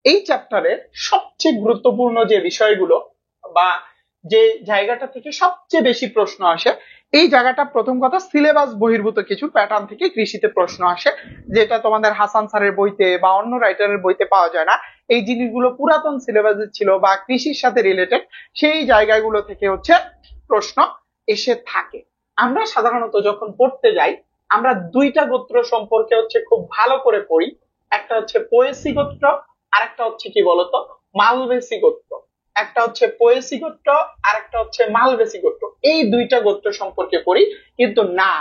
এই চ্যাপ্টারের সবচেয়ে গুরুত্বপূর্ণ যে বিষয়গুলো বা যে জায়গাটা থেকে সবচেয়ে বেশি প্রশ্ন আসে, এই জায়গাটা প্রথম কথা সিলেবাস বহির্ভূত কিছু প্যাটার্ন থেকে কৃষিতে প্রশ্ন আসে, যেটা তোমাদের হাসান স্যারের বইতে বা অন্য রাইটারের বইতে পাওয়া যায় না। এই জিনিসগুলো পুরাতন সিলেবাসে ছিল বা কৃষির সাথে রিলেটেড, সেই জায়গাগুলো থেকে হচ্ছে প্রশ্ন এসে থাকে। আমরা সাধারণত যখন পড়তে যাই, আমরা দুইটা গোত্র সম্পর্কে হচ্ছে খুব ভালো করে পড়ি। একটা হচ্ছে পোয়েসি গোত্র, আর একটা হচ্ছে কি বলতো মালবেসি গোত্র। একটা হচ্ছে পোয়েসি গোত্র, আর একটা হচ্ছে মালবেসি গোত্র। এই দুইটা গোত্র সম্পর্কে পড়ি, কিন্তু না,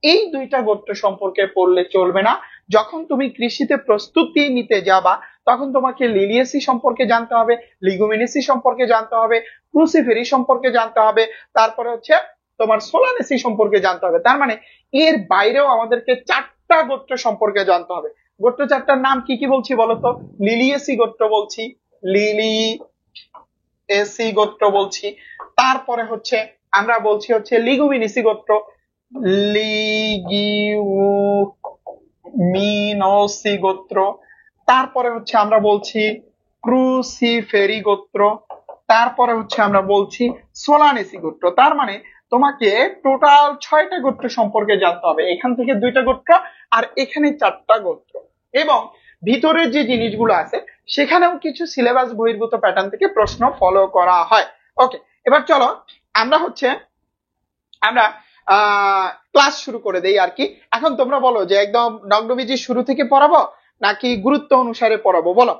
এই দুইটা গোত্র সম্পর্কে পড়লে চলবে না। যখন তুমি কৃষিতে প্রস্তুতি নিতে যাবা, তখন তোমাকে লিলিয়েসি সম্পর্কে জানতে হবে, লিগুমিনেসি সম্পর্কে জানতে হবে, ক্রুসিফেরি সম্পর্কে জানতে হবে, তারপরে হচ্ছে তোমার সোলানেসি সম্পর্কে জানতে হবে। তার মানে এর বাইরেও আমাদেরকে চারটা গোত্র সম্পর্কে জানতে হবে। গোত্র চারটার নাম কি কি বলছি বলতো? লিলিয়েসি গোত্র বলছি, লিলি এসি গোত্র বলছি, তারপরে হচ্ছে আমরা বলছি হচ্ছে লিগুমিনেসি গোত্র, লিগুমিনোসি গোত্র, তারপরে হচ্ছে আমরা বলছি ক্রুসিফেরি গোত্র, তারপরে হচ্ছে আমরা বলছি সোলানেসি গোত্র। তার মানে তোমাকে টোটাল 6টা গোত্র সম্পর্কে জানতে হবে। এখান থেকে 2টা গোত্র আর এখানে 4টা গোত্র, এবং ভিতরের যে জিনিসগুলো আছে সেখানেও কিছু সিলেবাস বহির্ভূত প্যাটার্ন থেকে প্রশ্ন ফলো করা হয়। ওকে, এবার চলো আমরা ক্লাস শুরু করে দেই আর কি। এখন তোমরা বলো যে একদম ডগডগিজি শুরু থেকে পড়াবো নাকি গুরুত্ব অনুসারে পড়াবো? বলো,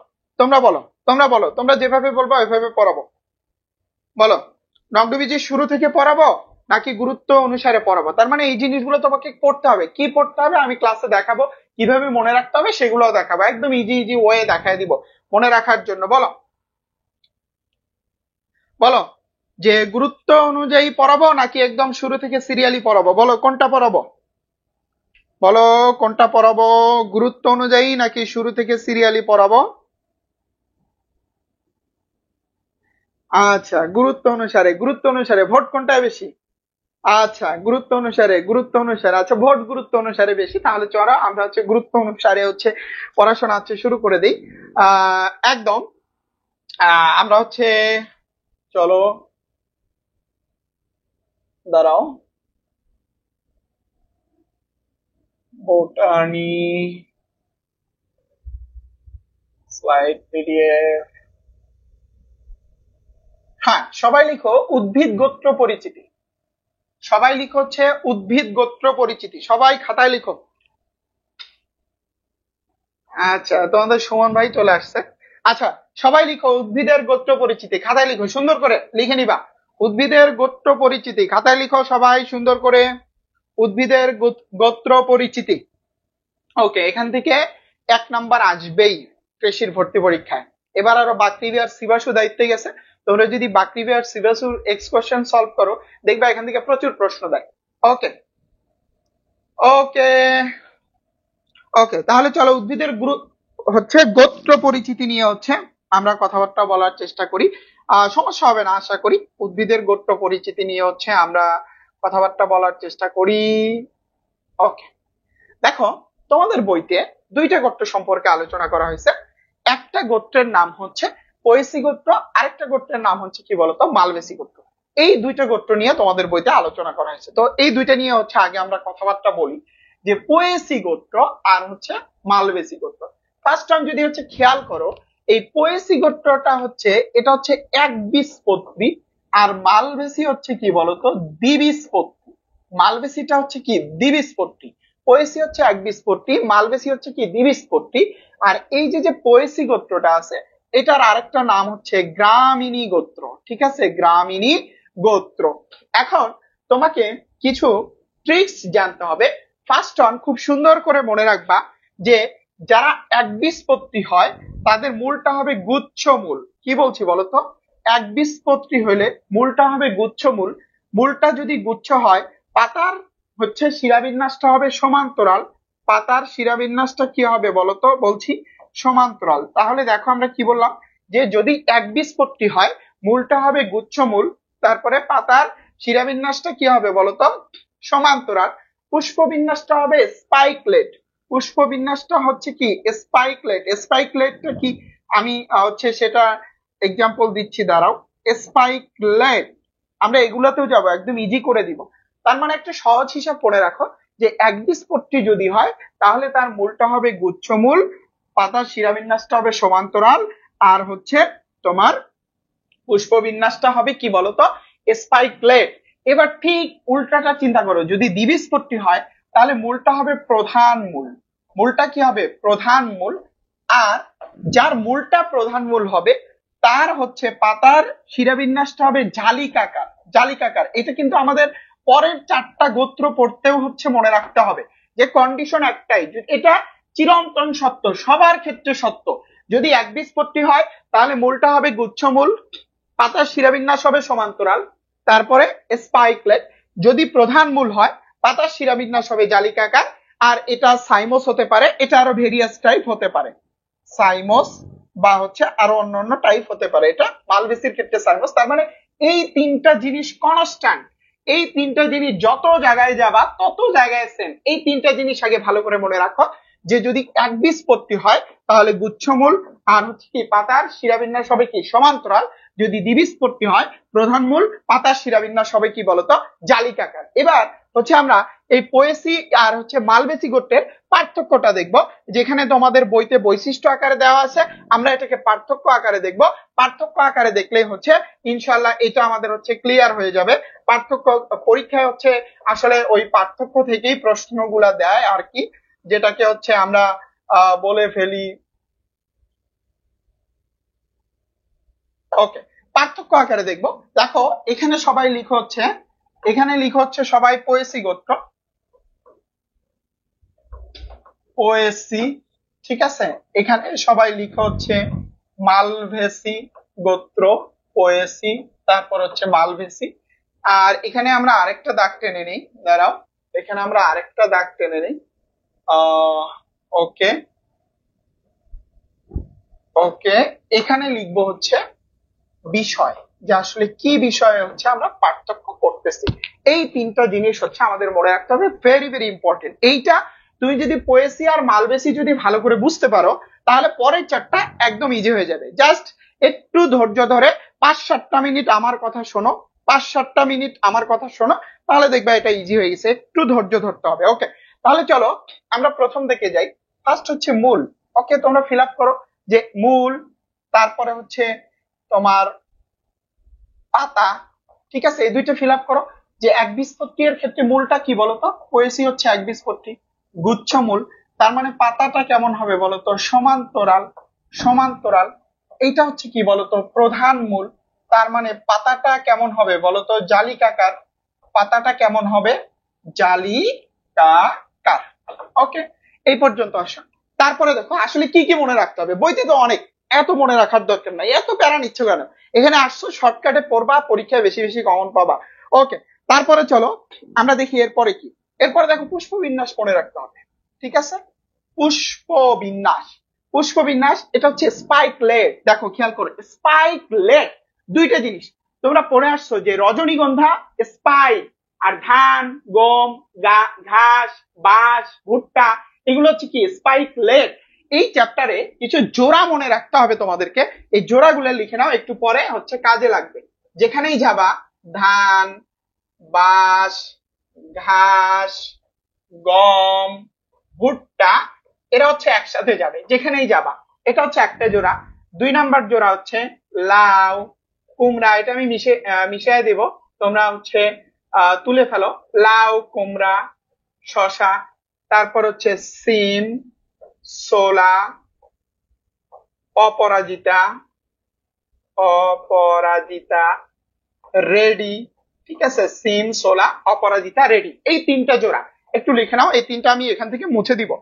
তোমরা যেভাবে বলবো ওইভাবে পড়াবো। বলো, ডগডগিজি শুরু থেকে পড়াবো নাকি গুরুত্ব অনুসারে পড়াবো? তার মানে এই জিনিসগুলো তোমাকে পড়তে হবে। কি পড়তে হবে আমি ক্লাসে দেখাবো, কিভাবে মনে রাখতে হবে সেগুলোও দেখাবো, একদম ইজি ইজি ওয়ে দেখায় দিব মনে রাখার জন্য। বলো বলো যে গুরুত্ব অনুযায়ী পড়াবো নাকি একদম শুরু থেকে সিরিয়ালি পড়াবো? বলো কোনটা পড়াবো, বলো কোনটা পড়াবো, গুরুত্ব অনুযায়ী নাকি শুরু থেকে সিরিয়ালি পড়াবো? আচ্ছা, গুরুত্ব অনুসারে ভোট কোনটায় বেশি? আচ্ছা, গুরুত্ব অনুসারে আচ্ছা, ভোট গুরুত্ব অনুসারে বেশি। তাহলে চলো আমরা হচ্ছে গুরুত্ব অনুসারে হচ্ছে পড়াশোনা হচ্ছে শুরু করে দিই। একদম আমরা হচ্ছে, চলো দাঁড়াও, বোটানি স্লাইড পিডিএফ। হ্যাঁ, সবাই লিখো উদ্ভিদ গোত্র পরিচিতি। সবাই লিখো হচ্ছে উদ্ভিদ গোত্র পরিচিতি, সবাই খাতায় লিখো। আচ্ছা, তোমাদের সুমন ভাই চলে আসছে। আচ্ছা, সবাই লিখো উদ্ভিদের গোত্র পরিচিতি, খাতায় লিখো, সুন্দর করে লিখে নিবা। উদ্ভিদের গোত্র পরিচিতি খাতায় লিখো সবাই সুন্দর করে, উদ্ভিদের গোত্র পরিচিতি। ওকে, এখান থেকে 1 নাম্বার আসবেই কৃষির ভর্তি পরীক্ষায়। এবার আরো বাকৃবি আর সিবাসু দায়িত্বে গেছে। তোমরা যদি বাকৃবি আর সিবাসুর এক্স কোশ্চেন সলভ করো, দেখবা এখান থেকে প্রচুর প্রশ্ন দেয়। ওকে ওকে ওকে, তাহলে চলো উদ্ভিদের হচ্ছে গোত্র পরিচিতি নিয়ে হচ্ছে আমরা কথাবার্তা বলার চেষ্টা করি। সমস্যা হবে না আশা করি। উদ্ভিদের গোত্র পরিচিতি নিয়ে হচ্ছে আমরা কথাবার্তা বলার চেষ্টা করি। ওকে, দেখো তোমাদের বইতে 2টা গোত্র সম্পর্কে আলোচনা করা হয়েছে। একটা গোত্রের নাম হচ্ছে পোয়েসি গোত্র, আরেকটা গোত্রের নাম হচ্ছে কি বলতো মালবেসি গোত্র। এই 2টা গোত্র নিয়ে তোমাদের বইতে আলোচনা করা হয়েছে। তো এই 2টা নিয়ে হচ্ছে আগে আমরা কথাবার্তা বলি, যে পোয়েসি গোত্র আর হচ্ছে মালবেসি গোত্র। ফার্স্ট টাইম যদি হচ্ছে খেয়াল করো, এই পোয়েসি গোত্রটা হচ্ছে এটা হচ্ছে একবীজপত্রী, আর মালবেসি হচ্ছে কি বলতো দ্বিবীজপত্রী। মালবেসিটা হচ্ছে কি দ্বিবীজপত্রী, পোয়েসি হচ্ছে একবীজপত্রী, মালবেসি হচ্ছে কি দ্বিবীজপত্রী। আর এই যে যে পোয়েসি গোত্রটা আছে, এটার আরেকটা নাম হচ্ছে গ্রামিনী গোত্র। ঠিক আছে, গ্রামিনী গোত্র। এখন তোমাকে কিছু ট্রিক্স জানতে হবে। ফার্স্ট অন খুব সুন্দর করে মনে রাখবা যে যারা একবীজপত্রী হয় তাদের মূলটা হবে গুচ্ছমূল। কি বলছি বলতো, একবীজপত্রী হলে মূলটা হবে গুচ্ছমূল। মূলটা যদি গুচ্ছ হয়, পাতার হচ্ছে শিরাবিন্যাসটা হবে সমান্তরাল। পাতার শিরাবিন্যাসটা কি হবে বলতো, বলছি সমান্তরাল। তাহলে দেখো আমরা কি বললাম, যে যদি একবীজপত্রী হয় মূলটা হবে গুচ্ছমূল, তারপরে পাতার শিরাবিন্যাসটা কি হবে বলতো সমান্তরাল। পুষ্পবিন্যাসটা হবে স্পাইকলেট। পুষ্পবিন্যাসটা হচ্ছে কি স্পাইকলেট। স্পাইকলেটটা কি আমি হচ্ছে সেটা এক্সাম্পল দিচ্ছি, দাঁড়াও। স্পাইকলেট, আমরা এগুলাতেও যাব, একদম ইজি করে দিব। তার মানে একটা সহজ হিসাব পড়ে রাখো যে একবীজপত্রী যদি হয় তাহলে তার মূলটা হবে গুচ্ছমূল, পাতার শিরাবিন্যাসটা হবে সমান্তরাল, আর হচ্ছে তোমার পুষ্পবিন্যাসটা হবে কি বলতো, স্পাইকলেট। এবার ঠিক উল্টাটা চিন্তা করো, যদি দ্বিবীজপত্রী হয় তাহলে মূলটা হবে প্রধান মূল। মূলটা কি হবে, প্রধান মূল। আর যার মূলটা প্রধান মূল হবে তার হচ্ছে পাতার শিরাবিন্যাসটা হবে জালিকাকার। জালিকাকার, এটা কিন্তু আমাদের পরের 4টা গোত্র পড়তেও হচ্ছে মনে রাখতে হবে যে কন্ডিশন একটাই, এটা চিরন্তন সত্য, সবার ক্ষেত্রে সত্য। যদি একবীজপত্রী হয় তাহলে মূলটা হবে গুচ্ছমূল, পাতার শিরাবিন্যাস হবে সমান্তরাল, তারপরে স্পাইকলেট। যদি প্রধান মূল হয় পাতার শিরাবিন্যাস হবে জালিকাকার, আর এটা সাইমোস হতে পারে, এটা আরো ভেরিয়াস টাইপ হতে পারে, সাইমোস বা হচ্ছে আরো অন্যান্য টাইপ হতে পারে, এটা মালবেসির ক্ষেত্রে সাইমোস। তার মানে এই 3টা জিনিস কনস্ট্যান্ট, এই 3টা জিনিস যত জায়গায় যাবা তত জায়গায় সেম। এই 3টা জিনিস আগে ভালো করে মনে রাখো যে যদি একবীজপত্রী হয় তাহলে গুচ্ছমূল, আর হচ্ছে কি পাতার শিরাবিন্যাস হবে কি সমান্তরাল। যদি দ্বিবীজপত্রী হয় প্রধান মূল, পাতার শিরাবিন্যাস হবে কি বলতো জালিকাকার। এবার হচ্ছে আমরা এই পোয়েসি আর হচ্ছে মালবেসি গোত্রের পার্থক্যটা দেখব, যেখানে তোমাদের বইতে বৈশিষ্ট্য আকারে দেওয়া আছে, আমরা এটাকে পার্থক্য আকারে দেখব। পার্থক্য আকারে দেখলেই হচ্ছে ইনশাল্লাহ এটা আমাদের হচ্ছে ক্লিয়ার হয়ে যাবে। পার্থক্য পরীক্ষায় হচ্ছে আসলে ওই পার্থক্য থেকেই প্রশ্নগুলা দেয় আর কি, যেটাকে হচ্ছে আমরা বলে ফেলি। ওকে, পার্থক্য আকারে দেখবো। দেখো এখানে সবাই লিখো হচ্ছে, এখানে লিখো হচ্ছে সবাই পোয়েসি গোত্র, পোয়েসি, ঠিক আছে। এখানে সবাই লিখো হচ্ছে মালভেসি গোত্র, পোয়েসি, তারপর হচ্ছে মালভেসি। আর এখানে আমরা আরেকটা দাগ টেনে নিই, দাঁড়াও, এখানে আমরা আরেকটা দাগ টেনে নিই। ওকে ওকে, এখানে লিখবো হচ্ছে বিষয়, যে আসলে কি বিষয়ে হচ্ছে আমরা পার্থক্য করতেছি। এই 3টা জিনিস হচ্ছে আমাদের মনে রাখতে হবে, ভেরি ভেরি ইম্পর্টেন্ট। এইটা তুমি যদি পোয়েসি আর মালবেসি যদি ভালো করে বুঝতে পারো তাহলে পরের 4টা একদম ইজি হয়ে যাবে। জাস্ট একটু ধৈর্য ধরে 5-7টা মিনিট আমার কথা শোনো, 5-7টা মিনিট আমার কথা শোনো, তাহলে দেখবে এটা ইজি হয়ে গেছে। একটু ধৈর্য ধরতে হবে। ওকে, তাহলে চলো আমরা প্রথম থেকে যাই। ফার্স্ট হচ্ছে মূল। ওকে, তোমরা ফিল আপ করো যে মূল, তারপরে হচ্ছে তোমার পাতা, ঠিক আছে, এই দুইটা ফিল আপ করো। যে একবীজপত্রী এর ক্ষেত্রে মূলটা কি বলতো, পোয়েসি হচ্ছে একবীজপত্রী, গুচ্ছমূল, তার মানে পাতাটা কেমন হবে বলতো, সমান্তরাল। সমান্তরাল, এইটা হচ্ছে কি বলতো, প্রধান মূল, তার মানে পাতাটা কেমন হবে বলতো, জালিকাকার। পাতাটা কেমন হবে, জালিকাকার। ওকে, এই পর্যন্ত আসো। তারপরে দেখো আসলে কি কি মনে রাখতে হবে, বইতে তো অনেক, এত মনে রাখার দরকার নাই, এত প্যারা নিচ্ছ কেন? এখানে আসছো শর্টকাটে পড়বা, পরীক্ষায় বেশি বেশি কমন পাবা। ওকে, তারপরে চলো আমরা দেখি এরপরে কি। এরপরে দেখো পুষ্পবিন্যাস মনে রাখতে হবে, ঠিক আছে। পুষ্পবিন্যাস, পুষ্পবিন্যাস এটা হচ্ছে স্পাইকলেট। দেখো খেয়াল করো, স্পাইকলেট দুইটা জিনিস তোমরা পড়ে আসছো, যে রজনীগন্ধা স্পাইক, আর ধান, গম, ঘাস, বাঁশ, ভুট্টা, এগুলো হচ্ছে কি স্পাইকলেট। এই চ্যাপ্টারে কিছু জোড়া মনে রাখতে হবে তোমাদেরকে, এই জোড়াগুলো লিখে নাও, একটু পরে হচ্ছে কাজে লাগবে। যেখানেই যাবা, ধান, বাঁশ, ঘাস, গম, ভুট্টা, এরা হচ্ছে একসাথে যাবে যেখানেই যাবা। এটা হচ্ছে একটা জোড়া। 2 নাম্বার জোড়া হচ্ছে লাউ, কুমড়া, এটা আমি মিশিয়ে দেব, তোমরা হচ্ছে তুলে ফেলো। লাউ, কুমড়া, শশা, তারপর হচ্ছে সিম, ছোলা, অপরাজিতা, অপরাজিতা, রেডি, ঠিক আছে, সিম, ছোলা, অপরাজিতা, রেডি, এই 3টা জোড়া একটু লিখে নাও। এই 3টা আমি এখান থেকে মুছে দিব।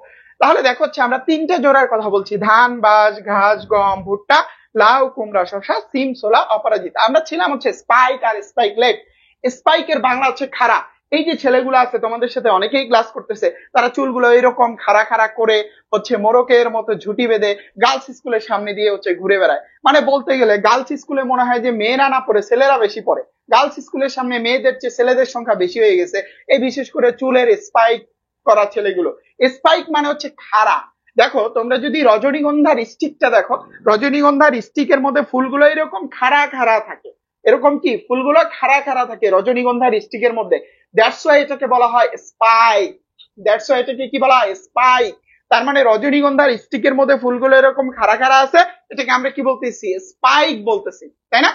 তাহলে দেখো হচ্ছে আমরা 3টে জোড়ার কথা বলছি, ধান, বাঁশ, ঘাস, গম, ভুট্টা, লাউ, কুমড়া, শসা, সিম, ছোলা, অপরাজিতা। আমরা ছিলাম হচ্ছে স্পাইক আর স্পাইকলেট। স্পাইকের বাংলা হচ্ছে খাড়া। এই যে ছেলেগুলো আছে তোমাদের সাথে অনেকেই ক্লাস করতেছে, তারা চুলগুলো এরকম খাড়া খাড়া করে হচ্ছে মোরকের মতো ঝুটি বেঁধে গার্লস স্কুলের সামনে দিয়ে হচ্ছে ঘুরে বেড়ায়। মানে বলতে গেলে গার্লস স্কুলে মনে হয় যে মেয়েরা না পড়ে ছেলেরা বেশি পড়ে, গার্লস স্কুলের সামনে মেয়েদের চেয়ে ছেলেদের সংখ্যা বেশি হয়ে গেছে, এই বিশেষ করে চুলের স্পাইক করা ছেলেগুলো। স্পাইক মানে হচ্ছে খাড়া। দেখো তোমরা যদি রজনীগন্ধার স্টিকটা দেখো, রজনীগন্ধার স্টিকের মধ্যে ফুলগুলো এরকম খাড়া খাড়া থাকে, এরকম কি ফুলগুলো খাড়া খাড়া থাকে রজনীগন্ধার স্টিকের মধ্যে। দ্যাটস ওয়াই এটাকে বলা হয় স্পাইক। দ্যাটস ওয়াই এটাকে কি বলা হয়? স্পাইক। তার মানে রজনীগন্ধার স্টিকের মধ্যে ফুলগুলো এরকম খাড়া খাড়া আছে, এটাকে আমরা কি বলতেছি? স্পাইক বলতেছি, তাই না?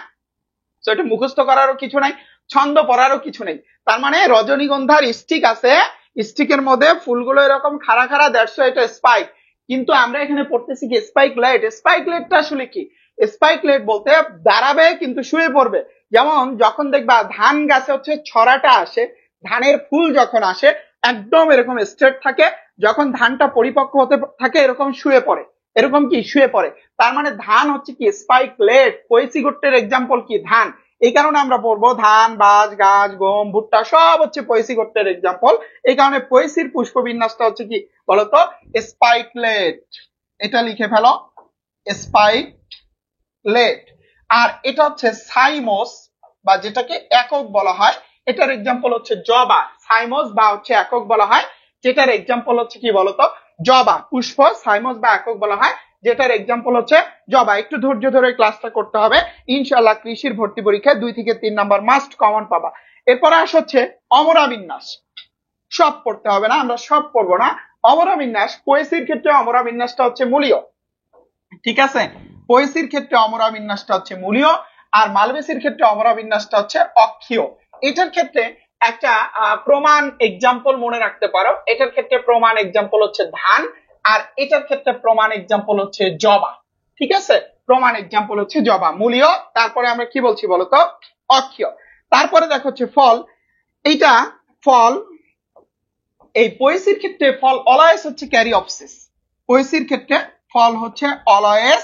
তো এটা মুখস্থ করারও কিছু নাই, ছন্দ পড়ারও কিছু নেই। তার মানে রজনীগন্ধার স্টিক আছে, স্টিকের মধ্যে ফুলগুলো এরকম খাড়া খাড়া, দ্যাটস ওয়াই এটা স্পাইক। কিন্তু আমরা এখানে পড়তেছি কি স্পাইকলেট। স্পাইকলেটটা আসলে কি? স্পাইকলেট বলতে দাঁড়াবে কিন্তু শুয়ে পড়বে। যেমন যখন দেখবা ধান গাছে হচ্ছে ছড়াটা আসে, ধানের ফুল যখন আসে একদম এরকম স্ট্রেট থাকে, যখন ধানটা পরিপক্ক হতে থাকে এরকম শুয়ে পড়ে, এরকম কি শুয়ে পড়ে। তার মানে ধান হচ্ছে কি স্পাইকলেট। পয়সি গোট্টের এক্সাম্পল কি? ধান। এই কারণে আমরা পড়বো ধান, বাজ, গাছ, গম, ভুট্টা সব হচ্ছে পয়সি গোট্টের এক্সাম্পল। এই কারণে পয়সির পুষ্পবিন্যাসটা হচ্ছে কি বলতো? স্পাইকলেট। এটা লিখে ফেলো, স্পাইকলেট। আর এটা হচ্ছে সাইমোস, বা যেটাকে একক বলা হয়, এটার এক্সাম্পল হচ্ছে জবা। সাইমোস বা হচ্ছে একক বলা হয়, যেটার এক্সাম্পল হচ্ছে কি বলতো? জবা পুষ্প। সাইমোস বা একক বলা হয়, যেটার এক্সাম্পল হচ্ছে জবা। একটু ধৈর্য ধরে ক্লাসটা করতে হবে, ইনশাআল্লাহ কৃষির ভর্তি পরীক্ষায় 2 থেকে 3 নাম্বার মাস্ট কমন পাবা। এরপরে হচ্ছে অমরা বিন্যাস। সব পড়তে হবে না, আমরা সব পড়বো না। অমরা বিন্যাস, পয়সির ক্ষেত্রে অমরা বিন্যাসটা হচ্ছে মূলীয়, ঠিক আছে? পয়সির ক্ষেত্রে অমরা বিন্যাসটা হচ্ছে মূলীয়, আর মালবেসির ক্ষেত্রে অমরা বিন্যাসটা হচ্ছে অক্ষীয়। এটার ক্ষেত্রে একটা প্রমাণ এক্সাম্পল মনে রাখতে পারো। এটার ক্ষেত্রে প্রমাণ এক্সাম্পল হচ্ছে ধান, আর এটার ক্ষেত্রে প্রমাণ এক্সাম্পল হচ্ছে জবা, ঠিক আছে? প্রমাণ এক্সাম্পল হচ্ছে জবা, মূলীয়। তারপরে আমরা কি বলছি বলতো? অক্ষীয়। তারপরে দেখো হচ্ছে ফল। এইটা ফল, এই পয়সির ক্ষেত্রে ফল অলওয়েজ হচ্ছে ক্যারি অপসিস। পয়সির ক্ষেত্রে ফল হচ্ছে অলওয়েজ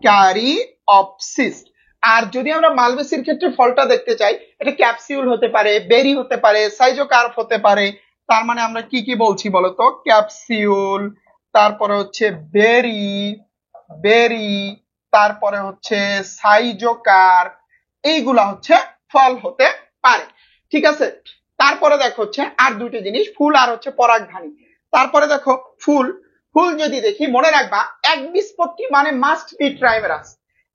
ক্যারি অপসিস। আর যদি আমরা মালবেসির ক্ষেত্রে ফলটা দেখতে চাই, এটা ক্যাপসিউল হতে পারে, বেরি হতে পারে, সাইজোকার্প হতে পারে। তার মানে আমরা কি কি বলছি বলতো? ক্যাপসিউল, তারপরে হচ্ছে বেরি, বেরি, তারপরে হচ্ছে সাইজোকার্প, এইগুলা হচ্ছে ফল হতে পারে, ঠিক আছে? তারপরে দেখো হচ্ছে আর দুটো জিনিস, ফুল আর হচ্ছে পরাগধানী। তারপরে দেখো ফুল, ফুল যদি দেখি মনে রাখবা একবীজপত্রী মানে মাস্ট বি ট্রাইমেরাস।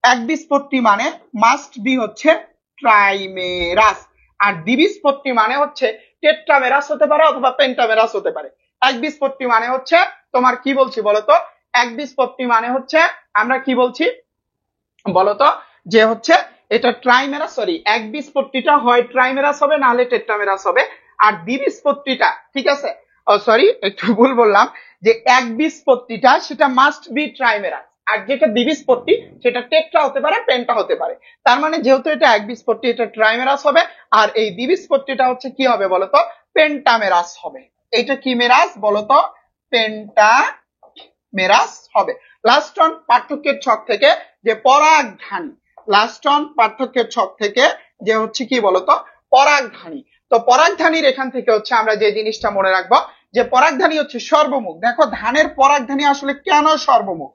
একবীজপত্রী মানে মাস্ট বি হচ্ছে ট্রাইমেরাস। আর দ্বিবীজপত্রী মানে হচ্ছে টেট্রামেরাস হতে পারে অথবা পেন্টামেরাস হতে পারে। একবীজপত্রী মানে হচ্ছে তোমার কি বলছি বলতো? একবীজপত্রী মানে হচ্ছে আমরা কি বলছি বলতো? যে হচ্ছে এটা ট্রাইমেরাস, সরি, একবীজপত্রীটা হয় ট্রাইমেরাস হবে, না হলে টেট্রামেরাস হবে। আর দ্বিবীজপত্রীটা, ঠিক আছে, ও সরি একটু ভুল বললাম, যে একবীজপত্রীটা সেটা মাস্ট বি ট্রাইমেরাস, আর যেটা দ্বিবীজপত্রী সেটা টেট্রা হতে পারে, পেন্টা হতে পারে। তার মানে যেহেতু এটা একবীজপত্রী, এটা ট্রাইমেরাস হবে, আর এই দ্বিবীজপত্রীটা হচ্ছে কি হবে বলতো? পেন্টামেরাস হবে। এটা কি মেরাস বলতো? পেন্টামেরাস হবে। লাস্ট অন পার্থক্যের ছক থেকে যে পরাগধানী, লাস্ট অন পার্থক্যের ছক থেকে যে হচ্ছে কি বলতো? পরাগধানী। তো পরাগধানীর এখান থেকে হচ্ছে আমরা যে জিনিসটা মনে রাখবো, যে পরাগধানী হচ্ছে সর্বমুখ। দেখো ধানের পরাগধানী আসলে কেন সর্বমুখ?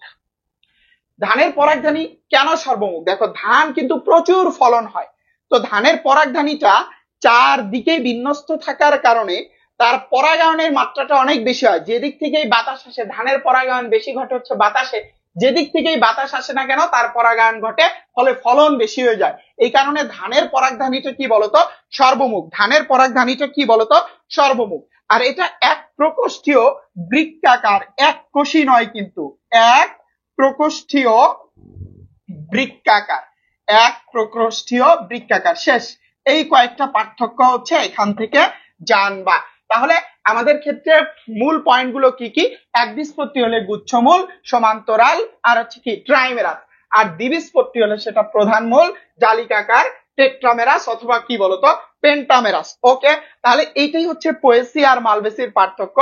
ধানের পরাগধানী কেন সর্বমুখ? দেখো ধান কিন্তু প্রচুর ফলন হয়, তো ধানের পরাগধানীটা চারদিকে বিন্যস্ত থাকার কারণে তার পরাগায়নের মাত্রাটা অনেক বেশি হয়। যেদিক থেকেই বাতাস আসে, ধানের পরাগায়ন বেশি ঘটে হচ্ছে বাতাসে। যেদিক থেকেই বাতাস আসে না কেন তার পরাগায়ন ঘটে, ফলে ফলন বেশি হয়ে যায়। এই কারণে ধানের পরাগধানীটা কি বলতো? সর্বমুখ। ধানের পরাগধানীটা কি বলতো? সর্বমুখ। আর এটা এক প্রকোষ্ঠীয় বৃক্কাকার, এক কোষী নয় কিন্তু, এক প্রকোষ্ঠীয় বৃক্কাকার, এক প্রকোষ্ঠীয় বৃক্কাকার। শেষ। এই কয়েকটা পার্থক্য হচ্ছে এখান থেকে জানবা। তাহলে আমাদের ক্ষেত্রে মূল পয়েন্ট গুলো কি কি? একবীজপত্রী হলে গুচ্ছমূল, সমান্তরাল, আর হচ্ছে কি ট্রাইমেরাস। আর দ্বিবীজপত্রী হলে সেটা প্রধান মূল, জালিকাকার, টেট্রামেরাস অথবা কি বলতো? পেন্টামেরাস। ওকে, তাহলে এইটাই হচ্ছে পোয়েসি আর মালবেসির পার্থক্য।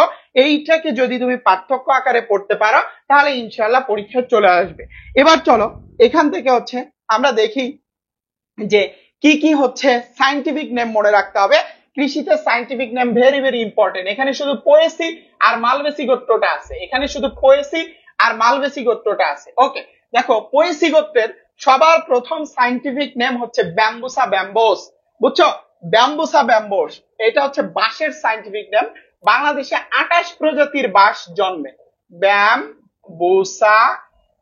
এইটাকে যদি তুমি পার্থক্য আকারে পড়তে পারো তাহলে ইনশাআল্লাহ পরীক্ষায় চলে আসবে। এবার চলো এখান থেকে হচ্ছে আমরা দেখি যে কি কি হচ্ছে সায়েন্টিফিক নেম মনে রাখতে হবে। কৃষিতে scientific name very very important. এখানে শুধু পোয়েসি আর মালবেসি গোত্রটা আছে, এখানে শুধু পোয়েসি আর মালবেসি গোত্রটা আছে। ওকে, দেখো পোয়েসি গোত্রের সবার প্রথম সায়েন্টিফিক নেম হচ্ছে ব্যাম্বুসা ব্যাম্বোস। বুঝছো? ব্যাম্বুসা ব্যাম্বোস, এটা হচ্ছে বাঁশের সায়েন্টিফিক নেম। বাংলাদেশে 28 প্রজাতির বাঁশ জন্মে। ব্যাম্বুসা বুসা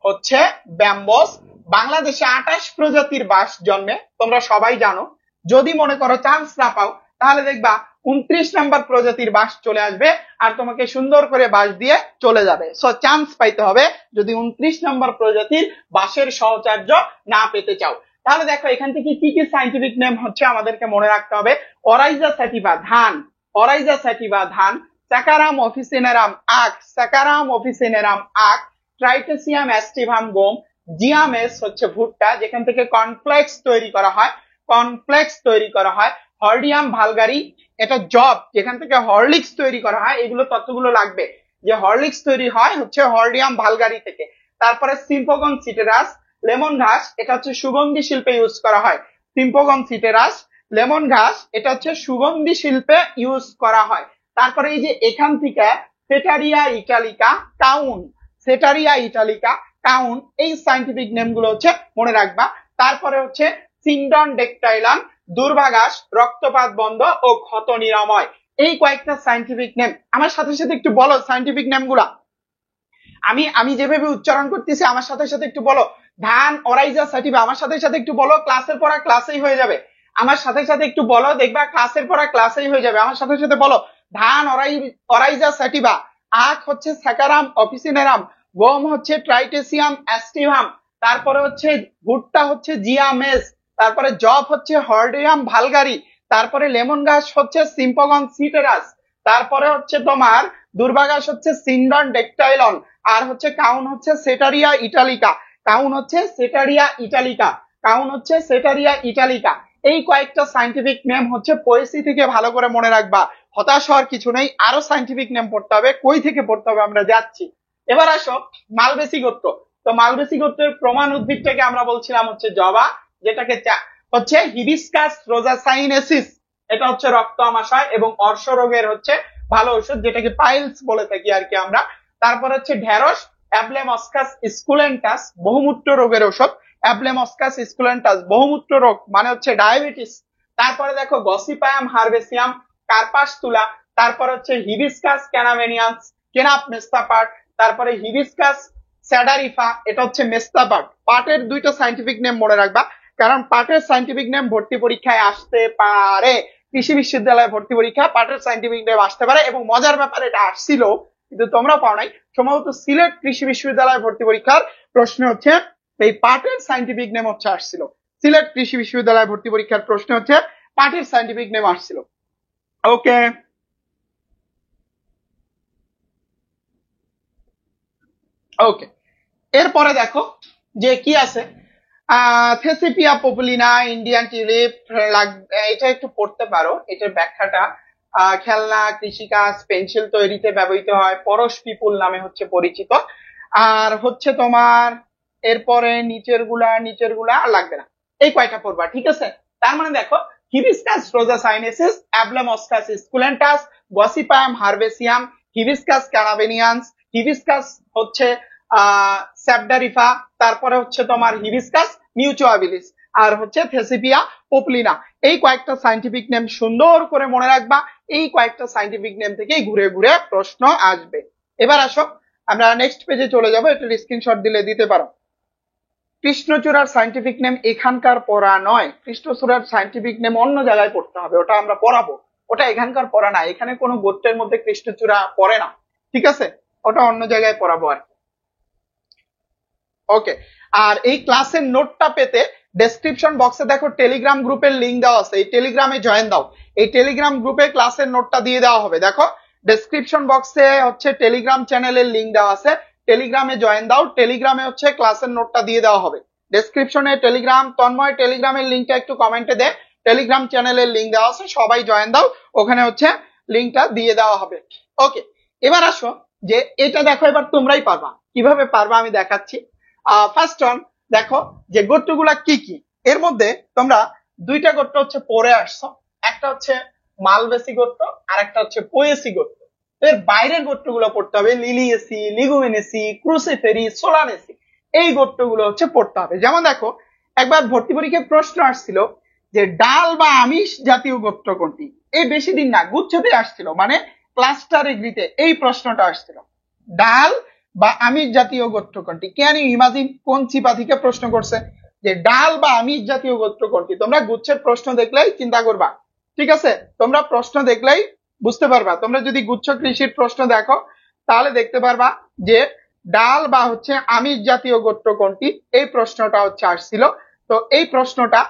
হচ্ছে ব্যাম্বস। বাংলাদেশে 28 প্রজাতির বাঁশ জন্মে, তোমরা সবাই জানো। যদি মনে করো চান্স না পাও, তাহলে দেখবা 29 নাম্বার প্রজাতির বাঁশ চলে আসবে আর তোমাকে সুন্দর করে বাঁশ দিয়ে চলে যাবে। সো চান্স পাইতে হবে যদি 29 নাম্বার প্রজাতির বাঁশের সহচর্য না পেতে চাও। তাহলে দেখো এখান থেকে কি কি সাইন্টিফিক নেম হচ্ছে আমাদেরকে মনে রাখতে হবে। অরাইজা স্যাটিভা ধান, অরাইজা স্যাটিভা ধান। স্যাকারাম অফিসিনেরাম আখ, স্যাকারাম অফিসিনেরাম আখ। ট্রাইটেসিয়াম অ্যাস্টিভাম গম। জিয়ামেস হচ্ছে ভুট্টা, যেখান থেকে কর্নফ্লেক্স তৈরি করা হয়, কর্নফ্লেক্স তৈরি করা হয়। হর্ডিয়াম ভালগারি, এটা জব, যেখান থেকে হরলিক্স তৈরি করা হয়। এগুলো তথ্যগুলো লাগবে যে হরলিক্স তৈরি হয় হচ্ছে হর্ডিয়াম ভালগারি থেকে। তারপরে সিম্পোগন সিটেরাস, লেমন ঘাস, এটা হচ্ছে সুগন্ধি শিল্পে ইউজ করা হয়। সিম্পোগন সিটেরাস, লেমন ঘাস, এটা হচ্ছে সুগন্ধি শিল্পে ইউজ করা হয়। তারপরে এই যে এখান থেকে সেটারিয়া ইটালিকা কাউন, সেটারিয়া ইটালিকা কাউন, এই সাইন্টিফিক নেম গুলো হচ্ছে মনে রাখবা। তারপরে হচ্ছে সিন্ডন ডেকটাইলান, দুর্বাঘাস, রক্তপাত বন্ধ ও ক্ষত নিরাময়। এই কয়েকটা সাইন্টিফিক নেম আমার সাথে সাথে একটু বলো। সাইন্টিফিক নেম গুলা আমি যেভাবে উচ্চারণ করতেছি আমার সাথে সাথে একটু বলো। ধান অরাইজা স্যাটিভা, আমার সাথে সাথে একটু বলো। ক্লাসের পড়া ক্লাসেই হয়ে যাবে, আমার সাথে সাথে একটু বলো, দেখবা ক্লাসের পড়া ক্লাসেই হয়ে যাবে। আমার সাথে সাথে বলো। ধান অরাইজা স্যাটিভা, আখ হচ্ছে স্যাকারাম অফিসিনেরাম, গম হচ্ছে ট্রাইটেসিয়াম অ্যাস্টিভাম, তারপরে হচ্ছে ভুট্টা হচ্ছে জিয়ামেস, তারপরে জব হচ্ছে হর্ডিয়াম ভালগারি, তারপরে লেমন ঘাস হচ্ছে সিম্পোগন সিটেরাস, তারপরে হচ্ছে তোমার দুর্বাঘাস হচ্ছে সিন্ডন ডেকটাইলন, আর হচ্ছে কাউন হচ্ছে সেটারিয়া ইটালিকা, কাউন হচ্ছে সেটারিয়া ইটালিকা, কাউন হচ্ছে সেটারিয়া ইটালিকা। এই কয়েকটা সাইন্টিফিক নেম হচ্ছে পোয়েসি থেকে ভালো করে মনে রাখবা। হতাশ হওয়ার কিছু নেই, আরো সাইন্টিফিক নেম পড়তে হবে। কই থেকে পড়তে হবে আমরা যাচ্ছি। এবার আসো মালবেসি গোত্র। তো মালবেসি গোত্রের প্রমাণ উদ্ভিদটাকে আমরা বলছিলাম হচ্ছে জবা, যেটাকে হচ্ছে হিবিস্কাস রোজাসাইনেসিস, এটা হচ্ছে রক্ত আমাশয় এবং অর্শ রোগের হচ্ছে ভালো ওষুধ, যেটাকে পাইলস বলে থাকি আর কি আমরা। তারপর হচ্ছে ঢেঁড়স, অ্যাবলেমস্কাস স্কুলেন্টাস, বহুমূত্র রোগের ওষুধ। অ্যাবলেমস্কাস স্কুলেন্টাস বহুমূত্র রোগ মানে হচ্ছে ডায়াবেটিস। তারপরে দেখো গসিপায়াম হারবেসিয়াম, কার্পাস তুলা, তারপর হচ্ছে হিবিস্কাস ক্যানামেনিয়ান্স, কেনাপ মেস্তাপাট, তারপরে হিবিস্কাস স্যাডারিফা, এটা হচ্ছে মেস্তাপাট। পাটের দুইটা সাইন্টিফিক নেম মনে রাখবা, কারণ পাটের সাইন্টিফিক নেম ভর্তি পরীক্ষায় আসতে পারে। কৃষি বিশ্ববিদ্যালয়ে ভর্তি পরীক্ষা পাটের সাইন্টিফিক নেম আসতে পারে, এবং মজার ব্যাপার এটা আসছিল কিন্তু তোমরা পাও নাই। সম্ভবত সিলেট কৃষি বিশ্ববিদ্যালয়ে ভর্তি পরীক্ষার প্রশ্ন হচ্ছে এই পাটের সাইন্টিফিক নেম হচ্ছে আসছিল। সিলেট কৃষি বিশ্ববিদ্যালয়ে ভর্তি পরীক্ষার প্রশ্ন হচ্ছে পাটের সাইন্টিফিক নেম আসছিল। ওকে, ওকে, এরপরে দেখো যে কি আছে। থেসিপিয়া পপুলিনা, ইন্ডিয়ান টিউলিপ, এটা একটু পড়তে পারো, এটার ব্যাখ্যাটা। খেলনা, কৃষিকাজ, পেন্সিল তৈরিতে ব্যবহৃত হয়, পরশ পিপুল নামে হচ্ছে পরিচিত। আর হচ্ছে তোমার এরপরে নিচের গুলা আর লাগবে না, এই কয়টা পড়বা, ঠিক আছে। তার মানে দেখো হিবিস্কাস রোজাসাইনেসিস, অ্যাবলেমস্কাস স্কুলেন্টাস, গসিপায়াম হারবেসিয়াম, হিবিস্কাস ক্যানাবেনিয়ান্স, হিবিস্কাস হচ্ছে স্যাবডারিফা, তারপরে হচ্ছে তোমার হিবিস্কাস মিউচুয়াবিলিস, আর হচ্ছে থেসিপিয়া পপুলিনা। এই কয়েকটা সাইন্টিফিক নেম সুন্দর করে মনে রাখবা। এই কয়েকটা সাইন্টিফিক নেম থেকেই ঘুরে ঘুরে প্রশ্ন আসবে। এবার আসো আমরা নেক্সট পেজে চলে যাবো, একটু স্ক্রিনশট দিলে দিতে পারো। কৃষ্ণচূড়ার সাইন্টিফিক নেম এখানকার পড়া নয়, কৃষ্ণচূড়ার সাইন্টিফিক নেম অন্য জায়গায় পড়তে হবে, ওটা আমরা পড়াবো, ওটা এখানকার পড়া না। এখানে কোনো গোত্রের মধ্যে কৃষ্ণচূড়া পড়ে না, ঠিক আছে, ওটা অন্য জায়গায় পড়াবো আর। ওকে, আর এই ক্লাসের নোটটা পেতে ডেসক্রিপশন বক্সে দেখো টেলিগ্রাম গ্রুপের লিংক দেওয়া আছে, এই টেলিগ্রামে জয়েন দাও। এই টেলিগ্রাম গ্রুপে ক্লাসের নোটটা দিয়ে দেওয়া হবে। দেখো ডেসক্রিপশন বক্সে হচ্ছে টেলিগ্রাম চ্যানেলের লিংক দেওয়া আছে, টেলিগ্রামে জয়েন দাও। টেলিগ্রামে হচ্ছে ক্লাসের নোটটা দিয়ে দেওয়া হবে। ডেসক্রিপশনে টেলিগ্রাম, তন্ময় টেলিগ্রামের লিংকটা একটু কমেন্টে দে। টেলিগ্রাম চ্যানেলের লিংক দেওয়া আছে, সবাই জয়েন দাও, ওখানে হচ্ছে লিংকটা দিয়ে দেওয়া হবে। ওকে, এবার আসো যে এটা দেখো, এবার তোমরাই পারবা। কিভাবে পারবা আমি দেখাচ্ছি। ফার্স্ট অন দেখো যে গোত্রগুলা কি কি। এর মধ্যে তোমরা দুইটা গোত্র হচ্ছে পড়ে আসছো, একটা হচ্ছে মালবেসি গোত্র আর একটা হচ্ছে পোয়েসি গোত্র। এর বাইরের গোত্রগুলো পড়তে হবে, লিলিয়েসি, লিগুমিনেসি, ক্রুসিফেরি, সোলানেসি, এই গোত্রগুলো হচ্ছে পড়তে হবে। যেমন দেখো একবার ভর্তি পরীক্ষায় প্রশ্ন আসছিল যে ডাল বা আমিষ জাতীয় গোত্র কোনটি। এই বেশি দিন না, গুচ্ছতে আসছিল, মানে ক্লাস্টার এগ্রিতে এই প্রশ্নটা আসছিল। ডাল বা আমিষ জাতীয় গোত্র কোনটি? Can you imagine? কোন চিপা থেকে প্রশ্ন করছে যে ডাল বা আমিষ জাতীয় গোত্র কোনটি? তোমরা গুচ্ছের প্রশ্ন দেখলেই চিন্তা করবা, ঠিক আছে? তোমরা প্রশ্ন দেখলেই বুঝতে পারবা। তোমরা যদি গুচ্ছ কৃষির প্রশ্ন দেখো তাহলে দেখতে পারবা যে ডাল বা হচ্ছে আমিষ জাতীয় গোত্র কোনটি, এই প্রশ্নটা হচ্ছে আসছিল। তো এই প্রশ্নটা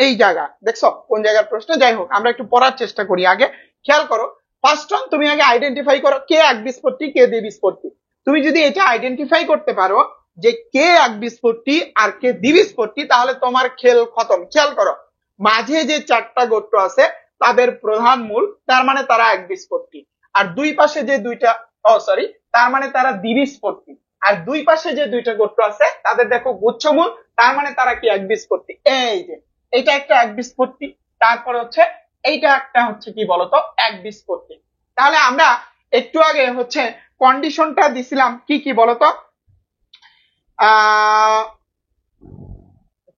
এই জায়গা দেখছো কোন জায়গার প্রশ্ন? যাই হোক, আমরা একটু পড়ার চেষ্টা করি। আগে খেয়াল করো, ফার্স্ট ওয়ান তুমি আগে আইডেন্টিফাই করো কে একবীজপত্রী কে দ্বিবীজপত্রী। তুমি যদি এটা আইডেন্টিফাই করতে পারো যে কে একবীজপত্রী আর কে দ্বিবীজপত্রী, তাহলে তোমার খেল খতম। খেয়াল করো, মাঝে যে চারটা গোত্র আছে তাদের প্রধান মূল, তার মানে তারা একবীজপত্রী। আর দুই পাশে যে দুইটা, সরি, তার মানে তারা দ্বিবীজপত্রী। আর দুই পাশে যে দুইটা গোত্র আছে তাদের দেখো গুচ্ছমূল, তার মানে তারা কি একবীজপত্রী। এই যে এটা একটা একবীজপত্রী, তারপরে হচ্ছে এইটা একটা হচ্ছে কি বলতো একবীজপত্রী। তাহলে আমরা একটু আগে হচ্ছে কন্ডিশনটা দিছিলাম কি কি বলতো?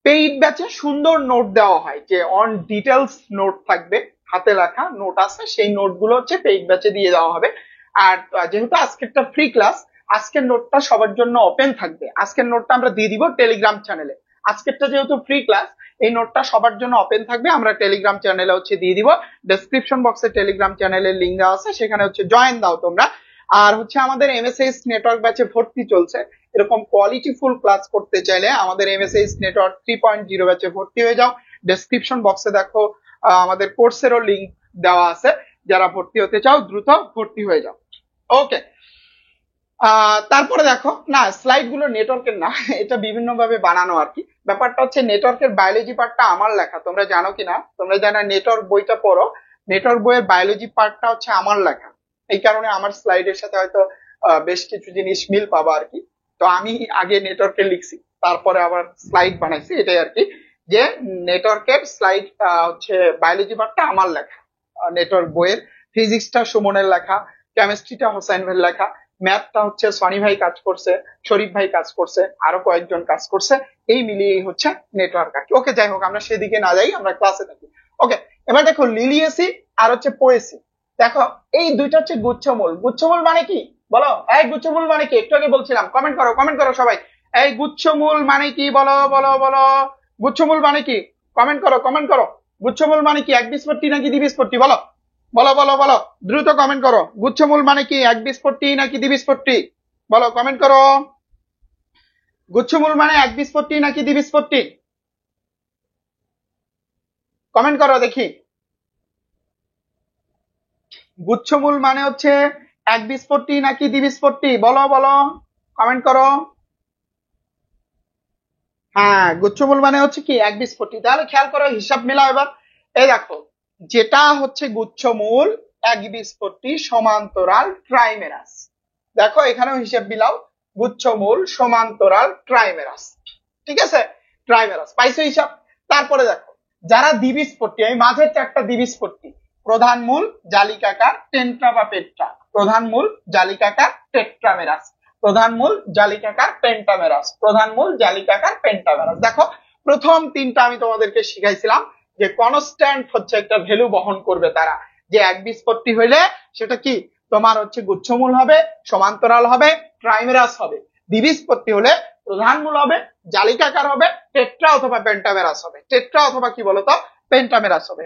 পেইড ব্যাচে সুন্দর নোট দেওয়া হয়, যে অন ডিটেলস নোট থাকবে, হাতে লেখা নোট আছে, সেই নোটগুলো হচ্ছে পেইড ব্যাচে দিয়ে দেওয়া হবে। আর যেহেতু আজকেরটা ফ্রি ক্লাস, আজকের নোটটা সবার জন্য ওপেন থাকবে। আজকের নোটটা আমরা দিয়ে দিব টেলিগ্রাম চ্যানেলে। আজকেরটা যেহেতু ফ্রি ক্লাস, এই নোটটা সবার জন্য ওপেন থাকবে, আমরা টেলিগ্রাম চ্যানেলে হচ্ছে দিয়ে দিব। ডেসক্রিপশন বক্সে টেলিগ্রাম চ্যানেলের লিঙ্ক দেওয়া আছে, সেখানে হচ্ছে জয়েন দাও তোমরা। আর হচ্ছে আমাদের এমএসএস নেটওয়ার্ক ব্যাচে ভর্তি চলছে। এরকম কোয়ালিটিফুল ক্লাস করতে চাইলে আমাদের এমএসএস নেটওয়ার্ক 3.0 ব্যাচে ভর্তি হয়ে যাও। ডেসক্রিপশন বক্সে দেখো আমাদের কোর্সেরও লিঙ্ক দেওয়া আছে, যারা ভর্তি হতে চাও দ্রুত ভর্তি হয়ে যাও। ওকে, তারপরে দেখো, না স্লাইড গুলো নেটওয়ার্কের না, এটা বিভিন্ন ভাবে বানানো আর কি। ব্যাপারটা হচ্ছে নেটওয়ার্কের বায়োলজি পার্টটা আমার লেখা, তোমরা জানো কিনা, তোমরা জানা নেটওয়ার্ক বইটা পড়ো, নেটওয়ার্ক বইয়ের বায়োলজি পার্টটা হচ্ছে আমার লেখা। এই কারণে আমার স্লাইডের সাথে হয়তো বেশ কিছু জিনিস মিল পাবা আর কি। তো আমি আগে নেটওয়ার্কে লিখছি, তারপরে আবার স্লাইড বানাইছি, এটাই আর কি। যে নেটওয়ার্কের স্লাইড হচ্ছে বায়োলজি পার্টটা আমার লেখা নেটওয়ার্ক বইয়ের। ফিজিক্সটা সুমনের লেখা, কেমিস্ট্রিটা হোসাইন ভাইয়ের লেখা, ম্যাথটা হচ্ছে সনি ভাই কাজ করছে, শরীফ ভাই কাজ করছে, আরো কয়েকজন কাজ করছে, এই মিলিয়ে হচ্ছে নেটওয়ার্ক আর কি। ওকে, যাই হোক, আমরা সেদিকে না যাই, আমরা ক্লাসে থাকি। ওকে, এবার দেখো লিলিয়েসি আর হচ্ছে পোয়েসি। দেখো এই দুইটা হচ্ছে গুচ্ছমূল। গুচ্ছমূল মানে কি বলো? এই গুচ্ছমূল মানে কি? একটু আগে বলছিলাম, কমেন্ট করো, কমেন্ট করো সবাই। এই গুচ্ছমূল মানে কি বলো বলো বলো? গুচ্ছমূল মানে কি? কমেন্ট করো, কমেন্ট করো। গুচ্ছমূল মানে কি? একবীজপত্রী নাকি দ্বিবীজপত্রী? বলো বলো বলো বলো, দ্রুত কমেন্ট করো। গুচ্ছমূল মানে কি? একবীজপত্রী নাকি দ্বিবীজপত্রী? বলো, কমেন্ট করো। গুচ্ছমূল মানে একবীজপত্রী নাকি দ্বিবীজপত্রী? কমেন্ট করো দেখি। গুচ্ছমূল মানে হচ্ছে একবীজপত্রী নাকি দ্বিবীজপত্রী? বলো বলো, কমেন্ট করো। হ্যাঁ, গুচ্ছমূল মানে হচ্ছে কি? একবীজপত্রী। তাহলে খেয়াল করো, হিসাব মিলাও এবার। এই দেখো, যেটা হচ্ছে গুচ্ছমূল, একবীজপত্রী, সমান্তরাল, ট্রাইমেরাস। দেখো এখানেও হিসাব মিলাও, গুচ্ছমূল, সমান্তরাল, ট্রাইমেরাস। ঠিক আছে, ট্রাইমেরাস পাইছো হিসাব। তারপরে দেখো, যারা দ্বিবীজপত্রী, আমি মাঝের চারটা দ্বিবীজপত্রী, প্রধান মূল, জালিকাকার, টেন্ট্রা বা পেট্রা। প্রধান মূল, জালিকাকার, টেট্রামেরাস। প্রধান মূল, জালিকাকার, পেন্টামেরাস। প্রধান মূল, জালিকাকার, পেন্টামেরাস। দেখো প্রথম তিনটা আমি তোমাদেরকে শিখাইছিলাম যে কনস্ট্যান্ট হচ্ছে একটা ভ্যালু বহন করবে তারা, যে একবীজপত্রী হইলে সেটা কি তোমার হচ্ছে গুচ্ছমূল হবে, সমান্তরাল হবে, ট্রাইমেরাস হবে। দ্বিবীজপত্রী হলে প্রধান মূল হবে, জালিকাকার হবে, টেট্রা অথবা পেন্টামেরাস হবে। টেট্রা অথবা কি বলতো পেন্টামেরাস হবে।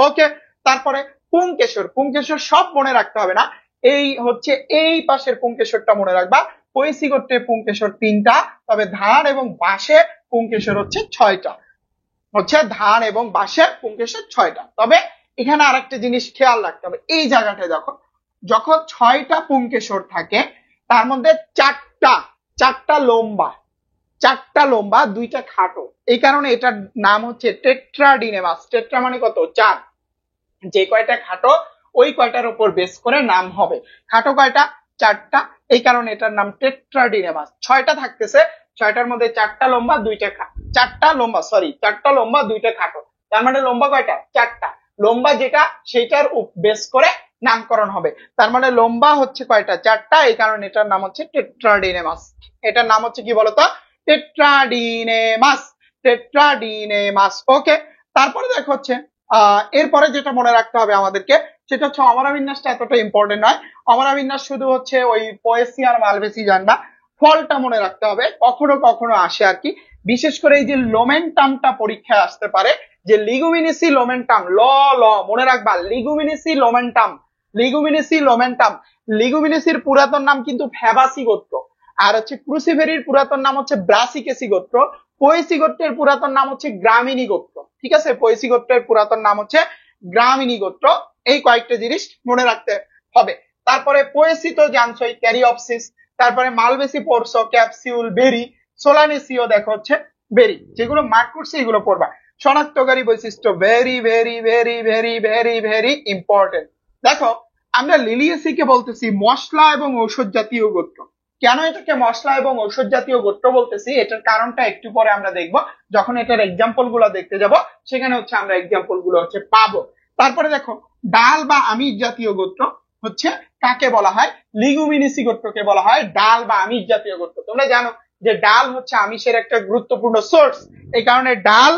ওকে, তারপরে পুংকেশর। পুংকেশর সব মনে রাখতে হবে না, এই হচ্ছে এই পাশের পুংকেশরটা মনে রাখবা। পৈশী গোত্রে পুংকেশর 3টা, তবে ধান এবং বাঁশে পুংকেশর হচ্ছে 6টা। হচ্ছে ধান এবং বাঁশের পুংকেশর 6টা। তবে এখানে আরেকটা জিনিস খেয়াল রাখতে হবে, এই জায়গাটায় দেখো, যখন 6টা পুংকেশর থাকে তার মধ্যে চারটা লম্বা, 2টা খাটো। এই কারণে এটার নাম হচ্ছে টেট্রাডিনেমাস। টেট্রা মানে কত? 4। যে কয়টা খাটো ওই কয়টার উপর বেস করে নাম হবে। খাটো কয়টা? 4টা, এই কারণে এটার নাম টেট্রাডিনেমাস। 6টা থাকতেছে, 6টার মধ্যে 4টা লম্বা 2টা চারটা লম্বা 2টা খাটো। তার মানে লম্বা কয়টা? 4টা। লম্বা যেটা সেইটার বেস করে নামকরণ হবে। তার মানে লম্বা হচ্ছে কয়টা? 4টা, এই কারণে এটার নাম হচ্ছে টেট্রাডিনেমাস। এটার নাম হচ্ছে কি বলতো? টেট্রাডিনেমাস। টেট্রাডিনেমাস। ওকে, তারপরে দেখো হচ্ছে এরপরে যেটা মনে রাখতে হবে আমাদেরকে, সেটা হচ্ছে অমরা বিন্যাসটা এতটা ইম্পর্টেন্ট নয়। অমরা বিন্যাস শুধু হচ্ছে ওই পোয়েসি আর মালভেসি জানবা। ফলটা মনে রাখতে হবে, কখনো কখনো আসে আর কি, বিশেষ করে এই যে লোমেন্টামটা পরীক্ষায় আসতে পারে, যে লিগুমিনেসি লোমেন্টাম, ল ল মনে রাখবা, লিগুমিনেসি লোমেন্টাম, লিগুমিনেসি লোমেন্টাম। লিগুমিনেসির পুরাতন নাম কিন্তু ফ্যাবাসি গোত্র, আর হচ্ছে ক্রুসিফেরির পুরাতন নাম হচ্ছে ব্রাসিকেসি গোত্র, পোয়েসি গোত্রের পুরাতন নাম হচ্ছে গ্রামিনী গোত্র। ঠিক আছে, পোয়েসি গোত্রের পুরাতন নাম হচ্ছে গ্রামিনী গোত্র। এই কয়েকটা জিনিস মনে রাখতে হবে। তারপরে পোয়েসি তো জানছই, ক্যারিঅপসিস। তারপরে মালবেসি পড়ছো, ক্যাপসিউল, বেরি, সোলানেসিও দেখো হচ্ছে বেরি, যেগুলো মার্ক করছে এগুলো পড়বা। শনাক্তকারী বৈশিষ্ট্য very very very very very very important. দেখো আমরা লিলিয়েসিকে বলতেছি মশলা এবং ঔষধ জাতীয় গোত্র। কেন এটাকে মশলা এবং ঔষধ জাতীয় গোত্র বলতেছি, এটার কারণটা একটু পরে আমরা দেখব, যখন এটার এক্সাম্পল গুলো দেখতে যাব সেখানে হচ্ছে আমরা এক্সাম্পল গুলো হচ্ছে পাবো। তারপরে দেখো ডাল বা আমিষ জাতীয় গোত্র হচ্ছে কাকে বলা হয়, লিগুমিনেসি গোত্রকে বলা হয় ডাল বা আমিষ জাতীয় গোত্র। তোমরা জানো যে ডাল হচ্ছে আমিষের একটা গুরুত্বপূর্ণ সোর্স, এই কারণে ডাল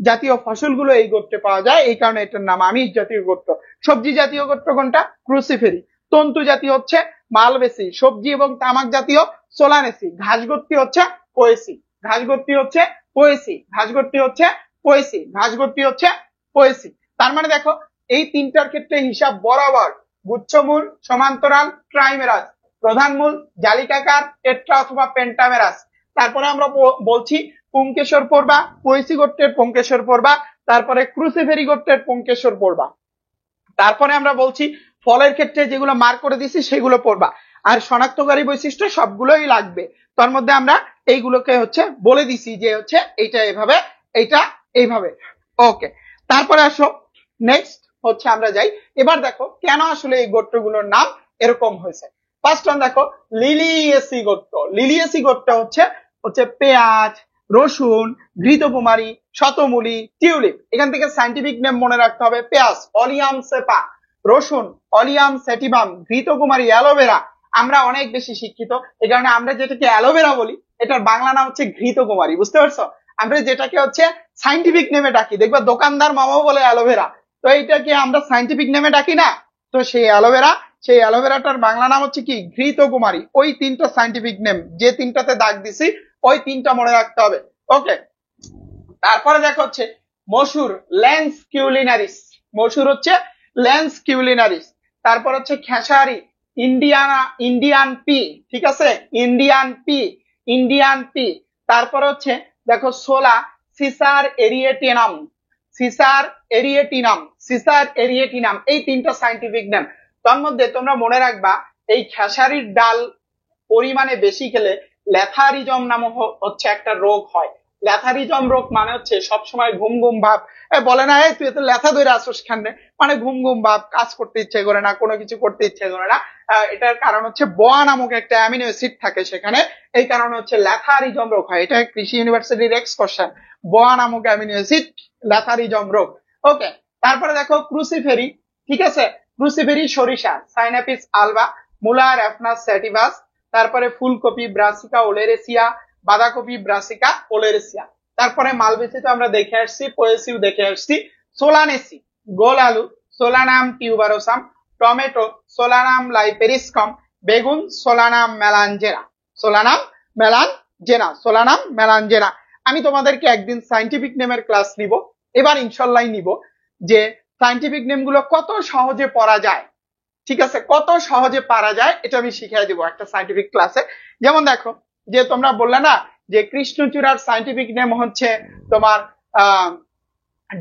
জাতীয় ফসলগুলো এই গোত্রে পাওয়া যায়, এই কারণে এটার নাম আমিষ জাতীয় গোত্র। সবজি জাতীয় গোত্র কোনটা, ক্রুসিফেরি। তন্তু জাতীয় হচ্ছে মালবেসি, সবজি এবং তামাক জাতীয় সোলানেসি, ঘাসগোত্রী হচ্ছে পোয়েসি, ঘাসগোত্রী হচ্ছে পোয়েসি, ঘাসগোত্রী হচ্ছে পোয়েসি, ঘাসগোত্রী হচ্ছে পোয়েসি। তার মানে দেখো এই তিনটার ক্ষেত্রে হিসাব বরাবর, গুচ্ছমূল, সমান্তরাল, ট্রাইমেরাস, প্রধান মূল, জালিকাকার, টেট্রা অথবা পেন্টামেরাস। তারপরে আমরা বলছি পুংকেশর পড়বা, পোয়েসি গোত্রের পুংকেশর পড়বা, তারপরে ক্রুসিফেরি গোত্রের পুংকেশর পড়বা। তারপরে আমরা বলছি ফলের ক্ষেত্রে যেগুলো মার্ক করে দিছি সেগুলো পড়বা, আর শনাক্তকারী বৈশিষ্ট্য সবগুলোই লাগবে। তার মধ্যে আমরা এইগুলোকে হচ্ছে বলে দিছি যে হচ্ছে এইটা এভাবে, এইটা এইভাবে। ওকে, তারপরে আসো নেক্সট হচ্ছে আমরা যাই। এবার দেখো কেন আসলে এই গোত্রগুলোর নাম এরকম হয়েছে। ফার্স্ট ওয়ান দেখো লিলিয়েসি গোত্র। লিলিয়েসি গোত্র হচ্ছে হচ্ছে পেঁয়াজ, রসুন, ঘৃতকুমারী, শতমূলী, টিউলিপ। এখান থেকে সাইন্টিফিক নেম মনে রাখতে হবে, পেঁয়াজ অলিয়াম সেপা, রসুন অলিয়াম সেটিভাম, ঘৃতকুমারী অ্যালোভেরা। আমরা অনেক বেশি শিক্ষিত, এই কারণে আমরা যেটাকে অ্যালোভেরা বলি এটার বাংলা নাম হচ্ছে ঘৃতকুমারী, বুঝতে পারছো? আমরা যেটাকে হচ্ছে সাইন্টিফিক নেমে ডাকি, দেখবা দোকানদার মামাও বলে অ্যালোভেরা, তো এইটাকে আমরা সাইন্টিফিক নেমে ডাকি না, তো সেই অ্যালোভেরা, সেই অ্যালোভেরাটার বাংলা নাম হচ্ছে কি, ঘৃতকুমারী। ওই তিনটা সাইন্টিফিক নেম, যে তিনটাতে দাগ দিছি ওই তিনটা মনে রাখতে হবে। ওকে, তারপরে দেখো হচ্ছে মসুর, ল্যান্স কিউলিনারিস, মসুর হচ্ছে ল্যান্স কিউলিনারিস। তারপর হচ্ছে খেসারি, ইন্ডিয়ানা, ইন্ডিয়ান পি, ঠিক আছে, ইন্ডিয়ান পি, ইন্ডিয়ান পি। তারপর হচ্ছে দেখো সোলা, সিসার এরিয়েটিনাম, সিসার এরিয়েটিনাম, সিসার এরিয়েটিনাম। এই তিনটা সাইন্টিফিক নেম। তার মধ্যে তোমরা মনে রাখবা এই খেসারির ডাল পরিমাণে বেশি খেলে ল্যাথারিজম নামক হচ্ছে একটা রোগ হয়। ল্যাথারিজম রোগ মানে হচ্ছে সবসময় ঘুম ঘুম ভাব, বলে না এই তুই এত ল্যাথা ধরে আসিস খানে, মানে ঘুম ঘুম ভাব, কাজ করতে ইচ্ছে করে না, কোনো কিছু করতে ইচ্ছে করে না। এটার কারণ হচ্ছে বোয়া নামক একটা অ্যামিনো অ্যাসিড থাকে সেখানে, এই কারণে হচ্ছে ল্যাথারিজম রোগ হয়। এটা কৃষি ইউনিভার্সিটির এক্স কোশ্চেন, বোয়া নামক অ্যামিনো অ্যাসিড, ল্যাথারিজম রোগ। ওকে, তারপরে দেখো ক্রুসিফেরি, ঠিক আছে, ক্রুসিফেরি সরিষা, সাইনাপিস আলবা, মুলা র্যাফনাস স্যাটিভাস। তারপরে ফুলকপি ব্রাসিকা ওলেরেসিয়া, বাঁধাকপি ব্রাসিকা ওলেরেসিয়া। তারপরে মালবেসি তো আমরা দেখে আসছি, পোয়েসিও দেখে আসছি। সোলানেসি, গোল আলু, সোলানাম টিউবারোসাম, টমেটো, সোলানাম লাইপেরিসকম, বেগুন, সোলানাম মেলানজেনা, সোলানাম মেলানজেনা, সোলানাম মেলানজেনা। আমি তোমাদেরকে একদিন সাইন্টিফিক নেমের ক্লাস নিব, এবার ইনশাল্লাহ নিব, যে সাইন্টিফিক নেম গুলো কত সহজে পড়া যায়, ঠিক আছে, কত সহজে পারা যায় এটা আমি শিখিয়ে দিব একটা সাইন্টিফিক ক্লাসে। যেমন দেখো যে তোমরা বললে না যে কৃষ্ণচূড়ার সাইন্টিফিক নেম হচ্ছে তোমার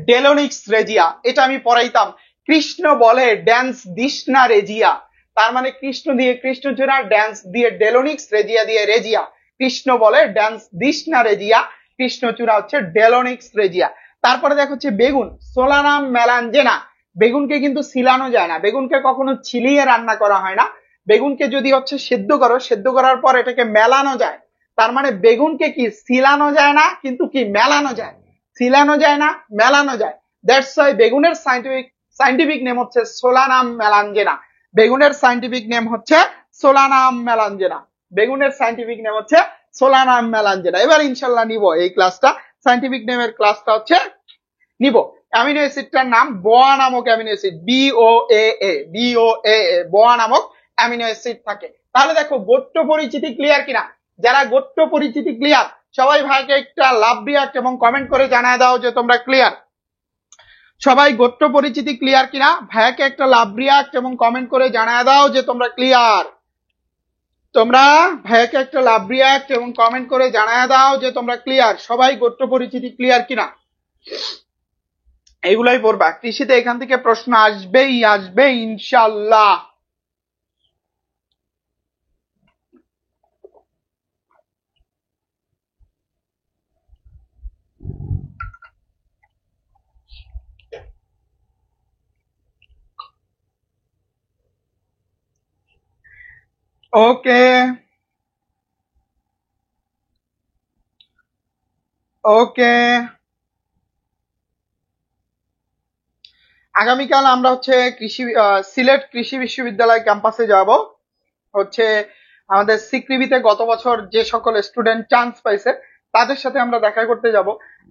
ডেলোনিক্স রেজিয়া, এটা আমি পড়াইতাম। কৃষ্ণ বলে ড্যান্স দিস না রেজিয়া, তার মানে কৃষ্ণ দিয়ে কৃষ্ণচূড়া, ড্যান্স দিয়ে ডেলোনিক্স, রেজিয়া দিয়ে রেজিয়া। কৃষ্ণ বলে ড্যান্স দিস না রেজিয়া, কৃষ্ণচূড়া হচ্ছে ডেলোনিক্স রেজিয়া। তারপরে দেখো হচ্ছে বেগুন, সোলানাম মেলানজেনা। বেগুনকে কিন্তু ছিলানো যায় না, বেগুনকে কখনো ছিলিয়ে রান্না করা হয় না। বেগুনকে যদি হচ্ছে সেদ্ধ করো, সেদ্ধ করার পর এটাকে মেলানো যায়। তার মানে বেগুনকে কি ছিলানো যায় না, কিন্তু কি মেলানো যায়, ছিলানো যায় না, মেলানো যায়। দ্যাটস ওয়াই বেগুনের সাইন্টিফিক নেম হচ্ছে সোলানাম মেলানজেনা। বেগুনের সাইন্টিফিক নেম হচ্ছে সোলানাম মেলানজেনা, বেগুনের সাইন্টিফিক নেম হচ্ছে সোলানাম মেলানজেনা। এবার ইনশাল্লাহ নিব এই ক্লাসটা, সাইন্টিফিক নেমের ক্লাসটা হচ্ছে নিব। অ্যামিনো অ্যাসিডটার নাম বোয়া নামক অ্যামিনো অ্যাসিড, BOAA, BOAA, বোয়া নামক অ্যামিনো অ্যাসিড থাকে। তাহলে দেখো গোত্র পরিচিতি ক্লিয়ার কিনা। যারা গোত্র পরিচিতি ক্লিয়ার সবাই ভাইকে একটা লাভ রিয়াক্ট এবং কমেন্ট করে জানায় দাও যে তোমরা ক্লিয়ার। সবাই গোত্র পরিচিতি ক্লিয়ার কিনা ভাইকে একটা লাভ রিয়াক্ট এবং কমেন্ট করে জানায় দাও যে তোমরা ক্লিয়ার। তোমরা ভাইকে একটা লাভ রিয়াক্ট এবং কমেন্ট করে জানায় দাও যে তোমরা ক্লিয়ার। সবাই গোত্র পরিচিতি ক্লিয়ার কিনা এইগুলাই পড়বা। কৃষিতে এখান থেকে প্রশ্ন আসবেই আসবে ইনশাল্লাহ। ওকে ওকে আগামীকাল আমরা হচ্ছে সিলেট কৃষি বিশ্ববিদ্যালয় ক্যাম্পাসে যাব। হচ্ছে আমাদের সিক্রিবিতে গত বছর যে সকল স্টুডেন্ট চান্স পাইছে তাদের সাথে আমরা দেখা করতে যাব।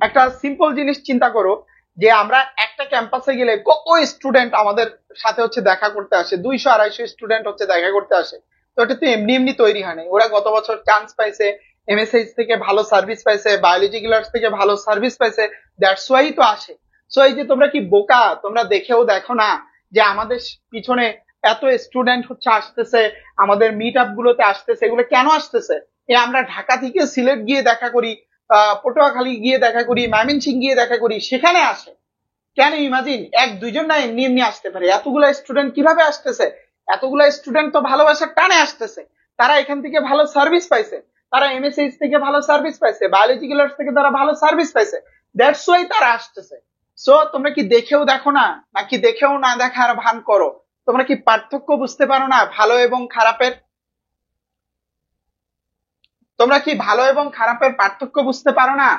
একটা সিম্পল জিনিস চিন্তা করো যে আমরা একটা ক্যাম্পাসে গেলে কত স্টুডেন্ট আমাদের সাথে হচ্ছে দেখা করতে আসে, 200-250 স্টুডেন্ট হচ্ছে দেখা করতে আসে। তো এটা তো এমনি এমনি তৈরি হয় নাই, ওরা গত বছর চান্স পাইছে, এমএসএইচ থেকে ভালো সার্ভিস পাইছে, বায়োলজি ক্লাস থেকে ভালো সার্ভিস পাইছে, দ্যাটস ওয়াই তো আসে। সো এই যে তোমরা কি বোকা, তোমরা দেখেও দেখো না যে আমাদের পিছনে এত স্টুডেন্ট হচ্ছে আসতেছে, আমাদের মিট আপ গুলোতে আসতেছে, এগুলো কেন আসতেছে? আমরা ঢাকা থেকে সিলেট গিয়ে দেখা করি, পটুয়াখালী গিয়ে দেখা করি, ময়মনসিং গিয়ে দেখা করি, সেখানে আসে কেন? ইমাজিন 1-2 জন না এমনি এমনি আসতে পারে, এতগুলা স্টুডেন্ট কিভাবে আসতেছে? এতগুলা স্টুডেন্ট তো ভালোবাসার টানে আসতেছে, তারা এখান থেকে ভালো সার্ভিস পাইছে, তারা এমএসএইচ থেকে ভালো সার্ভিস পাইছে, বায়োলজি ক্লাস থেকে তারা ভালো সার্ভিস পাইছে, দ্যাটস ওয়াই তারা আসতেছে। সো তোমরা কি দেখেও দেখো না, নাকি দেখেও না দেখার ভান করো? তোমরা কি পার্থক্য বুঝতে পারো না ভালো এবং খারাপের? তোমরা কি ভালো এবং খারাপের পার্থক্য বুঝতে পারো না?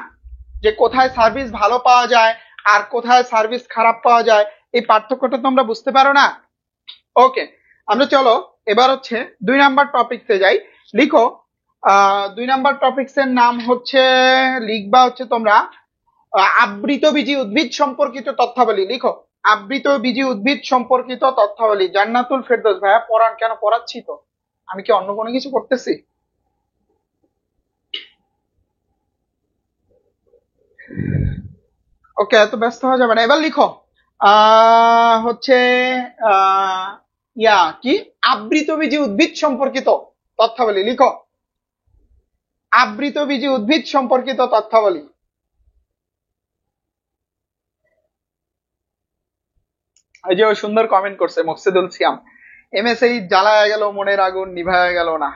যে কোথায় সার্ভিস ভালো পাওয়া যায় আর কোথায় সার্ভিস খারাপ পাওয়া যায়, এই পার্থক্যটা তোমরা বুঝতে পারো না? ওকে, আমরা চলো এবার হচ্ছে 2 নাম্বার টপিকসে যাই। লিখো 2 নাম্বার টপিকসের নাম হচ্ছে, লিখবা হচ্ছে তোমরা আবৃতবীজী উদ্ভিদ সম্পর্কিত তথ্যাবলী। লিখো আবৃতবীজী উদ্ভিদ সম্পর্কিত তথ্যাবলী। জান্নাতুল ফেরদৌস ভাইয়া পড়ান, কেন? পড়াচ্ছি তো, আমি কি অন্য কোনো কিছু করতেছি? ওকে, এত ব্যস্ত হওয়া যাবে না। এবার লিখো হচ্ছে আহ কি আবৃতবীজী উদ্ভিদ সম্পর্কিত তথ্যাবলী। লিখো আবৃতবীজী উদ্ভিদ সম্পর্কিত তথ্যাবলী। এই যে সুন্দর কমেন্ট করছে মকসিদুল সিয়াম, এমএসএই জ্বালায়া গেল মনের আগুন নিভায়া গেল না।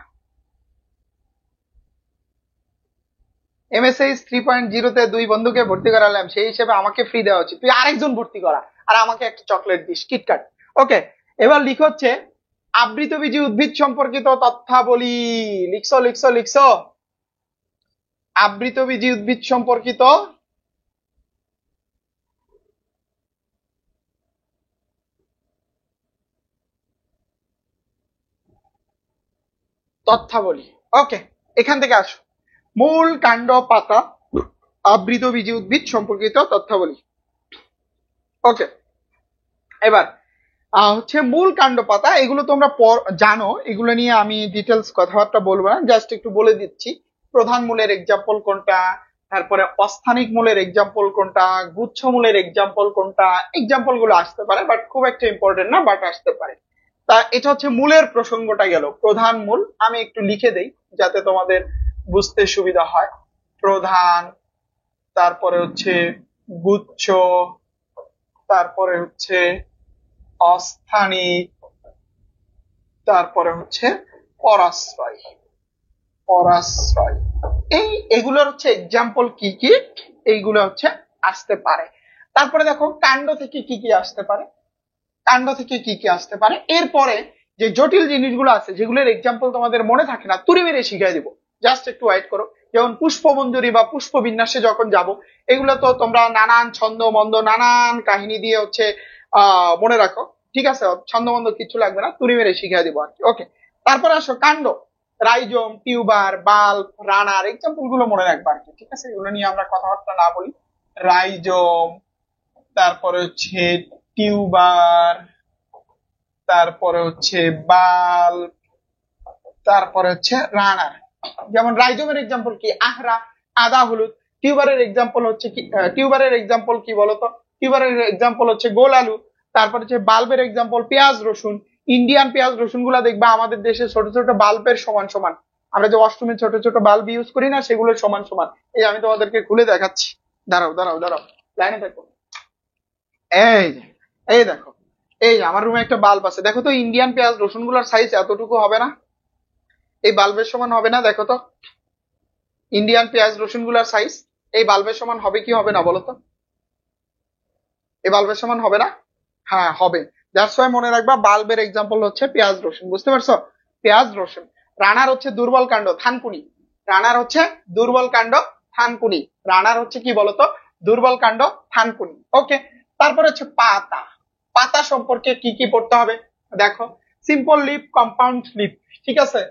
এমএসএইচ 3.0-তে 2 বন্ধুকে ভর্তি করালাম, সেই হিসেবে আমাকে ফ্রি দেওয়া উচিত। তুই আরেকজন ভর্তি করা আর আমাকে একটা চকলেট দিস, কিটকাট। ওকে, এবার লিখো হচ্ছে আবৃতবীজী উদ্ভিদ সম্পর্কিত তথ্যাবলী। লিখছো লিখছো লিখছো আবৃতবীজী উদ্ভিদ সম্পর্কিত তথ্যাবলী। ওকে, এখান থেকে আসো, মূল কাণ্ড পাতা আবৃতবীজী উদ্ভিদ সম্পর্কিত তথ্যাবলী। ওকে, এবার হচ্ছে মূল কাণ্ড পাতা, এগুলো তোমরা জানো, এগুলো নিয়ে আমি ডিটেলস কথাবার্তা বলবো না, জাস্ট একটু বলে দিচ্ছি। প্রধান মূলের এক্সাম্পল কোনটা, তারপরে অস্থানিক মূলের এক্সাম্পল কোনটা, গুচ্ছ মূলের এক্সাম্পল কোনটা, এক্সাম্পল গুলো আসতে পারে বাট খুব একটা ইম্পর্টেন্ট না, বাট আসতে পারে। তা এটা হচ্ছে মূলের প্রসঙ্গটা গেল। প্রধান মূল আমি একটু লিখে দেই যাতে তোমাদের বুঝতে সুবিধা হয়। প্রধান, তারপরে হচ্ছে গুচ্ছ, তারপরে হচ্ছে অস্থানিক, তারপরে হচ্ছে পরাশ্রয়। পরাশ্রয় এগুলোর হচ্ছে এক্সাম্পল কি কি, এইগুলো হচ্ছে আসতে পারে। তারপরে দেখো কাণ্ড থেকে কি কি আসতে পারে, কাণ্ড থেকে কি কি আসতে পারে। এরপরে যে জটিল জিনিসগুলো আছে যেগুলোর এক্সাম্পল তোমাদের মনে থাকে না, তুড়ি মেরে শিখিয়ে দিব, জাস্ট একটু ওয়েট করো। যেমন পুষ্পমঞ্জুরি বা পুষ্প বিন্যাসে যখন যাব, এগুলো তো তোমরা নানান ছন্দ মন্দ নানান কাহিনী দিয়ে হচ্ছে মনে রাখো, ঠিক আছে? ছন্দ মন্দ কিছু লাগবে না, তুড়ি মেরে শিখিয়ে দিব আর কি। ওকে, তারপর আসো কাণ্ড, রাইজোম, টিউবার, বাল্ব, রানার, এক্সাম্পল গুলো মনে রাখবা আর কি, ঠিক আছে? এগুলো নিয়ে আমরা কথাবার্তা না বলি। রাইজোম, তারপরে হচ্ছে টিউবার, তারপরে হচ্ছে বাল্ব, তারপরে হচ্ছে রানার। যেমন রাইজোমের এক্সাম্পল কি? আহরা, আদা, হলুদ। টিউবারের এক্সাম্পল হচ্ছে কি? টিউবারের এক্সাম্পল কি বলতো? টিউবারের এক্সাম্পল হচ্ছে গোল আলু। তারপর হচ্ছে বাল্বের এক্সাম্পল পেঁয়াজ রসুন। ইন্ডিয়ান পেঁয়াজ রসুন গুলা দেখবা আমাদের দেশে ছোট ছোট বাল্বের সমান সমান। আমরা যে অষ্টমে ছোট ছোট বাল্ব ইউজ করি না, সেগুলোর সমান সমান। এই আমি তোমাদেরকে খুলে দেখাচ্ছি, দাঁড়াও দাঁড়াও দাঁড়াও, লাইনে থাকো। এই যে, এই দেখো, এই আমার রুমে একটা বাল্ব আছে, দেখো তো ইন্ডিয়ান পেঁয়াজ রসুন গুলার সাইজ এতটুকু হবে না? এই বাল্বের সমান হবে না? দেখো তো ইন্ডিয়ান পেঁয়াজ রসুন গুলার সাইজ এই বাল্বের সমান হবে কি হবে না বলো তো? এই বাল্বের সমান হবে না? হ্যাঁ হবে। দ্যাটস ওয়াই মনে রাখবা বাল্বের এক্সাম্পল হচ্ছে পেঁয়াজ রসুন। বুঝতে পারছো? পেঁয়াজ রসুন। রানার হচ্ছে দুর্বল কাণ্ড, থানকুনি। রানার হচ্ছে দুর্বল কাণ্ড, থানকুনি। রানার হচ্ছে কি বলতো? দুর্বল কাণ্ড, থানকুনি। ওকে, তারপরে হচ্ছে পাতা। পাতা সম্পর্কে কি কি পড়তে হবে দেখো। Simple leaf, compound leaf. ঠিক আছে,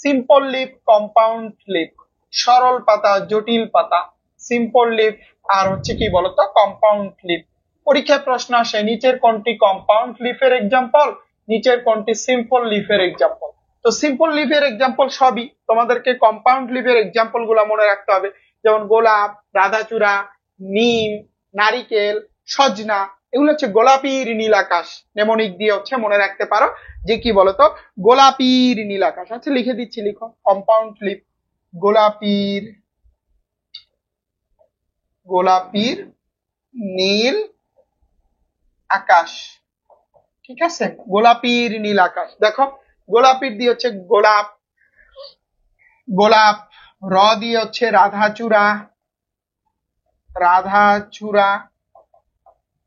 সিম্পল লিফ, কম্পাউন্ড লিফ। সরল পাতা, জটিল পাতা। সিম্পল লিফ আর হচ্ছে কি বলতো? Compound leaf. পরীক্ষায় প্রশ্ন আসে নিচের কোনটি কম্পাউন্ড লিফের এক্সাম্পল, নিচের কোনটি সিম্পল লিফের এক্সাম্পল। তো সিম্পল লিফের এক্সাম্পল সবই, তোমাদেরকে কম্পাউন্ড লিফের এক্সাম্পল গুলা মনে রাখতে হবে। যেমন গোলাপ, রাধাচূড়া, নিম, নারিকেল, সজনা, এগুলো হচ্ছে গোলাপির নীল আকাশ। নেমোনিক দিয়ে হচ্ছে মনে রাখতে পারো যে কি বলতো? গোলাপির নীল আকাশ। আচ্ছা লিখে দিচ্ছি, লিখো কম্পাউন্ড লিফ। গোলাপির, গোলাপির নীল আকাশ। ঠিক আছে, গোলাপির নীল আকাশ। দেখো গোলাপির দিয়ে হচ্ছে গোলাপ, গোলাপ। র দিয়ে হচ্ছে রাধাচূড়া, রাধাচূড়া।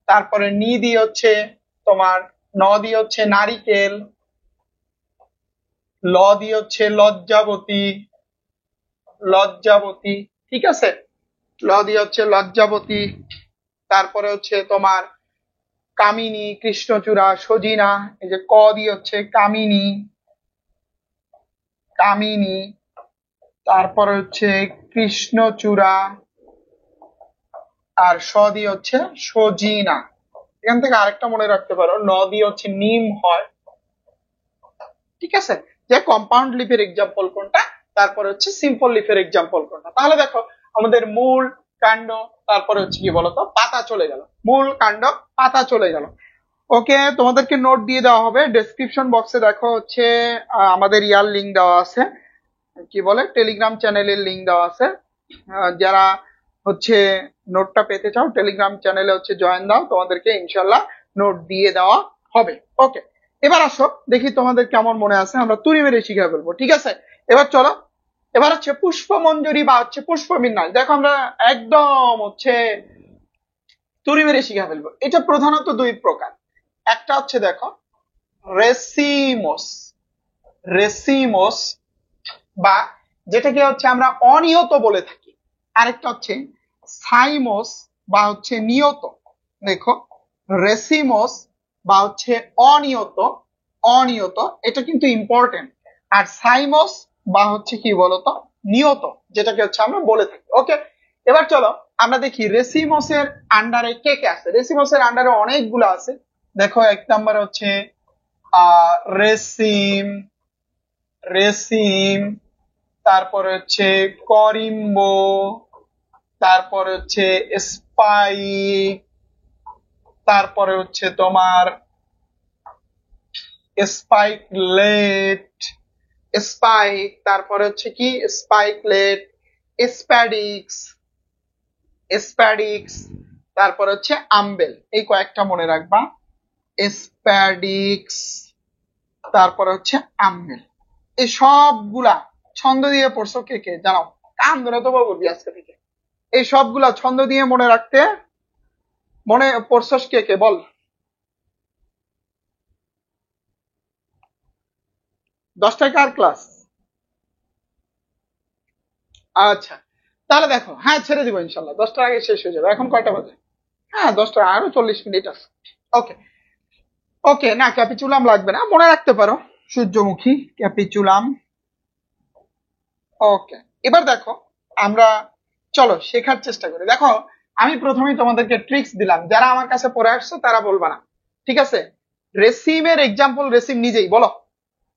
তারপরে নি দিয়ে হচ্ছে তোমার, ন দিয়ে হচ্ছে নারিকেল। ল দিয়ে হচ্ছে লজ্জাবতী, লজ্জাবতী। ঠিক আছে, ল দিয়ে হচ্ছে লজ্জাবতী। তারপরে হচ্ছে তোমার কামিনী, কৃষ্ণচূড়া, সজিনা। এই যে ক দিয়ে হচ্ছে কামিনী, কামিনী। তারপরে হচ্ছে কৃষ্ণচূড়া, আর স দিয়ে হচ্ছে সজিনা। এখান থেকে আরেকটা মনে রাখতে পারো, ন দিয়ে হচ্ছে নিম হয়। ঠিক আছে, যে কম্পাউন্ড লিফের এক্সাম্পল কোনটা, তারপরে হচ্ছে সিম্পল লিফের এক্সাম্পল কোনটা। তাহলে দেখো আমাদের মূল, কাণ্ড, তারপরে হচ্ছে কি বলতো? পাতা চলে গেল। মূল, কাণ্ড, পাতা চলে গেল। ওকে, তোমাদেরকে নোট দিয়ে দেওয়া হবে। ডেসক্রিপশন বক্সে দেখো হচ্ছে আমাদের ইয়ার লিঙ্ক দেওয়া আছে, কি বলে, টেলিগ্রাম চ্যানেলের লিঙ্ক দেওয়া আছে। যারা হচ্ছে নোটটা পেতে চাও টেলিগ্রাম চ্যানেলে হচ্ছে জয়েন দাও, তোমাদেরকে ইনশাল্লাহ নোট দিয়ে দেওয়া হবে। ওকে, এবার আসো দেখি তোমাদের কেমন মনে আছে, আমরা তুড়ি মেরে শিখে ফেলবো। ঠিক আছে, এবার চলো। এবার হচ্ছে পুষ্পমঞ্জরি বা হচ্ছে পুষ্পবিন্যাস। দেখো আমরা একদম হচ্ছে তুড়ি মেরে শিখে ফেলবো। এটা প্রধানত দুই প্রকার। একটা হচ্ছে দেখো রেসিমোস, রেসিমোস বা যেটাকে হচ্ছে আমরা অনিয়ত বলে থাকি। আরেকটা হচ্ছে সাইমোস বা হচ্ছে নিয়ত। দেখো রেসিমোস বা হচ্ছে অনিয়ত, অনিয়ত এটা কিন্তু ইম্পর্টেন্ট। আর সাইমোস বা হচ্ছে কি বলতো? নিয়ত, যেটাকে হচ্ছে আমরা বলে থাকি। ওকে, এবার চলো আমরা দেখি রেসিমোসের আন্ডারে কে কে আছে। রেসিমোসের আন্ডারে অনেকগুলো আছে। দেখো এক নাম্বার হচ্ছে রেসিম, রেসিম। তারপরে হচ্ছে করিম্বো। তারপরে হচ্ছে স্পাইক। তারপরে হচ্ছে তোমার স্পাইকলেট, স্পাইক। তারপরে হচ্ছে কি স্পাইকলেট, স্প্যাডিক্স, স্প্যাডিক্স। তারপরে হচ্ছে আম্বেল। এই কয়েকটা মনে রাখবা, স্প্যাডিক্স, তারপরে হচ্ছে আম্বেল। এই সবগুলা ছন্দ দিয়ে পড়ছো কে কে জানাও? কান ধরে তো বলবি আজকে থেকে। এই সবগুলা ছন্দ দিয়ে মনে রাখতে মনে পড়ছস কে কে বল? 10টায় কার ক্লাস? আচ্ছা, তাহলে দেখো, হ্যাঁ ছেড়ে দিব ইনশাল্লাহ, 10টার আগে শেষ হয়ে যাবে। এখন কয়টা বাজে? হ্যাঁ 10টা, আরো 40 মিনিট আছে। ওকে, ওকে, না ক্যাপিচুলাম লাগবে না, মনে রাখতে পারো সূর্যমুখী, ক্যাপিচুলাম। ওকে, এবার দেখো আমরা চলো শেখার চেষ্টা করি। দেখো আমি প্রথমেই তোমাদেরকে ট্রিক্স দিলাম, যারা আমার কাছে পড়ে আসছো তারা বলবা না। ঠিক আছে, রেসিমের এক্সাম্পল রেসিম নিজেই বলো।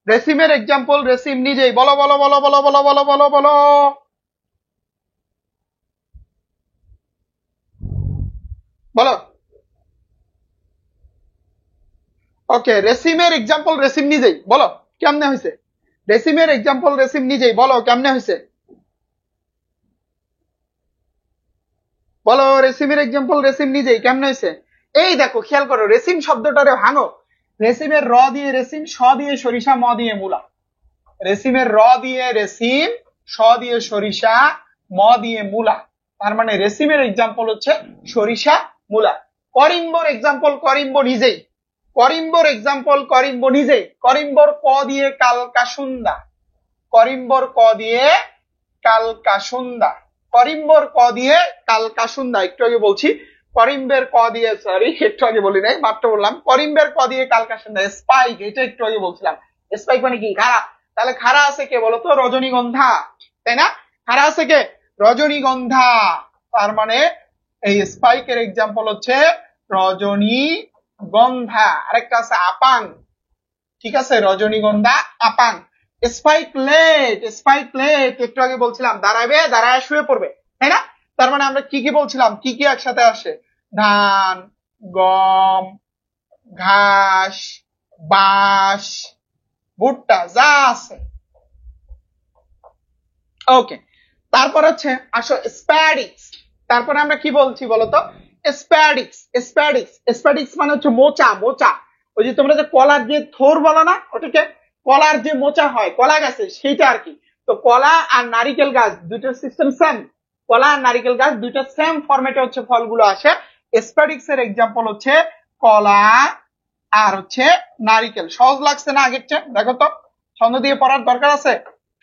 রেসিমের এক্সাম্পল রেসিম নিজেই, বলো বলো বলো বলো বলো বলো বলো বলো বলো। ওকে, রেসিমের এক্সাম্পল রেসিম নিজেই, বলো কেমনে হয়েছে? রেসিমের এক্সাম্পল রেসিম নিজেই, বলো কেমনে হয়েছে? বলো রেসিমের এক্সাম্পল রেসিম নিজেই কেমনে হয়েছে? এই দেখো খেয়াল করো, রেসিম শব্দটারে ভাঙো। রেসিমের র দিয়ে রেসিম, স দিয়ে সরিষা, ম দিয়ে মূলা। রেসিমের র দিয়ে রেসিম, স দিয়ে সরিষা, ম দিয়ে মূলা। তার মানে রেসিমের এক্সাম্পল হচ্ছে সরিষা, মূলা। করিম্বর এক্সাম্পল করিম্ব নিজেই, করিম্বর এক্সাম্পল করিম্ব নিজেই। করিম্বর ক দিয়ে কালকাসুন্দা, করিম্বর ক দিয়ে কালকাসুন্দা, করিম্বর ক দিয়ে কালকাসুন্দা। একটু আগে বলছি করিম্বের ক দিয়ে, সরি একটু আগে বলি নাই, মাত্র বললাম করিম্বের ক দিয়ে কালকাসুন্দা। স্পাইক, এটা একটু আগে বলছিলাম। স্পাইক মানে কি? খাড়া। তাহলে খাড়া আছে কে বলতো? রজনীগন্ধা, তাই না? খাড়া আছে কে? রজনীগন্ধা। তার মানে এই স্পাইকের এক্সাম্পল হচ্ছে রজনীগন্ধা। আরেকটা আছে আপাং, ঠিক আছে, রজনীগন্ধা আপাং। স্পাইকলেট, স্পাইকলেট একটু আগে বলছিলাম, দাঁড়াবে দাঁড়ায় শুয়ে পড়বে, তাই না? তার মানে আমরা কি কি বলছিলাম, কি কি একসাথে আসে? ধান, গম, ঘাস, বাঁশ, ভুট্টা, যা আছে। ওকে, তারপর হচ্ছে আসো স্প্যাডিক্স। তারপরে আমরা কি বলছি বলতো? স্প্যাডিক্স, স্প্যাডিক্স, স্প্যাডিক্স মানে হচ্ছে মোচা, মোচা। ওই যে তোমরা যে কলার যে থোর বলো না, ওটাকে কলার যে মোচা হয় কলা গাছে, সেইটা আর কি। তো কলা আর নারিকেল গাছ দুইটার সিস্টেম সেম। কলা আর নারিকেল গাছ দুইটা সেম ফরম্যাটে হচ্ছে ফলগুলো আসে। স্প্যাডিক্স এর এক্সাম্পল হচ্ছে কলা আর হচ্ছে নারিকেল। সহজ লাগছে না আগের চেয়ে? দেখো তো, ছন্দ দিয়ে পড়ার দরকার আছে?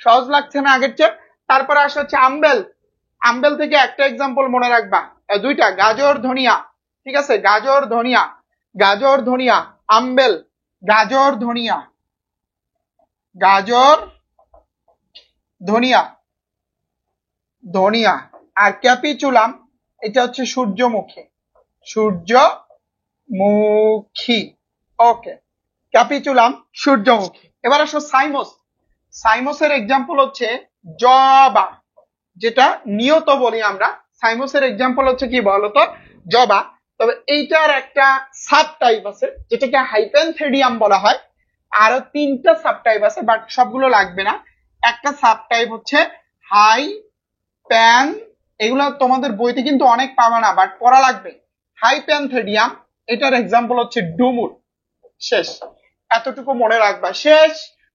সহজ লাগছে না আগের চেয়ে? তারপরে আসে হচ্ছে আম্বেল। আম্বেল থেকে একটা এক্সাম্পল মনে রাখবা, দুইটা, গাজর ধনিয়া, ঠিক আছে, গাজর ধনিয়া, গাজর ধনিয়া, আম্বেল, গাজর ধনিয়া, গাজর ধনিয়া, ধনিয়া। আর ক্যাপিচুলাম, এটা হচ্ছে সূর্যমুখী, সূর্যমুখী। ওকে, ক্যাপিচুলাম সূর্যমুখী। এবার আসো সাইমোস। সাইমোসের এক্সাম্পল হচ্ছে জবা, যেটা নিয়ত বলি আমরা। সাইমোসের এক্সাম্পল হচ্ছে কি বলতো? জবা। তবে এইটার একটা সাব টাইপ আছে যেটাকে হাইপেনথেডিয়াম বলা হয়। আরো তিনটা সাব টাইপ আছে, বাট সবগুলো লাগবে না। একটা সাব টাইপ হচ্ছে হাই প্যান, এগুলো তোমাদের বইতে কিন্তু অনেক পাবে না, বাট পড়া লাগবে। হাইপেনথেডিয়াম, এটার এক্সাম্পল হচ্ছে ডুমুর। শেষ, এতটুকু মনে রাখবা। শেষ,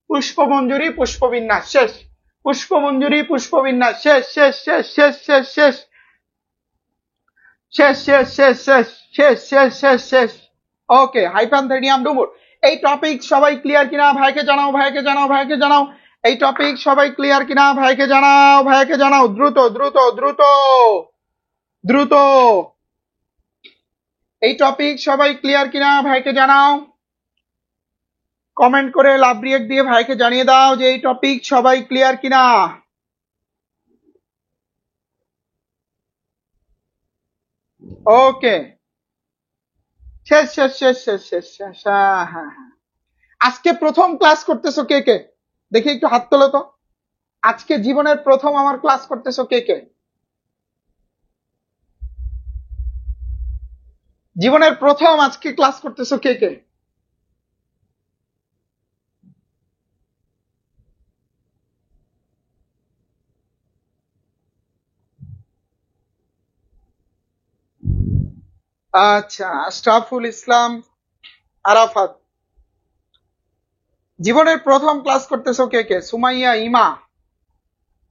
পুষ্পমঞ্জুরি পুষ্পবিন্যাস শেষ, পুষ্পমঞ্জুরি পুষ্পবিন্যাস শেষ শেষ শেষ শেষ শেষ শেষ শেষ শেষ শেষ শেষ শেষ শেষ শেষ শেষ। ওকে, হাইপেনথেডিয়াম ডুমুর। এই টপিক সবাই ক্লিয়ার কিনা? ভাইকে জানাও, ভাইকে জানাও, ভাইকে জানাও। এই টপিক সবাই ক্লিয়ার কিনা? ভাইকে জানাও, ভাইকে জানাও, দ্রুত দ্রুত দ্রুত দ্রুত। এই টপিক সবাই ক্লিয়ার কিনা? ভাইকে জানাও, কমেন্ট করে লাভ রিয়েক্ট দিয়ে ভাইকে জানিয়ে দাও যে এই টপিক সবাই ক্লিয়ার কিনা। ওকে, শেষ শেষ শেষ শেষ শেষ শেষ। হ্যাঁ হ্যাঁ হ্যাঁ। আজকে প্রথম ক্লাস করতেছো কে কে? দেখি একটু হাত তোলো তো। আজকে জীবনের প্রথম আমার ক্লাস করতেছো কে কে? জীবনের প্রথম আজকে ক্লাস করতেছো কে কে? আচ্ছা, আশরাফুল ইসলাম, আরাফাত। জীবনের প্রথম ক্লাস করতেছো কে কে? সুমাইয়া, ইমা,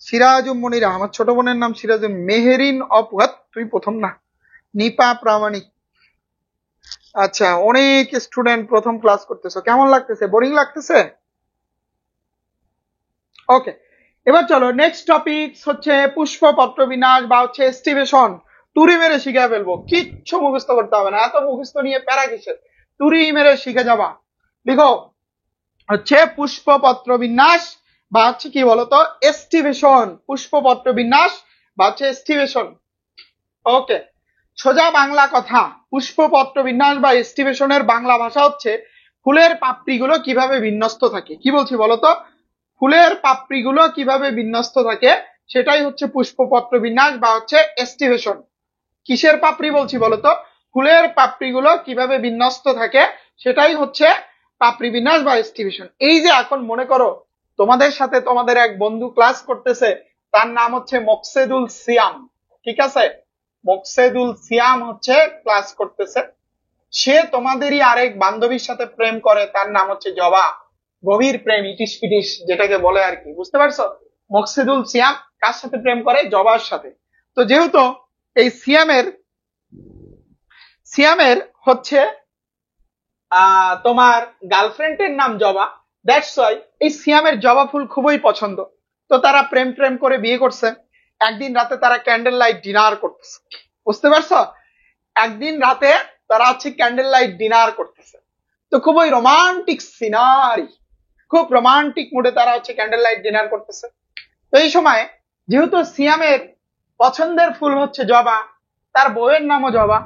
সিরাজুম মনিরা, আমার ছোট বোনের নাম সিরাজুম, মেহেরিন অপহাত, তুই প্রথম না, নিপা প্রামাণিক। আচ্ছা, অনেক স্টুডেন্ট প্রথম ক্লাস করতেছো, কেমন লাগতেছে? বোরিং লাগতেছে? ওকে, এবার চলো নেক্সট টপিক হচ্ছে পুষ্পপত্র বিন্যাস বা হচ্ছে এস্টিমেশন। তুড়ি মেরে শিখে ফেলবো, কিচ্ছু মুখস্থ করতে হবে না, এত মুখস্থ নিয়ে প্যারা কিসের? তুড়ি মেরে শিখে যাবা। লিখো হচ্ছে পুষ্পপত্র বিন্যাস বা হচ্ছে কি বলতো এস্টিমেশন, পুষ্পপত্র বিন্যাস বা হচ্ছে এস্টিমেশন। ওকে, সোজা বাংলা কথা, পুষ্পপত্র বিন্যাস বা এস্টিমেশনের বাংলা ভাষা হচ্ছে ফুলের পাপড়িগুলো কিভাবে বিন্যস্ত থাকে? কি বলছি বলতো? ফুলের পাপড়িগুলো কিভাবে বিন্যস্ত থাকে সেটাই হচ্ছে পুষ্পপত্র বিন্যাস বা হচ্ছে এস্টিভেশন। কিসের পাপড়ি বলছি বলতো? ফুলের পাপড়িগুলো কিভাবে বিন্যস্ত থাকে সেটাই হচ্ছে পাপড়ি বিন্যাস বা এস্টিভেশন। এই যে এখন মনে করো তোমাদের সাথে তোমাদের এক বন্ধু ক্লাস করতেছে, তার নাম হচ্ছে মকসেদুল সিয়াম, ঠিক আছে? মকসেদুল সিয়াম হচ্ছে ক্লাস করতেছে, সে তোমাদেরই আরেক বান্ধবীর সাথে প্রেম করে, তার নাম হচ্ছে জবা। গভীর প্রেম, ইটিস পিটিস যেটাকে বলে আর কি, বুঝতে পারছো? মকসেদুল সিয়াম কার সাথে প্রেম করে? জবার সাথে। তো যেহেতু এই সিয়ামের হচ্ছে তোমার গার্লফ্রেন্ডের নাম জবা, দ্যাটস ওয়াই এই সিয়ামের জবা ফুল খুবই পছন্দ। তো তারা প্রেম প্রেম করে বিয়ে করছে। একদিন রাতে তারা ক্যান্ডেল লাইট ডিনার করতেছে, বুঝতে পারছো? একদিন রাতে তারা হচ্ছে ক্যান্ডেল লাইট ডিনার করতেছে। তো খুবই রোমান্টিক সিনারি, খুব রোমান্টিক মুডে তারা হচ্ছে ক্যান্ডেল লাইট ডিনার করতেছে। তো এই সময় যেহেতু সিয়ামের পছন্দের ফুল হচ্ছে জবা, তার বউয়ের নামও জবা,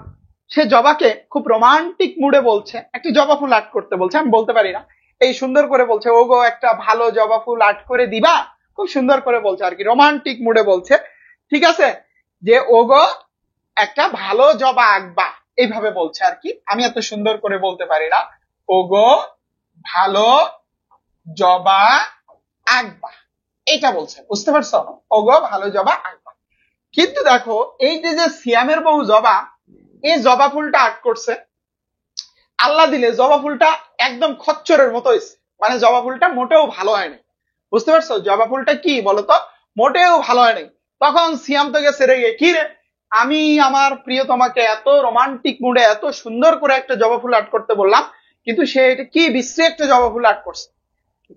সে জবাকে খুব রোমান্টিক মুডে বলছে একটি জবা ফুল আর্ট করতে বলছে, আমি বলতে পারি না, এই সুন্দর করে বলছে, ও গো একটা ভালো জবা ফুল আর্ট করে দিবা, খুব সুন্দর করে বলছে আর কি, রোমান্টিক মুডে বলছে, ঠিক আছে? যে ও গো একটা ভালো জবা আঁকবা, এইভাবে বলছে আর কি, আমি এত সুন্দর করে বলতে পারি না। ও গো ভালো জবা আঁকবা, এটা বলছে, বুঝতে পারছো? ও গো ভালো জবা আঁকবা। কিন্তু দেখো এই যে সিয়ামের বউ জবা, এই জবা ফুলটা আর্ট করছে, আল্লাহ দিলে জবা ফুলটা একদম খচ্চরের মতো হয়েছে, মানে জবা ফুলটা মোটেও ভালো হয়নি, বুঝতে পারছো? জবা ফুলটা কি বলতো, মোটেও ভালো হয়নি। তখন সিয়াম তো গেছে রেগে, কি রে, আমি আমার প্রিয় তোমাকে এত রোমান্টিক মুডে এত সুন্দর করে একটা জবা ফুল আর্ট করতে বললাম, কিন্তু সে এটা কি বিশ্রী একটা জবা ফুল আর্ট করছে,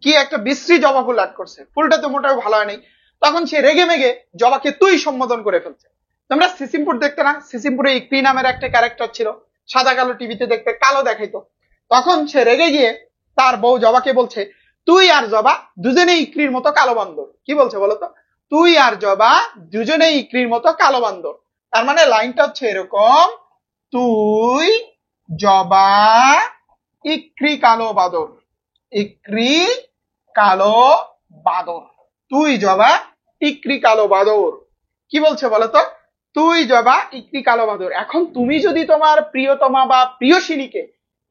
কি একটা বিশ্রী জবা ফুল আর্ট করছে, ফুলটা তো মোটেও ভালো হয়নি। তখন সে রেগে মেগে জবাকে তুই সম্বোধন করে ফেলছে। তোমরা সিসিমপুর দেখতে না? সিসিমপুরে ইকরি নামের একটা ক্যারেক্টার ছিল, সাদা কালো, টিভিতে দেখতে কালো দেখাইতো। তখন সে রেগে গিয়ে তার বউ জবাকে বলছে, তুই আর জবা দুজনেই ইকরির মতো কালো বান্দর। কি বলছে বলতো? তুই আর জবা দুজনেই ইকরির মতো কালো বান্দর। তার মানে লাইনটা হচ্ছে এরকম, তুই জবা ইকরি কালো বাদর, ইকরি কালো বাদর, তুই জবা ইকরি কালো বাদর। কি বলছে বলতো? তুই জবা ইকরি কালো বাদর। এখন তুমি যদি তোমার প্রিয়তমা বা প্রিয়সিনীকে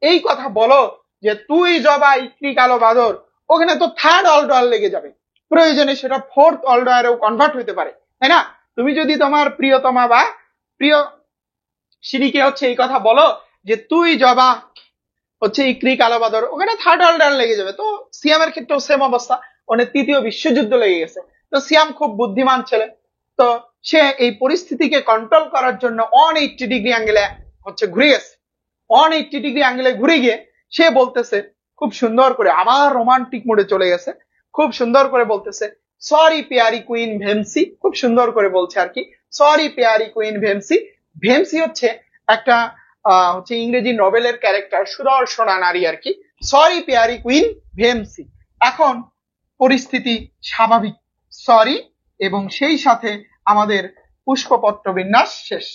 এই কথা বলো যে তুই জবা ইকরি কালো বাদর, ওখানে তো থার্ড অল্ডার লেগে যাবে, প্রয়োজনে সেটা ফোর্থ অল্ডারেও কনভার্ট হইতে পারে, তাই না? তুমি যদি তোমার প্রিয়তমা বা প্রিয় সিনিকে হচ্ছে এই কথা বলো যে তুই জবা হচ্ছে ইকরি কালো বাদর, ওখানে থার্ড অর্ডার লেগে যাবে। তো সিয়ামের ক্ষেত্রেও সেম অবস্থা, মানে তৃতীয় বিশ্বযুদ্ধ লেগে গেছে। তো সিয়াম খুব বুদ্ধিমান ছেলে, তো সে এই পরিস্থিতিকে কন্ট্রোল করার জন্য 180 ডিগ্রি অ্যাঙ্গেলে হচ্ছে ঘুরে গেছে। 180 ডিগ্রি অ্যাঙ্গেলে ঘুরে গিয়ে সে বলতেছে খুব সুন্দর করে, আবার রোমান্টিক মোডে চলে গেছে, খুব সুন্দর করে বলতেছে, সরি পেয়ারি কুইন ভেমসি, খুব সুন্দর করে বলছে আর কি, সরি পেয়ারি কুইন ভেমসি। ভেমসি হচ্ছে একটা হচ্ছে ইংরেজি নোবেলের ক্যারেক্টার, সুদর্শনা নারী আর কি, সরি পেয়ারি কুইন ভেমসি। এখন পরিস্থিতি স্বাভাবিক, সরি, এবং সেই সাথে আমাদের পুষ্পপত্র বিন্যাস শেষ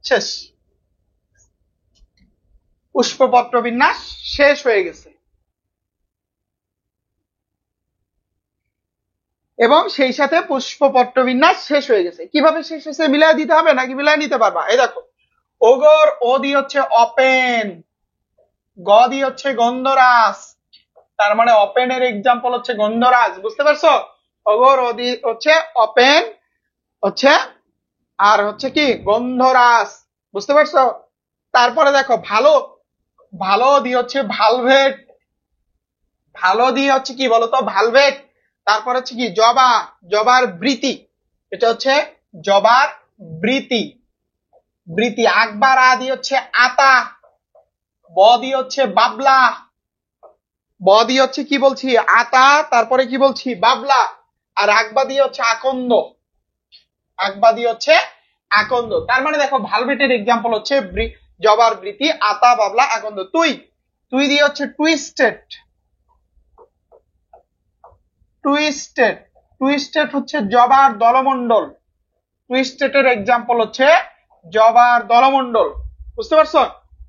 শেষ পুষ্পপত্র বিন্যাস শেষ হয়ে গেছে, এবং সেই সাথে পুষ্পপত্র বিন্যাস শেষ হয়ে গেছে। কিভাবে শেষ হয়েছে মিলাই দিতে হবে নাকি মিলাই নিতে পারবা? এই দেখো, ওগর ও দি হচ্ছে ওপেন, গ দি হচ্ছে গন্ধরাজ, তার মানে ওপেন এর এক্সাম্পল হচ্ছে গন্ধরাজ, বুঝতে পারছো? ওগর ও দি হচ্ছে ওপেন হচ্ছে, আর হচ্ছে কি গন্ধরাজ, বুঝতে পারছো? তারপরে দেখো ভালো, ভালো দি হচ্ছে ভালভেট, ভালো দিয়ে হচ্ছে কি বলতো, ভালভেট। তারপর হচ্ছে কি জবা, জবার বৃতি, এটা হচ্ছে জবার বৃতি, বৃতি। আকবার আদি হচ্ছে আতা, ব দিয়ে হচ্ছে বাবলা, ব দিয়ে হচ্ছে কি বলছি আতা, তারপরে কি বলছি বাবলা, আর আকবা দিয়ে হচ্ছে আকন্দ, আকবা দিয়ে হচ্ছে আকন্দ। তার মানে দেখো ভালভেটের এক্সাম্পল হচ্ছে জবার বৃতি, আতা, বাবলা, আকন্দ। তুই, তুই দিয়ে হচ্ছে টুইস্টেড, টুইস্টেড, টুইস্টেড হচ্ছে জবার দলমন্ডল, টুইস্টেড এর এক্সাম্পল হচ্ছে জবার দলমন্ডল, বুঝতে পারছো?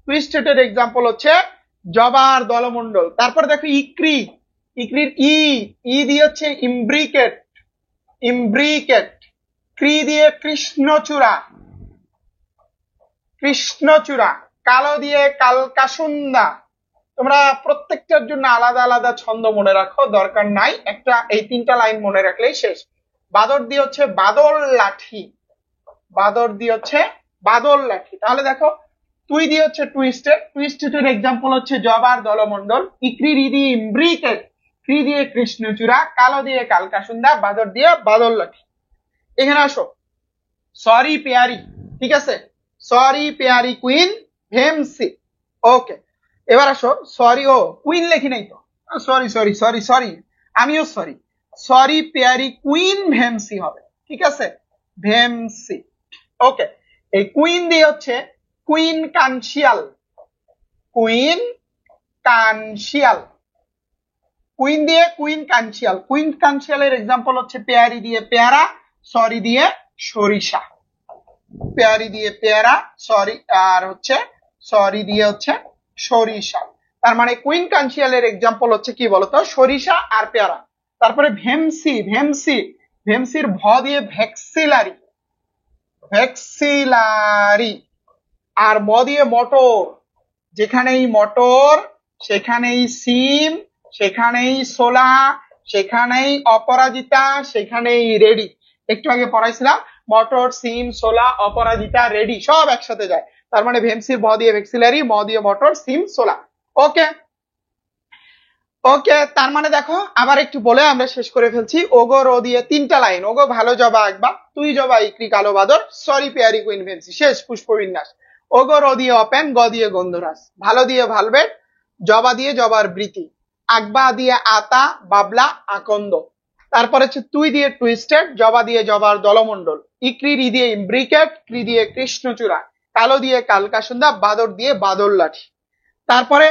টুইস্টেটের এক্সাম্পল হচ্ছে জবার দলমন্ডল। তারপরে দেখো ইক্রি, ইক্রির ই দিয়ে হচ্ছে ইমব্রিকেট, ইমব্রিকেট। ক্রি দিয়ে কৃষ্ণচূড়া, কৃষ্ণচূড়া। কালো দিয়ে কালকাসুন্দা। তোমরা প্রত্যেকটার জন্য আলাদা আলাদা ছন্দ মনে রাখো, দরকার নাই, একটা এই 3টা লাইন মনে রাখলেই শেষ। বাদর দিয়ে হচ্ছে বাদল লাঠি, বাদর দিয়ে হচ্ছে বাদল লাঠি। তাহলে দেখো তুই দিয়ে হচ্ছে টুইস্টেড, টুইস্টেডের এক্সাম্পল হচ্ছে জবার দলমন্ডল। ইক্রি দিয়ে ইমব্রিকেট, ক্রি দিয়ে কৃষ্ণচূড়া, কালো দিয়ে কালকাসুন্দা, বাদর দিয়ে বাদল লাঠি। এখানে আসো, সরি পেয়ারি, ঠিক আছে, সরি পেয়ারি কুইন ভেমসি। ওকে, এবার আসো সরি, ও কুইন লেখি নাই তো, সরি সরি সরি সরি, আমিও সরি, সরি পেয়ারি কুইন ভেমসি হবে, ঠিক আছে, ভেমসি। ওকে, এই কুইন দিয়ে হচ্ছে কুইন কানশিয়াল, কুইন কানশিয়াল, কুইন দিয়ে কুইন কানশিয়াল। কুইন কানশিয়ালের এক্সাম্পল হচ্ছে পেয়ারি দিয়ে পেয়ারা, সরি দিয়ে সরিষা, পেয়ারি দিয়ে পেয়ারা, সরি আর হচ্ছে সরি দিয়ে হচ্ছে সরিষা। তার মানে কুইন কানশিয়ালের এক্সাম্পল হচ্ছে কি বলতো, সরিষা আর পেয়ারা। তারপরে ভেমসি, ভেমসি, ভেমসির ভ দিয়ে ভ্যাক্সিলারি, ভ্যাক্সিলারি। আর ম দিয়ে মটর, যেখানেই মটর সেখানেই সিম, সেখানেই সোলা, সেখানেই অপরাজিতা, সেখানেই রেডি। একটু আগে পড়াইছিলাম মটর, সিম, সোলা, অপরাজিতা, রেডি সব একসাথে যায়। তার মানে ভেমসির ভ দিয়ে ভ্যাক্সিলারি, ম দিয়ে মটর, সিম, সোলা। ওকে ওকে, তার মানে দেখো আবার একটু বলে আমরা শেষ করে ফেলছি। ওগো রো দিয়ে 3টা লাইন, ওগো ভালো জবা আঁকবা, তুই জবা ইক্রি কালো বাদর, সরি পেয়ারি কুইন ভেমসি, শেষ পুষ্পবিন্যাস। ওগো রো দিয়ে ওপেন, গ দিয়ে গন্ধরাস, ভালো দিয়ে ভালভেট, জবা দিয়ে জবার বৃতি, আকবা দিয়ে আতা, বাবলা আকন্দ। তারপর হচ্ছে তুই দিয়ে টুইস্টেড, জবা দিয়ে জবার দলমন্ডল, ইক্রি রি দিয়ে ইমব্রিকেট, ক্রি দিয়ে কৃষ্ণচূড়া, কালো দিয়ে কালকাসুন্দা, বাদর দিয়ে বাদল লাঠি। তারপরে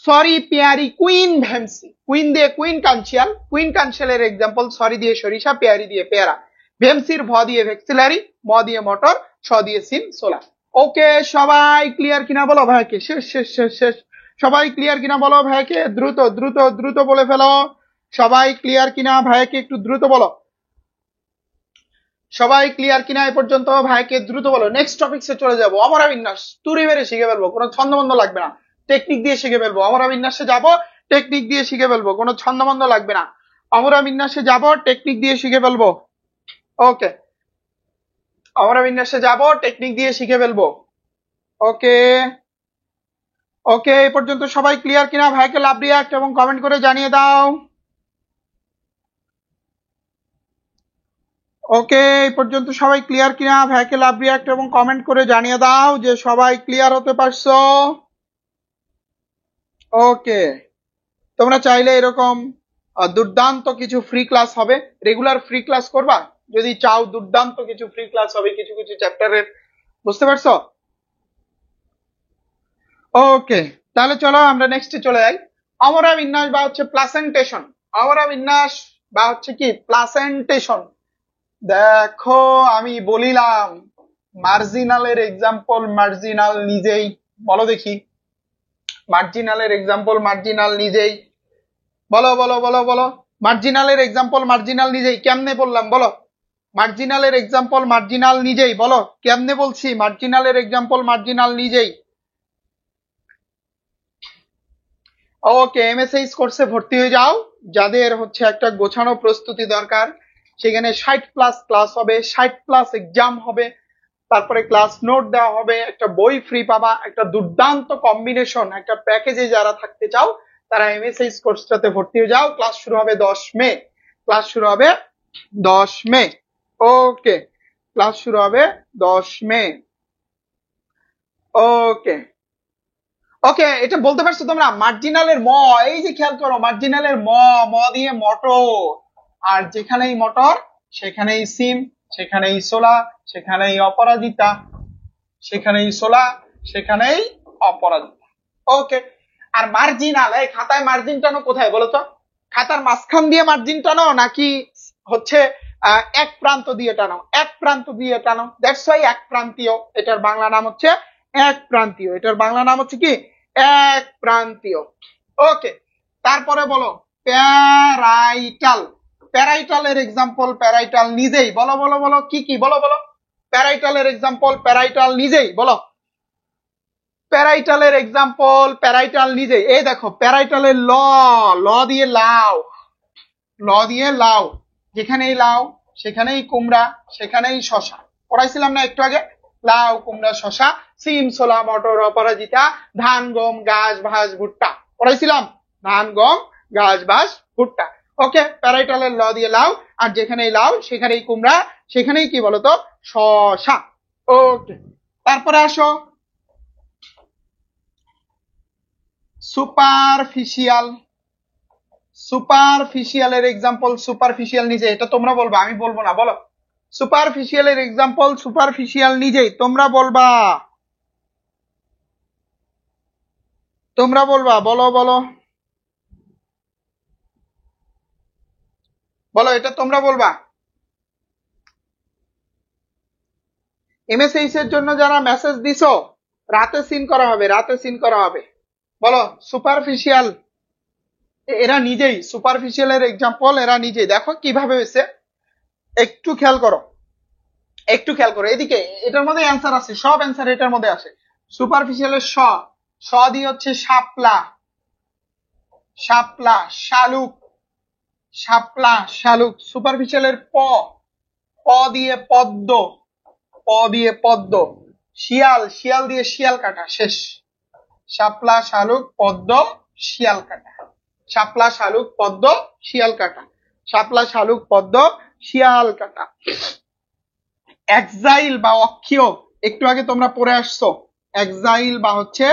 সরি পেয়ারি কুইন ভেমসি, কুইন দিয়ে কুইন কানশিয়াল, কুইন কানশিয়ালের এক্সাম্পল সরি দিয়ে সরিষা, পেয়ারি দিয়ে পেয়ারা, ভেমসির ভ দিয়ে ভ্যাক্সিলারি, ম দিয়ে মটর, স দিয়ে সিম, সোলা। ওকে, সবাই ক্লিয়ার কিনা বলো ভাইকে, শেষ শেষ শেষ শেষ। সবাই ক্লিয়ার কিনা বলো ভাইকে, দ্রুত দ্রুত দ্রুত বলে ফেলো। সবাই ক্লিয়ার কিনা ভাইকে একটু দ্রুত বলো। সবাই ক্লিয়ার কিনা এ পর্যন্ত ভাইকে দ্রুত বলো। নেক্সট টপিকসে চলে যাবো, অমরা বিন্যাস তুড়ি মেরে শিখে ফেলবো, কোনো ছন্দবন্ধ লাগবে না, টেকনিক দিয়ে শিখে ফেলবো। অমরা বিন্যাসে যাব, টেকনিক দিয়ে শিখে ফেলবো, কোনো ছন্দবন্ধ লাগবে না। অমরা বিন্যাসে যাব, টেকনিক দিয়ে শিখে ফেলবো। ওকে, অমরা বিন্যাসে যাব, টেকনিক দিয়ে শিখে ফেলবো। ওকে ওকে, এই পর্যন্ত সবাই ক্লিয়ার কিনা ভাইকে লাভ রিয়াক্ট এবং কমেন্ট করে জানিয়ে দাও। ওকে, এই পর্যন্ত সবাই ক্লিয়ার কিনা ভাইকে লাভ রিয়াক্ট এবং কমেন্ট করে জানিয়ে দাও যে সবাই ক্লিয়ার হতে পারছো। ওকে, তোমরা চাইলে এরকম দুর্দান্ত কিছু ফ্রি ক্লাস হবে, রেগুলার ফ্রি ক্লাস করবা যদি চাও, দুর্দান্ত কিছু ফ্রি ক্লাস হবে কিছু কিছু চ্যাপ্টারের, বুঝতে পারছো? ওকে, তাহলে চলো আমরা নেক্সটে চলে যাই। অমরা বিন্যাস বা হচ্ছে প্লাসেন্টেশন, অমরা বিন্যাস বা হচ্ছে কি প্লাসেন্টেশন। দেখো আমি বলিলাম মার্জিনালের এক্সাম্পল মার্জিনাল নিজেই, বলো দেখি মার্জিনালের এক্সাম্পল মার্জিনাল নিজেই, বলো বলো বলো বলো, মার্জিনালের এক্সাম্পল মার্জিনাল নিজেই কেমনে বললাম বলো, মার্জিনালের এক্সাম্পল মার্জিনাল নিজেই, বলো কেমনে বলছি মার্জিনালের এক্সাম্পল মার্জিনাল নিজেই। ওকে, এমএসএইচ কোর্সে ভর্তি হয়ে যাও, যাদের হচ্ছে একটা গোছানো প্রস্তুতি দরকার, সেখানে 60+ ক্লাস হবে, 60+ এক্সাম হবে, তারপরে ক্লাস নোট দেওয়া হবে, একটা বই ফ্রি পাবা, একটা দুর্দান্ত কম্বিনেশন একটা প্যাকেজে যারা থাকতে চাও তারা এমএসএইচ কোর্সটাতে ভর্তি হয়ে যাও। ক্লাস শুরু হবে 10 মে, ক্লাস শুরু হবে 10 মে। ওকে, ক্লাস শুরু হবে 10 মে। ওকে ওকে, এটা বলতে পারছো তোমরা মার্জিনালের ম, এই যে খেয়াল করো মার্জিনালের ম, ম দিয়ে মটর, আর যেখানেই মটর সেখানেই সিম, সেখানেই সোলা, সেখানেই অপরাজিতা, সেখানেই সোলা, সেখানেই অপরাজিতা। ওকে, আর মার্জিনাল, এই খাতায় মার্জিন টানো কোথায় বলো তো? খাতার মাঝখান দিয়ে মার্জিন টানো নাকি হচ্ছে এক প্রান্ত দিয়ে টানো? এক প্রান্ত দিয়ে টানো, দ্যাটস ওয়াই এক প্রান্তীয়, এটার বাংলা নাম হচ্ছে এক প্রান্তীয়, এটার বাংলা নাম হচ্ছে কি এক প্রান্তীয়। ওকে, তারপরে বলো প্যারাইটাল। প্যারাইটালের এক্সাম্পল, প্যারাইটাল নিজেই বলো বলো বলো, কি কি বলো বলো, প্যারাইটালের এক্সাম্পল, প্যারাইটাল নিজেই বলো, প্যারাইটালের এক্সাম্পল, প্যারাইটাল নিজেই। এই দেখো প্যারাইটালের ল, ল দিয়ে লাউ, ল দিয়ে লাউ, যেখানেই লাউ সেখানেই কুমড়া, সেখানেই শশা, পড়াইছিলাম না একটু আগে, লাউ কুমড়া শশা সিম ছোলা মটর অপরাজিতা ধান গম গাছ ভাস ভুট্টা, পড়াইছিলাম ধান গম গাছ ভাস ভুট্টা। ওকে, প্যারাইটালের ল দিয়ে লাউ, আর যেখানেই লাউ সেখানেই কুমড়া, সেখানেই কি বলতো শশা। ওকে, তারপরে আসো সুপারফিশিয়াল। সুপারফিশিয়ালের এক্সাম্পল, সুপারফিশিয়াল নিজে, এটা তোমরা বলবা আমি বলবো না, বলো সুপারফিশিয়ালের এক্সাম্পল, সুপারফিশিয়াল নিজেই তোমরা বলবা, তোমরা বলবা, বলো বলো বলো, এটা তোমরা বলবা। এমএসএইচ এর জন্য যারা মেসেজ দিছো, রাতে সিন করা হবে, রাতে সিন করা হবে, বলো সুপারফিশিয়াল, এরা নিজেই সুপারফিশিয়ালের এক্সাম্পল, এরা নিজেই। দেখো কিভাবে হয়েছে, একটু খেয়াল করো, একটু খেয়াল করো এদিকে, এটার মধ্যে অ্যান্সার আছে, সব অ্যান্সার এটার মধ্যে আসে। সুপারফিশিয়ালের স, স দিয়ে হচ্ছে শাপলা, শাপলা শালুক, শাপলা শালুক। সুপারফিশিয়ালের প, প দিয়ে পদ্ম, প দিয়ে পদ্ম। শিয়াল, শিয়াল দিয়ে শিয়াল কাটা, শেষ। শাপলা শালুক পদ্ম শিয়াল কাটা, শাপলা শালুক পদ্ম শিয়াল কাটা, শাপলা শালুক পদ্ম শিয়াল কাটা। এক্সাইল বা অক্ষীয়, একটু আগে তোমরা পড়ে আসছো, এক্সাইল বা হচ্ছে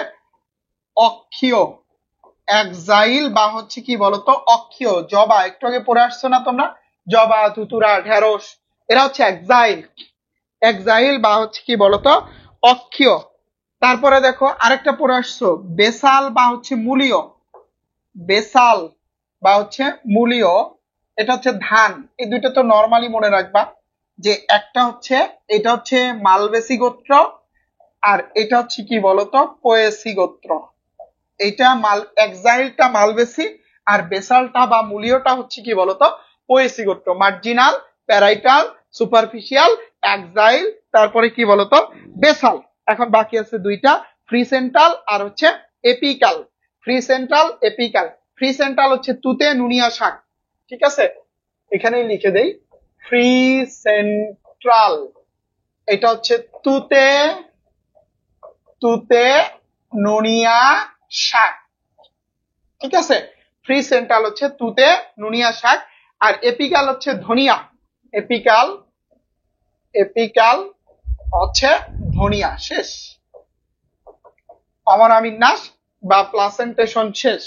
অক্ষীয়, এক্সাইল বা হচ্ছে কি বলতো অক্ষীয়। জবা, একটু আগে পড়ে আসছো না তোমরা, জবা তুতুরা ঢেঁড়স, এরা হচ্ছে এক্সাইল, এক্সাইল বা হচ্ছে কি বলতো অক্ষীয়। তারপরে দেখো আরেকটা পড়ে আসছো, বেসাল বা হচ্ছে মূলীয়, বেসাল বা হচ্ছে মূলীয়, এটা হচ্ছে ধান। এই দুইটা তো নর্মালি মনে রাখবা, যে একটা হচ্ছে, এটা হচ্ছে মালবেসি গোত্র, আর এটা হচ্ছে কি বলতো পোয়েসি গোত্র। এইটা মাল, এক্সাইলটা মালবেসি, আর বেসালটা বা মূলীয়টা হচ্ছে কি বলতো পোয়েসি গোত্র। মার্জিনাল, প্যারাইটাল, সুপারফিশিয়াল, এক্সাইল, তারপরে কি বলতো বেসাল। এখন বাকি আছে দুইটা, ফ্রি সেন্ট্রাল আর হচ্ছে apical. Free central, apical. Free central হচ্ছে তুতে নুনিয়া শাক, ঠিক আছে, এখানেই লিখে দেই, ফ্রি সেন্ট্রাল, এটা হচ্ছে তুতে, তুতে নুনিয়া শাক, ঠিক আছে। ফ্রি সেন্ট্রাল হচ্ছে তুতে নুনিয়া শাক, আর এপিকাল হচ্ছে ধনিয়া, এপিকাল, এপিকাল হচ্ছে ধনিয়া, শেষ। অমরা বিন্যাস বা প্লাসেন্টেশন শেষ,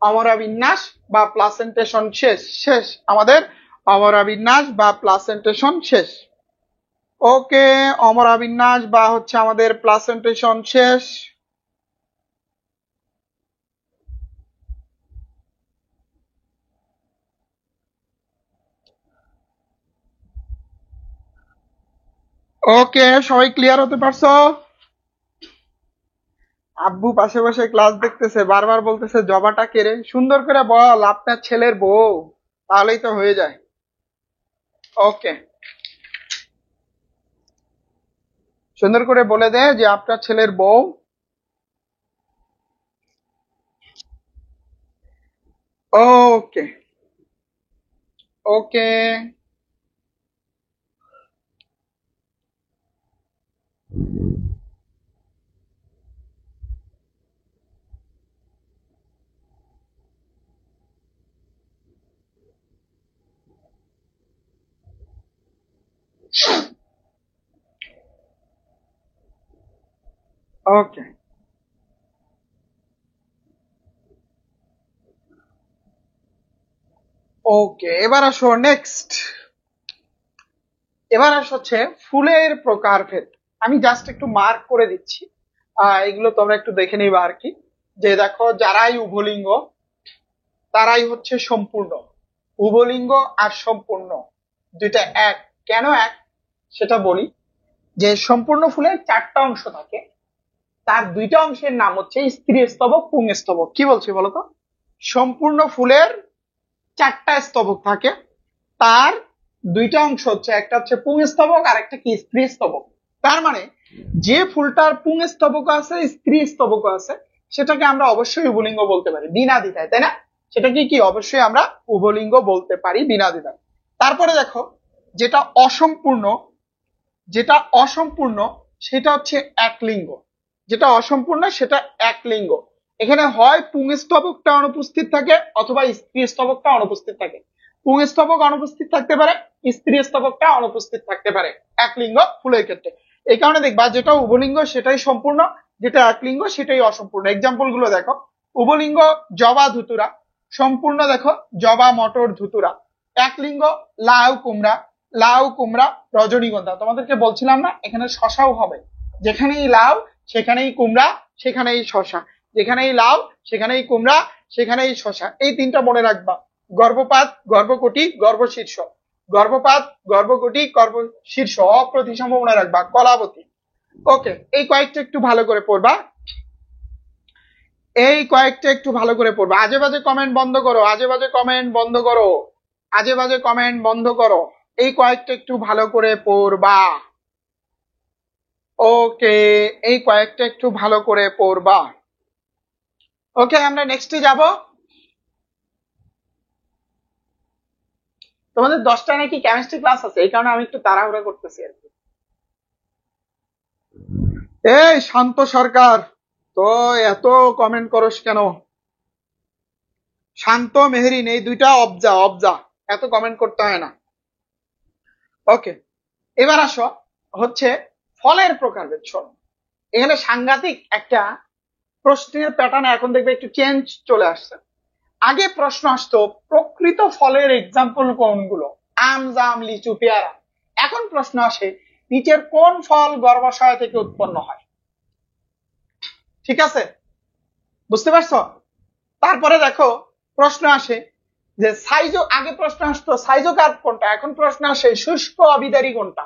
অমরা বিন্যাস বা প্লাসেন্টেশন শেষ, শেষ আমাদের অমরা বিন্যাস বা প্লাসেন্টেশন শেষ। ওকে, অমরা বিন্যাস বা হচ্ছে আমাদের প্লাসেন্টেশন শেষ। ওকে, সবাই ক্লিয়ার হতে পারছো? আব্বু পাশে বসে ক্লাস দেখতেছে, বারবার বলতেছে জবাটা কেড়ে, সুন্দর করে বল আপনার ছেলের বউ, তাহলেই তো হয়ে যায়। ওকে, সুন্দর করে বলে দে যে আপনার ছেলের বউ। ওকে, ওকে, ওকে, ওকে, এবার আসো নেক্সট। এবার আসো হচ্ছে ফুলের প্রকারভেদ। আমি জাস্ট একটু মার্ক করে দিচ্ছি, এগুলো তোমরা একটু দেখে নিবা আর কি। যে দেখো যারাই উভলিঙ্গ তারাই হচ্ছে সম্পূর্ণ, উভলিঙ্গ আর সম্পূর্ণ দুইটা এক। কেন এক সেটা বলি, যে সম্পূর্ণ ফুলের চারটা অংশ থাকে, তার দুইটা অংশের নাম হচ্ছে স্ত্রী স্তবক, পুংস্তবক। কি বলছি বলতো? সম্পূর্ণ ফুলের 4টা স্তবক থাকে, তার দুইটা অংশ হচ্ছে, একটা হচ্ছে পুংস্তবক আর একটা কি স্ত্রী স্তবক। তার মানে যে ফুলটার পুংস্তবক আছে, স্ত্রী স্তবক আছে, সেটাকে আমরা অবশ্যই উভলিঙ্গ বলতে পারি বিনা দ্বিধায়, তাই না? সেটাকে কি অবশ্যই আমরা উভলিঙ্গ বলতে পারি বিনা দ্বিধায়। তারপরে দেখো, যেটা অসম্পূর্ণ, যেটা অসম্পূর্ণ সেটা হচ্ছে এক লিঙ্গ। যেটা অসম্পূর্ণ সেটা এক লিঙ্গ। এখানে হয় পুংস্তবকটা অনুপস্থিত থাকে অথবা স্ত্রী স্তবকটা অনুপস্থিত থাকে। পুংস্তবক অনুপস্থিত থাকতে পারে, স্ত্রী স্তবকটা অনুপস্থিত থাকতে পারে এক লিঙ্গ ফুলের ক্ষেত্রে। এই কারণে দেখবা যেটা উভলিঙ্গ সেটাই সম্পূর্ণ, যেটা এক লিঙ্গ সেটাই অসম্পূর্ণ। এক্সাম্পল গুলো দেখো, উভলিঙ্গ জবা ধুতুরা, সম্পূর্ণ দেখো জবা মটর ধুতুরা। এক লিঙ্গ লাউ কুমড়া, লাউ কুমড়া রজনীগন্ধা। তোমাদেরকে বলছিলাম না এখানে শশাও হবে, যেখানেই লাউ সেখানেই কুমড়া, সেখানেই শশা, যেখানেই লাউ সেখানেই কুমড়া, সেখানেই শশা। এই তিনটা মনে রাখবা। গর্ভপাত, গর্ভকটি, গর্ভশীর্ষ। গর্ভপাত, গর্ভকটি, গর্ভশীর্ষ অপ্রতিসম মনে রাখবা। কলাবতী। ওকে, এই কয়েকটা একটু ভালো করে পড়বা, এই কয়েকটা একটু ভালো করে পড়বা। আজে বাজে কমেন্ট বন্ধ করো, আজে বাজে কমেন্ট বন্ধ করো, আজে বাজে কমেন্ট বন্ধ করো। এই কয়েকটা একটু ভালো করে পড়বা। ওকে, এই কয়েকটা একটু ভালো করে পড়বা। ওকে, আমরা নেক্সটে যাব। তোমাদের 10টায় নাকি কেমিস্ট্রি ক্লাস আছে, এই কারণে আমি একটু তাড়াহুড়া করতেছি আর কি। এই শান্ত সরকার, তো এত কমেন্ট করস কেন? শান্ত মেহেরিন, এই দুইটা অবজা অবজা, এত কমেন্ট করতে হয় না। ওকে, এবার আসো হচ্ছে ফলের প্রকারভেদ। শোনো, এখানে সাংঘাতিক একটা প্রশ্নের প্যাটার্ন এখন দেখবে একটু চেঞ্জ চলে আসছে। আগে প্রশ্ন আসতো প্রকৃত ফলের এক্সাম্পল কোনগুলো, আম, জাম, লিচু, পেয়ারা। এখন প্রশ্ন আসে নিচের কোন ফল গর্ভাশয় থেকে উৎপন্ন হয়। ঠিক আছে, বুঝতে পারছো? তারপরে দেখো প্রশ্ন আসে যে সাইজো, আগে প্রশ্ন আসতো সাইজোকার্প কোনটা, এখন প্রশ্ন আসে শুষ্ক অবিদারী কোনটা।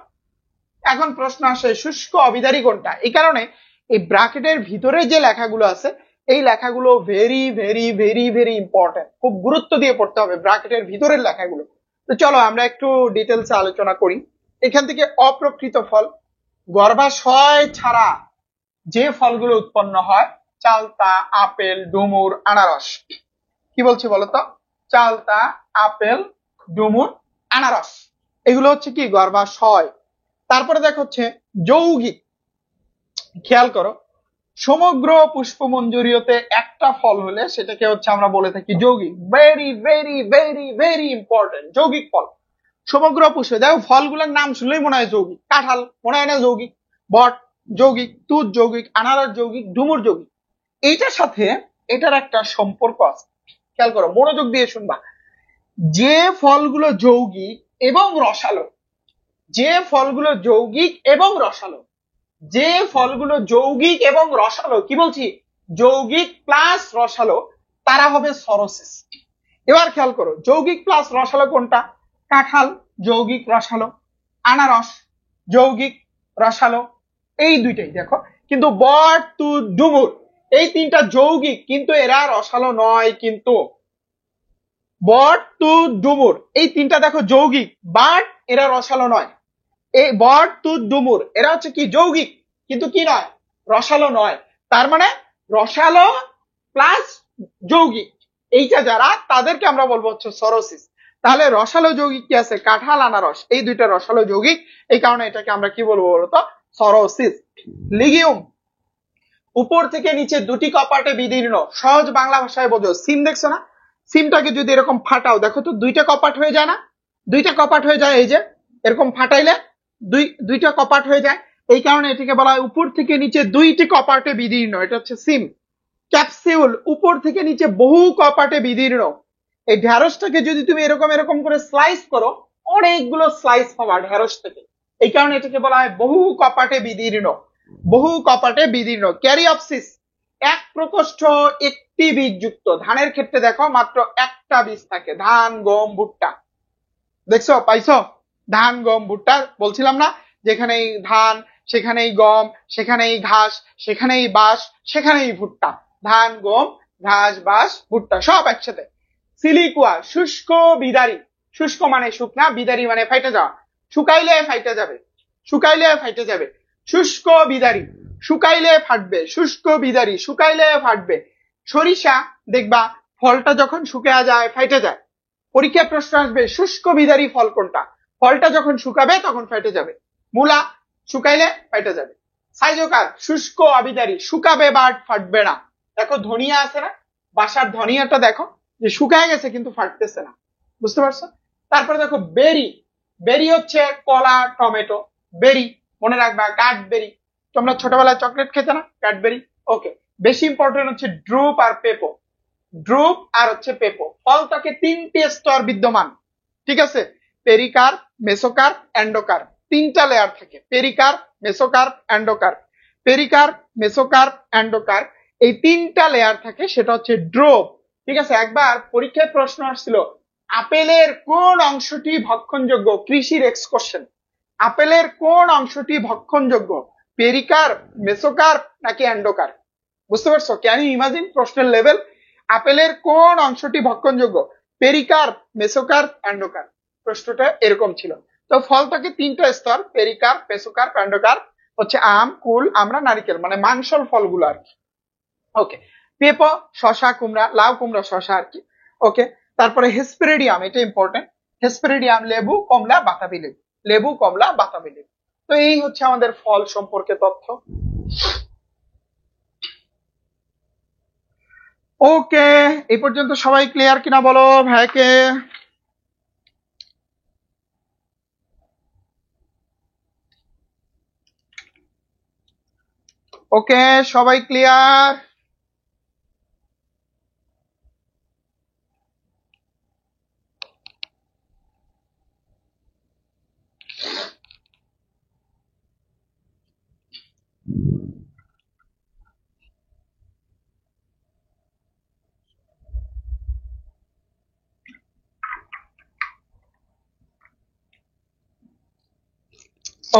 এখন প্রশ্ন আসে শুষ্ক অবিদারী কোনটা। এই কারণে এই ব্র্যাকেটের ভিতরে যে লেখাগুলো আছে, এই লেখাগুলো very very very very important, খুব গুরুত্ব দিয়ে পড়তে হবে ব্র্যাকেটের ভিতরের লেখাগুলো। তো চলো আমরা একটু ডিটেলসে আলোচনা করি। এখান থেকে অপ্রকৃত ফল, গর্ভাশয় ছাড়া যে ফলগুলো উৎপন্ন হয়, চালতা, আপেল, ডুমুর, আনারস। কি বলছি বলতো? চালতা, আপেল, ডুমুর, আনারস, এগুলো হচ্ছে কি গর্ভাশয়। তারপরে দেখো হচ্ছে যৌগিক। খেয়াল করো, সমগ্র পুষ্পমঞ্জুরিতে একটা ফল হলে সেটাকে হচ্ছে আমরা বলে থাকি যৌগিক। Very very very very important, যৌগিক ফল। সমগ্র পুষ্পে দেখো ফলগুলোর নাম শুনলেই মনে হয় যৌগিক। কাঁঠাল মনে হয় না যৌগিক? বট যৌগিক, তুত যৌগিক, আনারস যৌগিক, ডুমুর যৌগিক। এইটার সাথে এটার একটা সম্পর্ক আছে, খেয়াল করো, মনোযোগ দিয়ে শুনবা। যে ফলগুলো যৌগিক এবং রসালো, যে ফলগুলো যৌগিক এবং রসালো, যে ফলগুলো যৌগিক এবং রসালো, কি বলছি যৌগিক প্লাস রসালো, তারা হবে সরোসিস। এবার খেয়াল করো যৌগিক প্লাস রসালো কোনটা? কাঁঠাল যৌগিক রসালো, আনারস যৌগিক রসালো, এই দুইটাই দেখো। কিন্তু বট, তুত, ডুমুর এই তিনটা যৌগিক কিন্তু এরা রসালো নয়। কিন্তু বট, তুত, ডুমুর এই তিনটা দেখো যৌগিক, বাট এরা রসালো নয়। এই বট, তুত, ডুমুর এরা হচ্ছে কি যৌগিক কিন্তু কি নয়, রসালো নয়। তার মানে রসালো প্লাস যৌগিক, এইটা যারা, তাদেরকে আমরা বলবো হচ্ছে সরোসিস। তাহলে রসালো যৌগিক কি আছে? কাঁঠাল, আনারস, এই দুইটা রসালো যৌগিক। এই কারণে এটাকে আমরা কি বলবো বলতো? সরোসিস। লিগিউম, উপর থেকে নিচে দুটি কপাটে বিদীর্ণ। সহজ বাংলা ভাষায় বোঝো, সিম দেখছো না? সিমটাকে যদি এরকম ফাটাও, দেখো তো দুইটা কপাট হয়ে যায় না? দুইটা কপাট হয়ে যায়, এই যে এরকম ফাটাইলে দুইটা কপাট হয়ে যায়। এই কারণে এটাকে বলা হয় উপর থেকে নিচে দুইটি কপাটে বিদীর্ণ, এটা হচ্ছে সিম। ক্যাপসিউল, উপর থেকে নিচে বহু কপাটে বিদীর্ণ। এই ঢ্যাঁড়সটাকে যদি তুমি এরকম এরকম করে স্লাইস করো, অনেকগুলো স্লাইস পাবা ঢ্যাঁড়স থেকে। এই কারণে এটাকে বলা হয় বহু কপাটে বিদীর্ণ, বহু কপাটে বিদীর্ণ। ক্যারিঅপসিস, এক প্রকোষ্ঠ একটি বীজযুক্ত। ধানের ক্ষেত্রে দেখো মাত্র একটা বীজ থাকে, ধান, গম, ভুট্টা। দেখছো, পাইছো? ধান, গম, ভুট্টা বলছিলাম না যেখানে ধান, সেখানেই গম, সেখানেই ঘাস, সেখানেই বাঁশ, সেখানেই ভুট্টা। ধান, গম, ঘাস, বাঁশ, ভুট্টা সব একসাথে। সিলিকুয়া শুষ্ক বিদারি, শুষ্ক মানে শুকনা, বিদারি মানে ফাইটে যাওয়া, শুকাইলে ফাইটে যাবে, শুকাইলে ফাইটে যাবে। শুষ্ক বিদারি, শুকাইলে ফাটবে, শুষ্ক বিদারি, শুকাইলে ফাটবে। সরিষা দেখবা ফলটা যখন শুকিয়ে যায় ফাইটে যায়। পরীক্ষায় প্রশ্ন আসবে শুষ্ক বিদারি ফল কোনটা, ফলটা যখন শুকাবে তখন ফাইটে যাবে। মূলা শুকাইলে ফাইটে যাবে। সাইজোকার শুষ্ক অবিদারি, শুকাবে বাট ফাটবে না। দেখো ধনিয়া আছে না, বাসার ধনিয়াটা দেখো যে শুকায় গেছে কিন্তু ফাটতেছে না, বুঝতে পারছো? তারপরে দেখো বেরি, বেরি হচ্ছে কলা, টমেটো, বেরি মনে রাখবা। ক্যাডবেরি, তোমরা ছোটবেলায় চকলেট খেতে না, ক্যাডবেরি। ওকে, বেশি ইম্পর্টেন্ট হচ্ছে ড্রুপ আর পেপো। ড্রুপ আর হচ্ছে পেপো, ফলটাকে তিনটি স্তর বিদ্যমান, ঠিক আছে? পেরিকার, মেসোকার, অ্যান্ডোকার, তিনটা লেয়ার থাকে। পেরিকার, মেসোকার, অ্যান্ডোকার, পেরিকার, মেসোকার, অ্যান্ডোকার, এই তিনটা লেয়ার থাকে, সেটা হচ্ছে ড্রোপ, ঠিক আছে? একবার পরীক্ষায় প্রশ্ন আসছিল আপেলের কোন অংশটি ভক্ষণযোগ্য, কৃষির এক্সকোশ্চেন। আপেলের কোন অংশটি ভক্ষণযোগ্য, পেরিকার, মেসোকার নাকি অ্যান্ডোকার? বুঝতে পারছো? ক্যান ইউ ইমাজিন প্রশ্নের লেভেল? আপেলের কোন অংশটি ভক্ষণযোগ্য, পেরিকার, মেসোকার, অ্যান্ডোকার। প্রশ্নটা এরকম ছিল। তো ফল থাকে তিনটা স্তর, পেরিকার, মেসোকার, অ্যান্ডোকার, হচ্ছে আম, কুল, আমরা, নারিকেল, মানে মাংসল ফলগুলো আর কি। ওকে, পেঁপো, শশা, কুমড়া, লাউ, কুমড়া, শশা আর কি। ওকে, তারপরে হেসপেরিডিয়াম, এটা ইম্পর্টেন্ট। হেসপেরিডিয়াম লেবু, কমলা, বাতাবি লেবু, লেবু, কমলা, বাতাবি লেবু। তো এই হচ্ছে আমাদের ফল সম্পর্কে তথ্য। ওকে, এই পর্যন্ত সবাই ক্লিয়ার কিনা বলো ভাইকে? ওকে, সবাই ক্লিয়ার?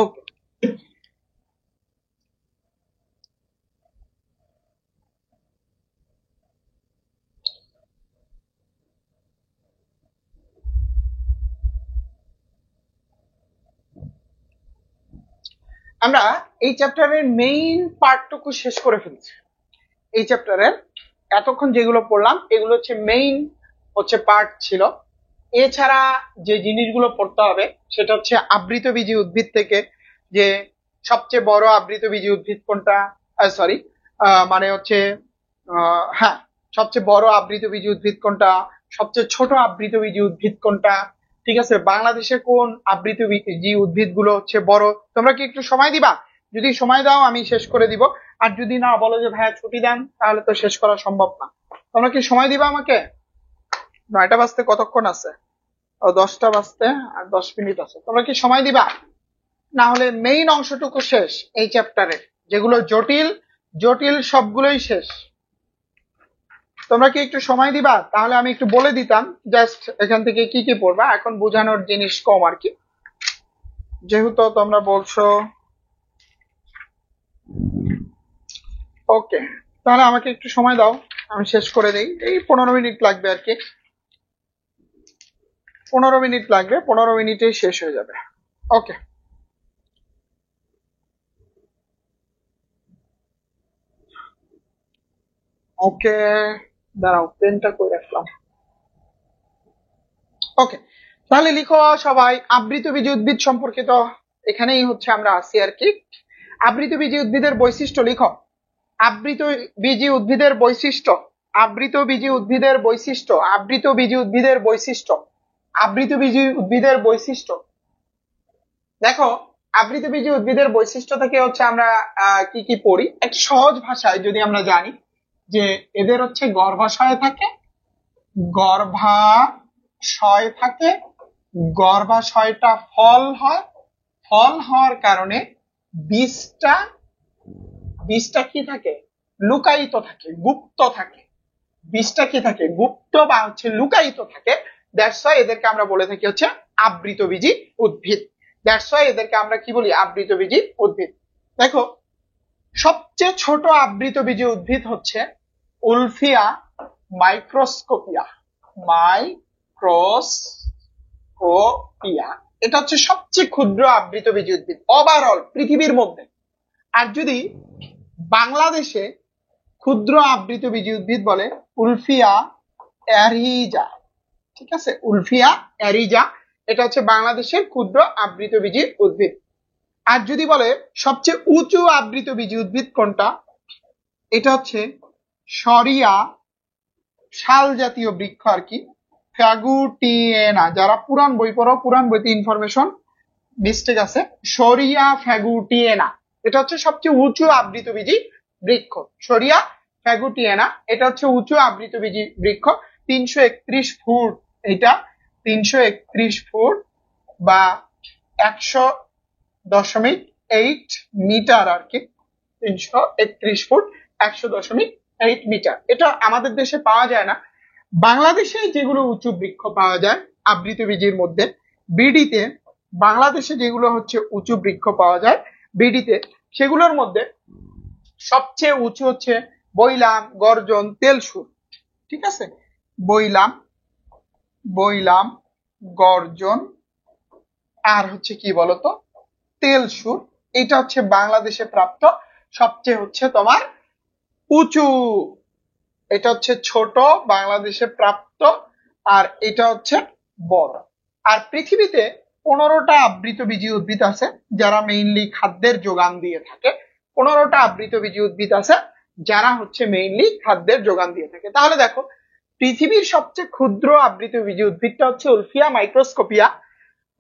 ওকে, আমরা এই চ্যাপ্টারের মেইন পার্টটুকু শেষ করে ফেলছি। এই চ্যাপ্টারের এতক্ষণ যেগুলো পড়লাম এগুলো হচ্ছে মেইন হচ্ছে পার্ট ছিল। এছাড়া যে জিনিসগুলো পড়তে হবে সেটা হচ্ছে আবৃতবীজী উদ্ভিদ থেকে, যে সবচেয়ে বড় আবৃতবীজী উদ্ভিদ কোনটা, সরি মানে হচ্ছে হ্যাঁ, সবচেয়ে বড় আবৃতবীজী উদ্ভিদ কোনটা, সবচেয়ে ছোট আবৃতবীজী উদ্ভিদ কোনটা, ঠিক আছে? বাংলাদেশে কোন আবৃতবীজী উদ্ভিদগুলো হচ্ছে বড়। তোমরা কি একটু সময় দিবা? যদি সময় দাও আমি শেষ করে দিব, আর যদি না বলো যে ভাইয়া ছুটি দেন তাহলে তো শেষ করা সম্ভব না। তোমরা কি সময় দিবা আমাকে? 9টা বাজতে কতক্ষণ আছে? ও 10টা বাজতে আর 10 মিনিট আছে। তোমরা কি সময় দিবা? না হলে মেইন অংশটুকু শেষ এই চ্যাপ্টারে, যেগুলো জটিল জটিল সবগুলোই শেষ। তোমরা কি একটু সময় দিবা? তাহলে আমি একটু বলে দিতাম জাস্ট এখান থেকে কি কি পড়বা। এখন বোঝানোর জিনিস কম আর কি, যেহেতু তোমরা বলছো। ওকে, তাহলে আমাকে একটু সময় দাও, আমি শেষ করে দেই। এই 15 মিনিট লাগবে আর কি, 15 মিনিট লাগবে, 15 মিনিটেই শেষ হয়ে যাবে। ওকে, ওকে, দাঁড়াও পেনটা কই রাখলাম। ওকে, তাহলে লিখো সবাই আবৃতবীজী উদ্ভিদ সম্পর্কিত। এখানেই হচ্ছে আমরা আছি আর কি। আবৃতবীজী উদ্ভিদের বৈশিষ্ট্য লিখো। আবৃতবীজী উদ্ভিদের বৈশিষ্ট্য, আবৃতবীজী উদ্ভিদের বৈশিষ্ট্য, আবৃতবীজী উদ্ভিদের বৈশিষ্ট্য, আবৃতবীজী উদ্ভিদের বৈশিষ্ট্য। দেখো, আবৃতবীজী উদ্ভিদের বৈশিষ্ট্য থেকে হচ্ছে আমরা কি কি পড়ি এক সহজ ভাষায় যদি আমরা জানি, যে এদের হচ্ছে গর্ভাশয় থাকে, গর্ভাশয় থাকে, গর্ভাশয়টা ফল হয়, ফল হওয়ার কারণে বীজটা, বীজটা কি থাকে, লুকায়িত থাকে, গুপ্ত থাকে। বীজটা কি থাকে, গুপ্ত বা হচ্ছে লুকায়িত থাকে। দ্যাটস ওয়াই এদেরকে আমরা বলে থাকি হচ্ছে আবৃতবীজী উদ্ভিদ। দ্যাটস ওয়াই এদেরকে আমরা কি বলি, আবৃতবীজী উদ্ভিদ। দেখো সবচেয়ে ছোট আবৃতবীজী উদ্ভিদ হচ্ছে উলফিয়া মাইক্রোস্কোপিয়া। মাইক্রোস্কোপিয়া এটা হচ্ছে সবচেয়ে ক্ষুদ্র আবৃতবীজী উদ্ভিদ ওভারঅল পৃথিবীর মধ্যে। আর যদি বাংলাদেশে ক্ষুদ্র আবৃতবীজী উদ্ভিদ বলে উলফিয়া অ্যারিজা। ঠিক আছে, উলফিয়া অ্যারিজা এটা হচ্ছে বাংলাদেশের ক্ষুদ্র আবৃতবীজী উদ্ভিদ। আর যদি বলে সবচেয়ে উঁচু আবৃতবীজী উদ্ভিদ কোনটা, এটা হচ্ছে সরিয়া শাল জাতীয় বৃক্ষ আর কি, ফ্যাগুটিয়েনা। যারা পুরান বই পড়ো, পুরান বইতে ইনফরমেশন মিস্টেক আছে, সরিয়া ফ্যাগুটিয়েনা এটা হচ্ছে সবচেয়ে উঁচু আবৃতবীজী বৃক্ষ। সরিয়া ফ্যাগুটিয়েনা এটা হচ্ছে উঁচু আবৃতবীজী বৃক্ষ। 331 ফুট, এটা 331 ফুট বা 100.8 মিটার আর কি। 331 ফুট 100.8 মিটার। এটা আমাদের দেশে পাওয়া যায় না। বাংলাদেশে যেগুলো উঁচু বৃক্ষ পাওয়া যায় আবৃতবীজীর মধ্যে, বিডিতে বাংলাদেশে যেগুলো হচ্ছে উঁচু বৃক্ষ পাওয়া যায় বিডিতে, সেগুলোর মধ্যে সবচেয়ে উঁচু হচ্ছে বইলাম, গর্জন, তেলসুর। ঠিক আছে, বইলাম, গর্জন আর হচ্ছে কি বলতো তেলসুর। এটা হচ্ছে বাংলাদেশে প্রাপ্ত সবচেয়ে হচ্ছে তোমার উঁচু। এটা হচ্ছে ছোট বাংলাদেশে প্রাপ্ত, আর এটা হচ্ছে বড়। আর পৃথিবীতে 15টা আবৃতবীজী উদ্ভিদ আছে যারা মেইনলি খাদ্যের যোগান দিয়ে থাকে। 15টা আবৃতবীজী উদ্ভিদ আছে যারা হচ্ছে মেইনলি খাদ্যের যোগান দিয়ে থাকে। তাহলে দেখো পৃথিবীর সবচেয়ে ক্ষুদ্র আবৃতবীজী উদ্ভিদটা হচ্ছে উলফিয়া মাইক্রোস্কোপিয়া।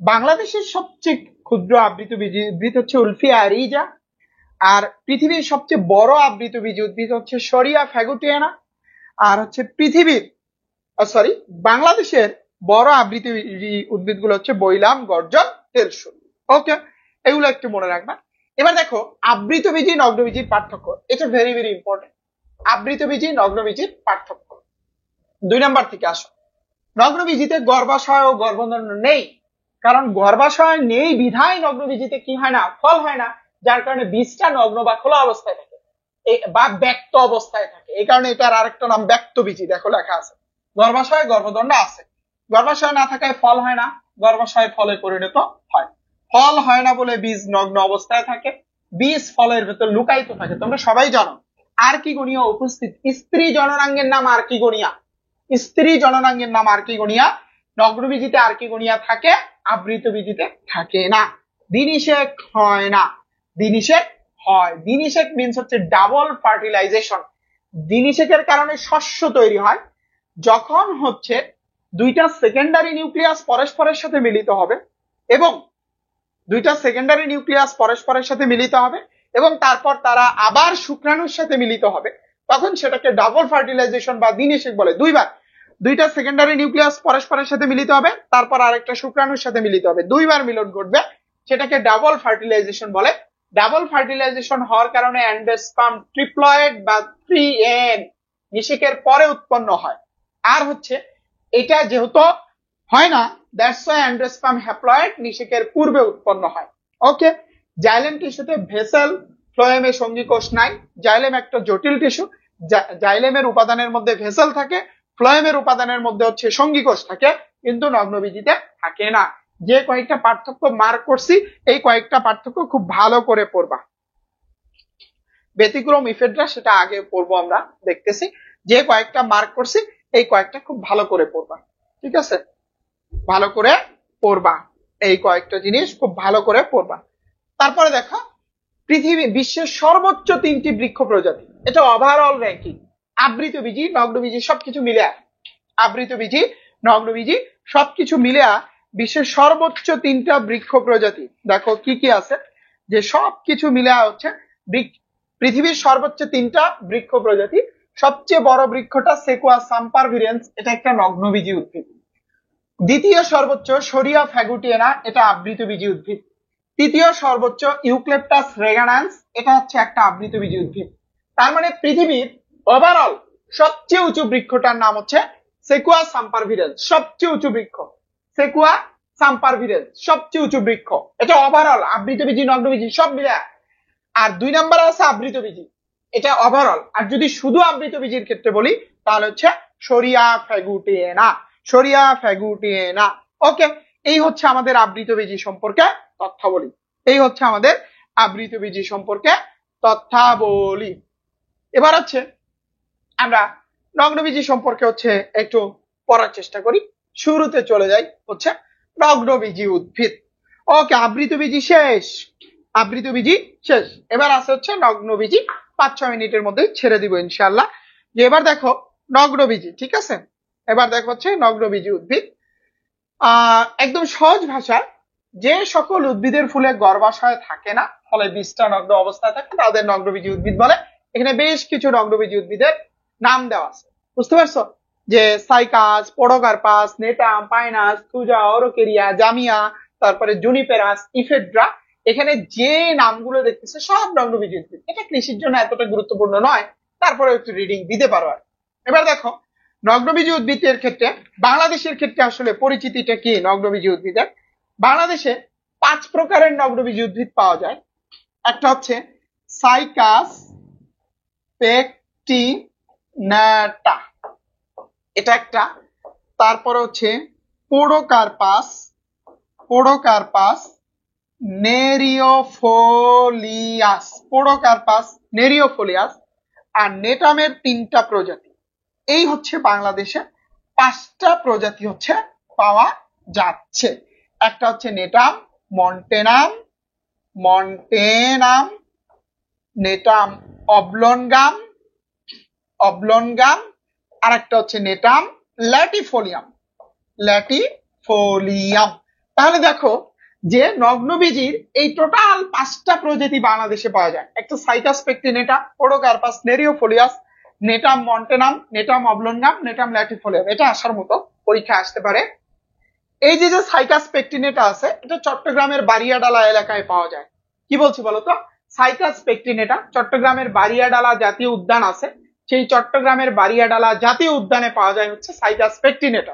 বাংলাদেশের সবচেয়ে ক্ষুদ্র আবৃতবীজী উদ্ভিদ হচ্ছে উলফিয়া অ্যারিজা। আর পৃথিবীর সবচেয়ে বড় আবৃতবীজী উদ্ভিদ হচ্ছে সরিয়া ফ্যাগুটিয়ানা। আর হচ্ছে পৃথিবীর বাংলাদেশের বড় আবৃতবীজী উদ্ভিদগুলো হচ্ছে বইলাম, গর্জন, তেলসুর। ওকে, এগুলো একটু মনে রাখবা। এবার দেখো আবৃতবীজী নগ্নবীজীর পার্থক্য, এটা ভেরি ভেরি ইম্পর্টেন্ট। আবৃতবীজী নগ্নবীজীর পার্থক্য 2 নাম্বার থেকে আসো। নগ্নবীজীতে গর্ভাশয় ও গর্ভধারণ নেই, কারণ গর্ভাশয় নেই বিধায় নগ্নবীজীতে কি হয় না, ফল হয় না। যার কারণে বীজটা নগ্ন বা খোলা অবস্থায় থাকে বা ব্যক্ত অবস্থায় থাকে। এই কারণে এটার আরেকটা নাম ব্যক্তবীজী। দেখো লেখা আছে গর্ভাশয় গর্ভদণ্ড আছে। গর্ভাশয় না থাকায় ফল হয় না, গর্ভাশয় ফলে পরিণত হয়। ফল হয় না বলে বীজ নগ্ন অবস্থায় থাকে, বীজ ফলের ভেতর লুকায়িত থাকে। তোমরা সবাই জানো আর্কিগোনিয়া উপস্থিত। স্ত্রী জননাঙ্গের নাম আর্কিগোনিয়া। স্ত্রী জননাঙ্গের নাম আর্কিগোনিয়া। নগ্নবীজীতে আর্কিগোনিয়া থাকে, আবৃতবীজীতে থাকে না। দ্বিনিষেক হয় না, দ্বিনিষেক হয়। দ্বিনিষেক মিন্স হচ্ছে ডাবল ফার্টিলাইজেশন। দ্বিনিষেকের কারণে শস্য তৈরি হয় যখন হচ্ছে 2টা সেকেন্ডারি নিউক্লিয়াস পরস্পরের সাথে মিলিত হবে, এবং 2টা সেকেন্ডারি নিউক্লিয়াস পরস্পরের সাথে মিলিত হবে এবং তারপর তারা আবার শুক্রাণুর সাথে মিলিত হবে, তখন সেটাকে ডাবল ফার্টিলাইজেশন বা দ্বিনিষেক বলে। 2টা সেকেন্ডারি নিউক্লিয়াস পরস্পরের সাথে মিলিত হবে, তারপর আরেকটা শুক্রাণুর সাথে মিলিত হবে, 2বার মিলন ঘটবে, সেটাকে ডাবল ফার্টিলাইজেশন বলে। ডাবল ফার্টিলাইজেশন হওয়ার কারণে অ্যান্ডোস্পার্ম ট্রিপ্লয়েড বা 3N নিষেকের পরে উৎপন্ন হয়। আর হচ্ছে এটা যেহেতু হয় না, দ্যাটস ওয়াই অ্যান্ডোস্পার্ম হ্যাপ্লয়েড নিষেকের পূর্বে উৎপন্ন হয়। ওকে, জাইলেম টিস্যুতে ভেসেল, ফ্লোয়েমে সঙ্গী কোষ নাই। জাইলেম একটা জটিল টিস্যু। জাইলেমের উপাদানের মধ্যে ভেসেল থাকে, ফ্লোয়েমের উপাদানের মধ্যে হচ্ছে সঙ্গী কোষ থাকে, কিন্তু নগ্নবীজীতে থাকে না। যে কয়েকটা পার্থক্য মার্ক করছি, এই কয়েকটা পার্থক্য খুব ভালো করে পড়বা। ব্যতিক্রম ইফেক্টরা সেটা আগে পড়বো, আমরা দেখতেছি। যে কয়েকটা মার্ক করছি এই কয়েকটা খুব ভালো করে পড়বা। ঠিক আছে, ভালো করে পড়বা, এই কয়েকটা জিনিস খুব ভালো করে পড়বা। তারপরে দেখো বিশ্বের সর্বোচ্চ 3টি বৃক্ষ প্রজাতি, এটা ওভারঅল র্যাঙ্কিং। আবৃতবীজী নগ্নবীজী সবকিছু মিলে, আবৃতবীজী নগ্নবীজী সবকিছু মিলে বিশ্বের সর্বোচ্চ 3টা বৃক্ষ প্রজাতি দেখো কি কি আছে, যে সবকিছু মিলে হচ্ছে পৃথিবীর সর্বোচ্চ 3টা বৃক্ষ প্রজাতি। সবচেয়ে বড় বৃক্ষটা সেকুয়া সাম্পারভিরেন্স, এটা একটা নগ্নবীজী উদ্ভিদ। দ্বিতীয় সর্বোচ্চ সরিয়া ফ্যাগুটিয়ানা, এটা আবৃতবীজী উদ্ভিদ। তৃতীয় সর্বোচ্চ ইউক্লেপ্টাস রেগানান্স, এটা হচ্ছে একটা আবৃতবীজী উদ্ভিদ। তার মানে পৃথিবীর ওভারঅল সবচেয়ে উঁচু বৃক্ষটার নাম হচ্ছে সেকুয়া সাম্পারভিরেন্স। সবচেয়ে উঁচু বৃক্ষ সেকুয়া সাম্পারভিরেন্স, সবচেয়ে উঁচু বৃক্ষ। এটা ওভারঅল আবৃতবীজী নগ্নবীজী সব মিলে আর 2 নম্বরে আছে আবৃতবীজী, এটা ওভারঅল। আর যদি শুধু আবৃতবীজীর ক্ষেত্রে বলি তাহলে হচ্ছে সরিয়া ফ্যাগুটিয়েনা, সরিয়া ফ্যাগুটিয়েনা। ওকে, এই হচ্ছে আমাদের আবৃতবীজী সম্পর্কে তথ্যাবলী, এই হচ্ছে আমাদের আবৃতবীজী সম্পর্কে তথ্যাবলী। এবার হচ্ছে আমরা নগ্নবীজী সম্পর্কে হচ্ছে একটু পড়ার চেষ্টা করি। শুরুতে চলে যাই হচ্ছে নগ্নবীজী উদ্ভিদ। ওকে, আবৃতবীজী শেষ, আবৃতবীজী শেষ। এবার আছে হচ্ছে নগ্নবীজী, 5-6 মিনিটের মধ্যে ছেড়ে দিব ইনশাআল্লাহ। যে এবার দেখো নগ্নবীজী, ঠিক আছে? এবার দেখো হচ্ছে নগ্নবীজী উদ্ভিদ। একদম সহজ ভাষায়, যে সকল উদ্ভিদের ফুলে গর্ভাশয় থাকে না, ফলে বীজটা নগ্ন অবস্থায় থাকে, তাদের নগ্নবীজী উদ্ভিদ বলে। এখানে বেশ কিছু নগ্নবীজী উদ্ভিদের নাম দেওয়া আছে, বুঝতে পারছো? যে সাইকাস, পোডোকার্পাস, নেটাম, পাইনাস, থুজা, ওরোকেরিয়া, জামিয়া, তারপরে জুনিপেরাস, ইফেড্রা। এখানে যে নামগুলো দেখতেছে সব নগ্নবীজী উদ্ভিদ। এটা কৃষির জন্য এতটা গুরুত্বপূর্ণ নয়, তারপরে একটু রিডিং দিতে পারো। আর এবার দেখো নগ্নবীজী উদ্ভিদের ক্ষেত্রে বাংলাদেশের ক্ষেত্রে আসলে পরিচিতিটা কি নগ্নবীজী উদ্ভিদের। বাংলাদেশে 5 প্রকারের নগ্নবীজী উদ্ভিদ পাওয়া যায়। একটা হচ্ছে সাইকাস পেকটিনাটা, এটা একটা। তারপর হচ্ছে পোডোকার্পাস, পোডোকার্পাস নেরিওফোলিয়াস, পোডোকার্পাস নেরিওফোলিয়াস। আর নেটামের 3টা প্রজাতি। এই হচ্ছে বাংলাদেশে 5টা প্রজাতি হচ্ছে পাওয়া যাচ্ছে। একটা হচ্ছে নেটাম মন্টেনাম, মন্টেনাম, নেটাম অবলনগাম, অবলনগাম। আর একটা হচ্ছে নেটাম ল্যাটিফোলিয়াম, ল্যাটিফোলিয়াম। তাহলে দেখো যে নগ্নবীজীর এই টোটাল 5টা প্রজাতি বাংলাদেশে পাওয়া যায়। একটা সাইকাস পেকটিনেটা, পোডোকার্পাস নেরিওফোলিয়াস, নেটাম মন্টেনাম, নেটাম অবলনগাম, নেটাম ল্যাটিফোলিয়াম। এটা আসার মতো, পরীক্ষা আসতে পারে। এই যে সাইকাস পেকটিনেটা আছে, এটা চট্টগ্রামের বারিয়াডালা এলাকায় পাওয়া যায়। কি বলছি বলতো? সাইকাস পেকটিনেটা চট্টগ্রামের বারিয়াডালা জাতীয় উদ্যান আছে, সেই চট্টগ্রামের বারিয়াডালা জাতীয় উদ্যানে পাওয়া যায় হচ্ছে সাইকাস পেকটিনেটা।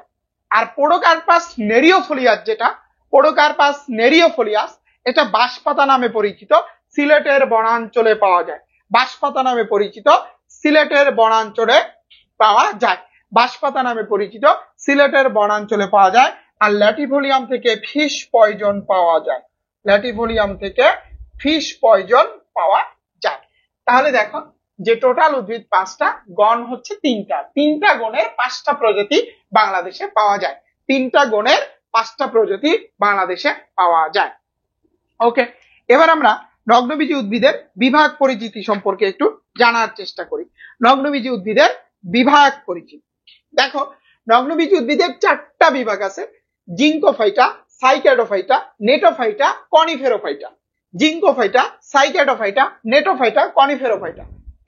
আর পোডোকার্পাস নেরিওফোলিয়াস, যেটা পোডোকার্পাস নেরিওফোলিয়াস, এটা বাঁশপাতা নামে পরিচিত, সিলেটের বনাঞ্চলে পাওয়া যায়। বাঁশপাতা নামে পরিচিত, সিলেটের বনাঞ্চলে পাওয়া যায়। বাঁশপাতা নামে পরিচিত, সিলেটের বনাঞ্চলে পাওয়া যায়। আর ল্যাটিফোলিয়াম থেকে ফিশ পয়জন পাওয়া যায়, ল্যাটিফোলিয়াম থেকে ফিশ পয়জন পাওয়া যায়। তাহলে দেখো যে টোটাল উদ্ভিদ 5টা, গণ হচ্ছে 3টা। 3টা গণের 5টা প্রজাতি বাংলাদেশে পাওয়া যায়। 3টা গণের 5টা প্রজাতি বাংলাদেশে পাওয়া যায়। ওকে, এবার আমরা নগ্নবীজী উদ্ভিদের বিভাগ পরিচিতি সম্পর্কে একটু জানার চেষ্টা করি। নগ্নবীজী উদ্ভিদের বিভাগ পরিচিতি। দেখো নগ্নবীজী উদ্ভিদের 4টা বিভাগ আছে: জিঙ্কোফাইটা, সাইক্যাডোফাইটা, নেটোফাইটা, কনিফেরোফাইটা। জিঙ্কোফাইটা, সাইক্যাডোফাইটা, নেটোফাইটা, কনিফেরোফাইটা।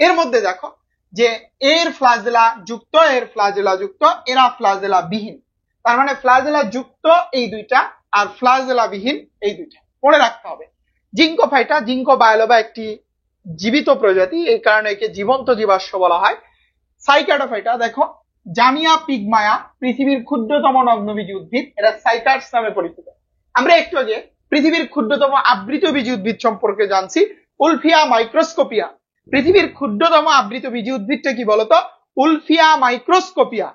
এর মধ্যে দেখো যে এর ফ্লাজেলা যুক্ত, এর ফ্লাজেলা যুক্ত, এরা ফ্লাজেলা বিহীন। তার মানে ফ্লাজেলা যুক্ত এই দুইটা, আর ফ্লাজেলা বিহীন এই দুইটা, মনে রাখতে হবে। জিঙ্কোফাইটা, জিঙ্কো বায়োলোবা একটি জীবিত প্রজাতি, এই কারণে একে জীবন্ত জীবাশ্ম বলা হয়। সাইক্যাডোফাইটা দেখো জামিয়া পিগমায়া, পৃথিবীর ক্ষুদ্রতম নগ্নবীজী উদ্ভিদ, এরা সাইকার্স নামে পরিচিত। আমরা একটু আগে পৃথিবীর ক্ষুদ্রতম আবৃতবীজী উদ্ভিদ সম্পর্কে জানছি, উলফিয়া মাইক্রোস্কোপিয়া। পৃথিবীর ক্ষুদ্রতম আবৃতবীজী উদ্ভিদটা কি বলতো? উলফিয়া মাইক্রোস্কোপিয়া।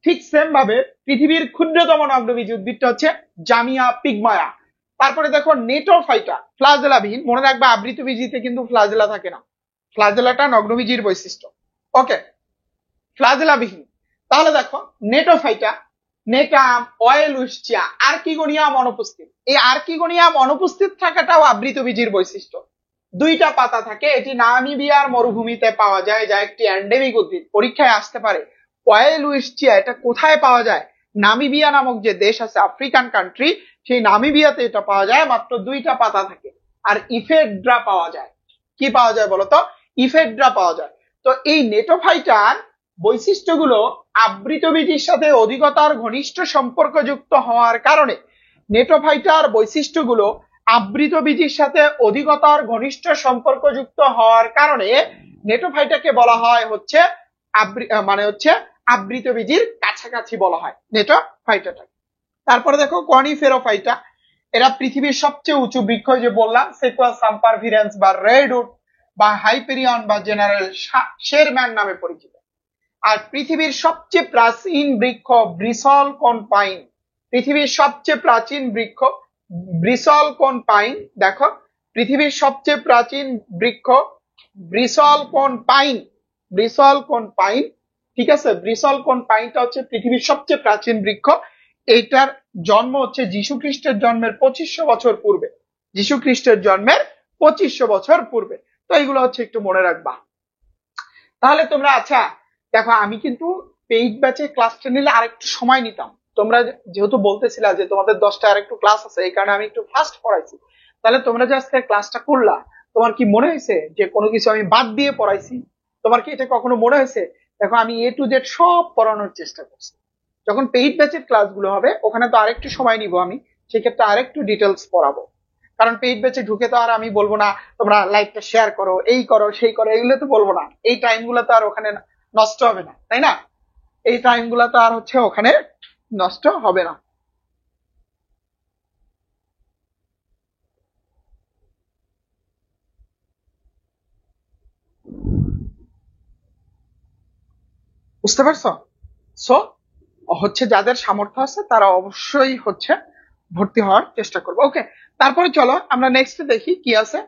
ঠিক সেম ভাবে পৃথিবীর ক্ষুদ্রতম নগ্নবীজী উদ্ভিদটা হচ্ছে জামিয়া পিগমায়া। তারপরে দেখো নেটোফাইটা, ফ্লাজেলা বিহীন। মনে রাখবে আবৃতবীজীতে কিন্তু ফ্লাজেলা থাকে না, ফ্লাজেলাটা নগ্নবীজীর বৈশিষ্ট্য। ওকে, ফ্লাজেলা বিহীন। তাহলে দেখো নেটোফাইটা, নেটাম, ওয়েলুসচিয়া, আর্কিগোনিয়াম অনুপস্থিত। এই আর্কিগোনিয়াম অনুপস্থিত থাকাটাও আবৃতবীজীর বৈশিষ্ট্য। 2টা পাতা থাকে, এটি নামিবিয়ার মরুভূমিতে পাওয়া যায়, যা একটি এন্ডেমিক উদ্ভিদ, পরীক্ষায় আসতে পারে। ওয়েলুসচিয়া এটা কোথায় পাওয়া যায়? নামিবিয়া নামক যে দেশ আছে, আফ্রিকান কান্ট্রি, সেই নামিবিয়াতে এটা পাওয়া যায়। মাত্র 2টা পাতা থাকে। আর ইফেড্রা পাওয়া যায়। কি পাওয়া যায় বলতো? ইফেড্রা পাওয়া যায়। তো এই নেটোফাইটার বৈশিষ্ট্যগুলো আবৃতবীজীর সাথে অধিকতর ঘনিষ্ঠ সম্পর্কযুক্ত হওয়ার কারণে, নেটোফাইটার বৈশিষ্ট্যগুলো আবৃতবীজীর সাথে অধিকতর ঘনিষ্ঠ সম্পর্কযুক্ত হওয়ার কারণে নেটোফাইটাকে বলা হয় হচ্ছে মানে হচ্ছে আবৃতবীজীর কাছাকাছি বলা হয় নেটোফাইটাটা। তারপরে দেখো কনিফেরোফাইটা, এরা পৃথিবীর সবচেয়ে উঁচু বৃক্ষ, যে বললাম সেকুয়াস সাম্পারভিরেন্স বা রেডউড বা হাইপেরিয়ন বা জেনারেল শেরম্যান নামে পরিচিত। আর পৃথিবীর সবচেয়ে প্রাচীন বৃক্ষ ব্রিসল কোন পাইন। পৃথিবীর সবচেয়ে প্রাচীন বৃক্ষ ব্রিসল কোন পাইন। দেখো, পৃথিবীর সবচেয়ে প্রাচীন বৃক্ষ ব্রিসল কোন পাইন। ব্রিসল কোন পাইন, ঠিক আছে। ব্রিসল কোন পাইনটা হচ্ছে পৃথিবীর সবচেয়ে প্রাচীন বৃক্ষ। এইটার জন্ম হচ্ছে যীশু খ্রিস্টের জন্মের 2500 বছর পূর্বে। যীশু খ্রিস্টের জন্মের 2500 বছর পূর্বে। তো এইগুলো হচ্ছে একটু মনে রাখবা। তাহলে তোমরা, আচ্ছা দেখো, আমি কিন্তু পেইড ব্যাচে ক্লাসটা নিলে আরেকটু সময় নিতাম। তোমরা যেহেতু বলতেছিলা যে তোমাদের 10টা আরেকটু ক্লাস আছে, এই কারণে আমি একটু ফাস্ট পড়াইছি। তাহলে তোমরা যে আজকে ক্লাসটা করলা, তোমার কি মনে হয়েছে যে কোনো কিছু আমি বাদ দিয়ে পড়াইছি? তোমার কি এটা কখনো মনে হয়েছে? দেখো, আমি A to Z সব পড়ানোর চেষ্টা করছি। যখন পেইড ব্যাচের ক্লাসগুলো হবে, ওখানে তো আরেকটু সময় নিব আমি, সেক্ষেত্রে আরেকটু ডিটেলস পড়াবো। কারণ পেইড ব্যাচে ঢুকে তো আর আমি বলবো না তোমরা লাইভটা শেয়ার করো, এই করো, সেই করো, এগুলো তো বলবো না। এই টাইম গুলো তো আর ওখানে নষ্ট হবে না, তাই না? এই টাইম গুলো তো আর হচ্ছে ওখানে নষ্ট হবে না। বুঝতে পারছো? সো হচ্ছে যাদের সামর্থ্য আছে তারা অবশ্যই হচ্ছে ভর্তি হওয়ার চেষ্টা করবে। ওকে, তারপরে চলো আমরা নেক্সট দেখি কি আছে।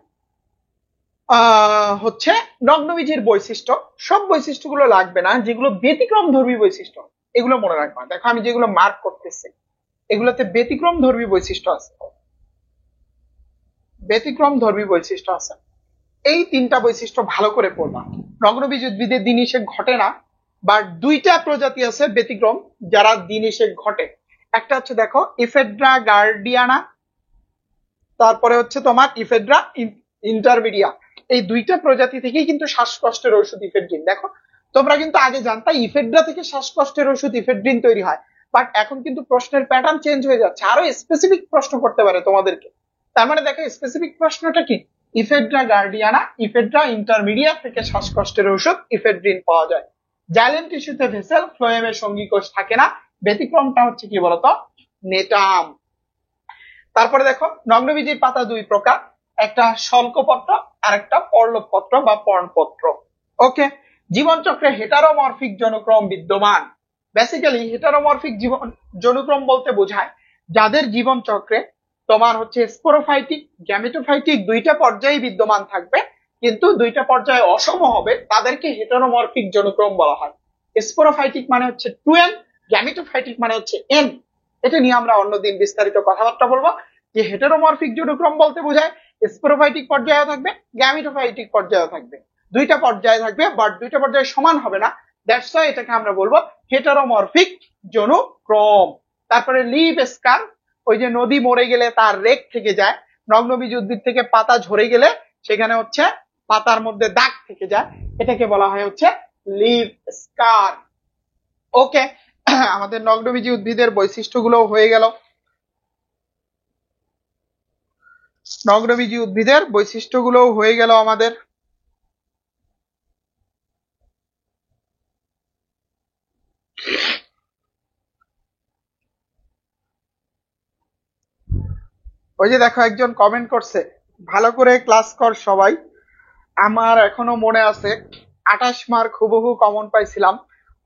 হচ্ছে নগ্নবীজের বৈশিষ্ট্য। সব বৈশিষ্ট্যগুলো লাগবে না, যেগুলো ব্যতিক্রম ধর্মী বৈশিষ্ট্য এগুলো মনে রাখবা। দেখো, আমি যেগুলো মার্ক করতেছি এগুলোতে ব্যতিক্রম ধর্মী বৈশিষ্ট্য আছে। ব্যতিক্রম ধর্মী বৈশিষ্ট্য আছে, এই 3টা বৈশিষ্ট্য ভালো করে পড়বা। নগ্নবীজ উদ্ভিদের দিন নিষেক ঘটে না, বা 2টা প্রজাতি আছে ব্যতিক্রম যারা দিন নিষেক ঘটে। একটা হচ্ছে দেখো ইফেড্রা গার্ডিয়ানা, তারপরে হচ্ছে তোমার ইফেড্রা ইন্টারমিডিয়া। এই 2টা প্রজাতি থেকেই কিন্তু শ্বাসকষ্টের ওষুধ ইফেড্রিন। দেখো, তোমরা কিন্তু আগে জানতা ইফেড্রা থেকে শ্বাসকষ্টের ওষুধ ইফেড্রিন তৈরি হয়, বাট এখন কিন্তু প্রশ্নের প্যাটার্ন চেঞ্জ হয়ে যাচ্ছে, আরো স্পেসিফিক প্রশ্ন করতে পারে তোমাদেরকে। তার মানে দেখো, স্পেসিফিক প্রশ্নটা কি? ইফেড্রা গার্ডিয়ানা, ইফেড্রা ইন্টারমিডিয়া থেকে শ্বাসকষ্টের ওষুধ ইফেড্রিন পাওয়া যায়। জাইলেম টিস্যুতে ভেসেল ফ্লোয়েমের সঙ্গী কোষ থাকে না। ব্যতিক্রমটা হচ্ছে কি বলতো? নেটাম। তারপরে দেখো, নগ্নবীজের পাতা 2 প্রকার, একটা শল্কপত্র আর একটা পর্লবপত্র বা পর্ণপত্র। ওকে, জীবনচক্রে হেটারোমরফিক জনুক্রম বিদ্যমান। বেসিক্যালি হেটারোমরফিক জীবন জনুক্রম বলতে বোঝায় যাদের জীবন চক্রে তোমার হচ্ছে স্পোরোফাইটিক গ্যামেটোফাইটিক 2টা পর্যায়ে বিদ্যমান থাকবে, কিন্তু 2টা পর্যায়ে অসম হবে, তাদেরকে হেটারোমরফিক জনুক্রম বলা হয়। স্পোরোফাইটিক মানে হচ্ছে 2n, গ্যামেটোফাইটিক মানে হচ্ছে n। এটা নিয়ে আমরা অন্যদিন বিস্তারিত কথাবার্তা বলবো, যে হেটারোমরফিক জনুক্রম বলতে বোঝায় স্পোরোফাইটিক পর্যায়ে থাকবে, গ্যামেটোফাইটিক পর্যায়ে থাকবে। 2টা পর্যায়ে থাকবে, বাট 2টা পর্যায়ে সমান হবে না। দ্যাটস ওয়াই এটাকে আমরা বলবো হেটারোমরফিক জনুক্রম। তারপরে লিভ স্কার, ওই যে নদী মরে গেলে তার রেক থেকে যায়, নগ্নবীজ উদ্ভিদ থেকে পাতা ঝরে গেলে সেখানে হচ্ছে পাতার মধ্যে দাগ থেকে যায়, এটাকে বলা হয় হচ্ছে লিভ স্কার। ওকে, আমাদের নগ্নবীজি উদ্ভিদের বৈশিষ্ট্যগুলো হয়ে গেল। নগ্নবীজি উদ্ভিদের বৈশিষ্ট্যগুলো হয়ে গেল আমাদের। ওই যে দেখো, একজন কমেন্ট করছে, ভালো করে ক্লাস কর সবাই। আমার এখনো মনে আছে 28 মার্ক হুবহু কমন পাইছিলাম।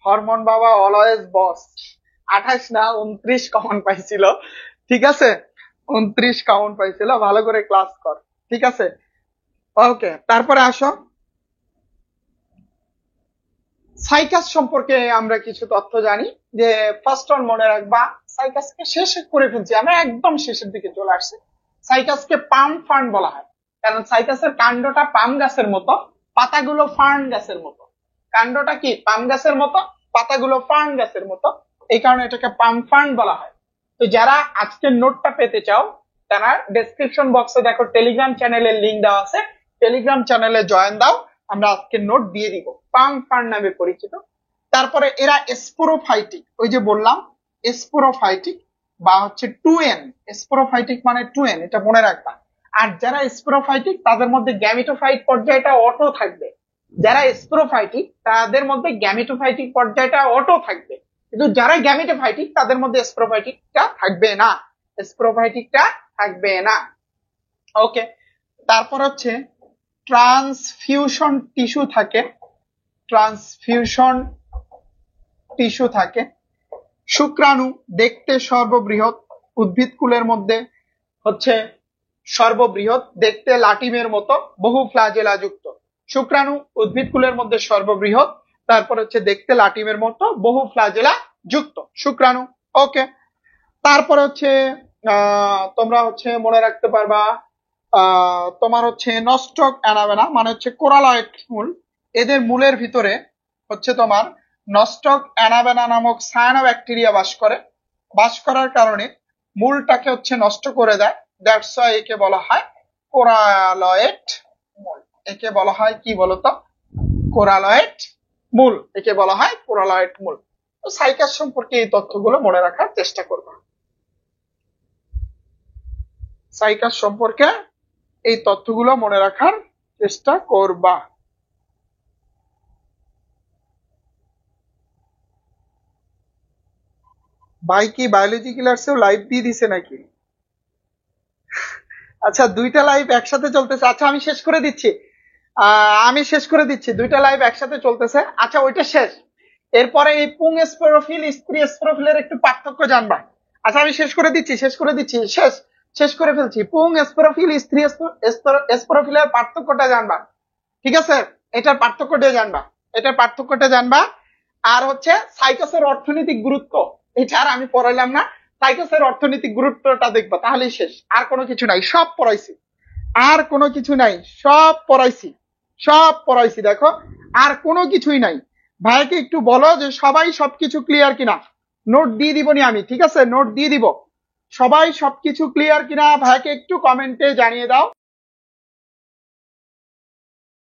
হরমোন বাবা অলওয়েজ বস। 28 না, 29 কমন পাইছিল, ঠিক আছে? 29 কমন পাইছিল। ভালো করে ক্লাস কর, ঠিক আছে? ওকে, তারপরে আসো, সাইকাস সম্পর্কে আমরা কিছু তথ্য জানি। যে ফার্স্ট অন মনে রাখবা, সাইকাসকে শেষ করে ফেলছি আমরা, একদম শেষের দিকে চলে আসছে। সাইকাসকে পাম ফার্ন বলা হয়, কারণ সাইকাসের কাণ্ডটা পাম গাছের মতো, পাতাগুলো ফার্ন গাছের মতো। কাণ্ডটা কি পাম গাছের মতো, পাতাগুলো ফার্ন গাছের মতো, এই কারণে এটাকে পাম ফার্ন বলা হয়। তো যারা আজকের নোটটা পেতে চাও, তারা ডেসক্রিপশন বক্সে দেখো টেলিগ্রাম চ্যানেলের লিংক দেওয়া আছে, টেলিগ্রাম চ্যানেলে জয়েন দাও, আমরা আজকে নোট দিয়ে দিব। পাম ফার্ন নামে পরিচিত। তারপরে এরা স্পোরোফাইটিক, ওই যে বললাম স্পোরোফাইটিক বা হচ্ছে 2n। স্পোরোফাইটিক মানে 2n, এটা মনে রাখবা। আর যারা স্পোরোফাইটিক তাদের মধ্যে গ্যামিটোফাইট পর্যায়টা অটো থাকবে। যারা স্পোরোফাইটিক তাদের মধ্যে গ্যামিটোফাইটিক পর্যায়টা অটো থাকবে, কিন্তু যারা গ্যামিটোফাইটিক তাদের মধ্যে স্পোরোফাইটিকটা থাকবে না। স্পোরোফাইটিকটা থাকবে না। ওকে, তারপর হচ্ছে ট্রান্সফিউশন টিস্যু থাকে, ট্রান্সফিউশন টিস্যু থাকে। শুক্রাণু দেখতে সর্ববৃহৎ, উদ্ভিদকুলের মধ্যে হচ্ছে সর্ববৃহৎ, দেখতে লাটিমের মতো, বহু ফ্লাজেলা যুক্ত। শুক্রাণু উদ্ভিদকুলের মধ্যে সর্ববৃহৎ, তারপর হচ্ছে দেখতে লাটিমের মতো, বহু ফ্লাজেলা যুক্ত শুক্রাণু। ওকে, তারপরে হচ্ছে তোমরা হচ্ছে মনে রাখতে পারবা তোমার হচ্ছে নস্টক অ্যানাবেনা মানে হচ্ছে কোরালয়েড মূল। এদের মূলের ভিতরে হচ্ছে তোমার নস্টক অ্যানাবেনা নামক সায়ানোব্যাকটেরিয়া বাস করে। বাস করার কারণে মূলটাকে হচ্ছে নষ্ট করে দেয়। দ্যাটস ওয়াই একে বলা হয় কোরালয়েড মূল। একে বলা হয় কি বলতো? কোরালয়েড মূল। একে বলা হয় কোরালয়েড মূল। তো সাইকাস সম্পর্কে এই তথ্যগুলো মনে রাখার চেষ্টা করবা। সাইকাস সম্পর্কে এই তথ্যগুলো মনে রাখার চেষ্টা করবা। ভাই কি বায়োলজি ক্লাসেও লাইভ দিয়ে দিছে নাকি? আচ্ছা, দুইটা লাইভ একসাথে চলতেছে। আচ্ছা, আমি শেষ করে দিচ্ছি, দুইটা লাইভ একসাথে চলতেছে। আচ্ছা, ওইটা শেষ। এরপরে এই পুং স্পোরোফিল, স্ত্রী স্পোরোফিলের একটু পার্থক্য জানবা। আচ্ছা, আমি শেষ করে দিচ্ছি, শেষ করে ফেলছি। পুং স্পোরোফিল, স্ত্রী স্পোরোফিলের পার্থক্যটা জানবা। ঠিক আছে, এটার পার্থক্যটা জানবা। আর হচ্ছে সাইকাসের অর্থনৈতিক গুরুত্ব, এটা আর আমি পড়াইলাম না। সাইকাসের অর্থনৈতিক গুরুত্বটা দেখবা, তাহলেই শেষ। আর কোনো কিছু নাই, সব পড়াইছি। আর কোনো কিছু নাই, সব পড়াইছি। দেখো, আর কোনো কিছুই নাই। ভাইকে একটু বলো যে সবাই সবকিছু ক্লিয়ার কিনা। নোট দিয়ে দিবনি আমি, ঠিক আছে? নোট দিয়ে দিব। সবাই সবকিছু ক্লিয়ার কিনা ভাইকে একটু কমেন্টে জানিয়ে দাও।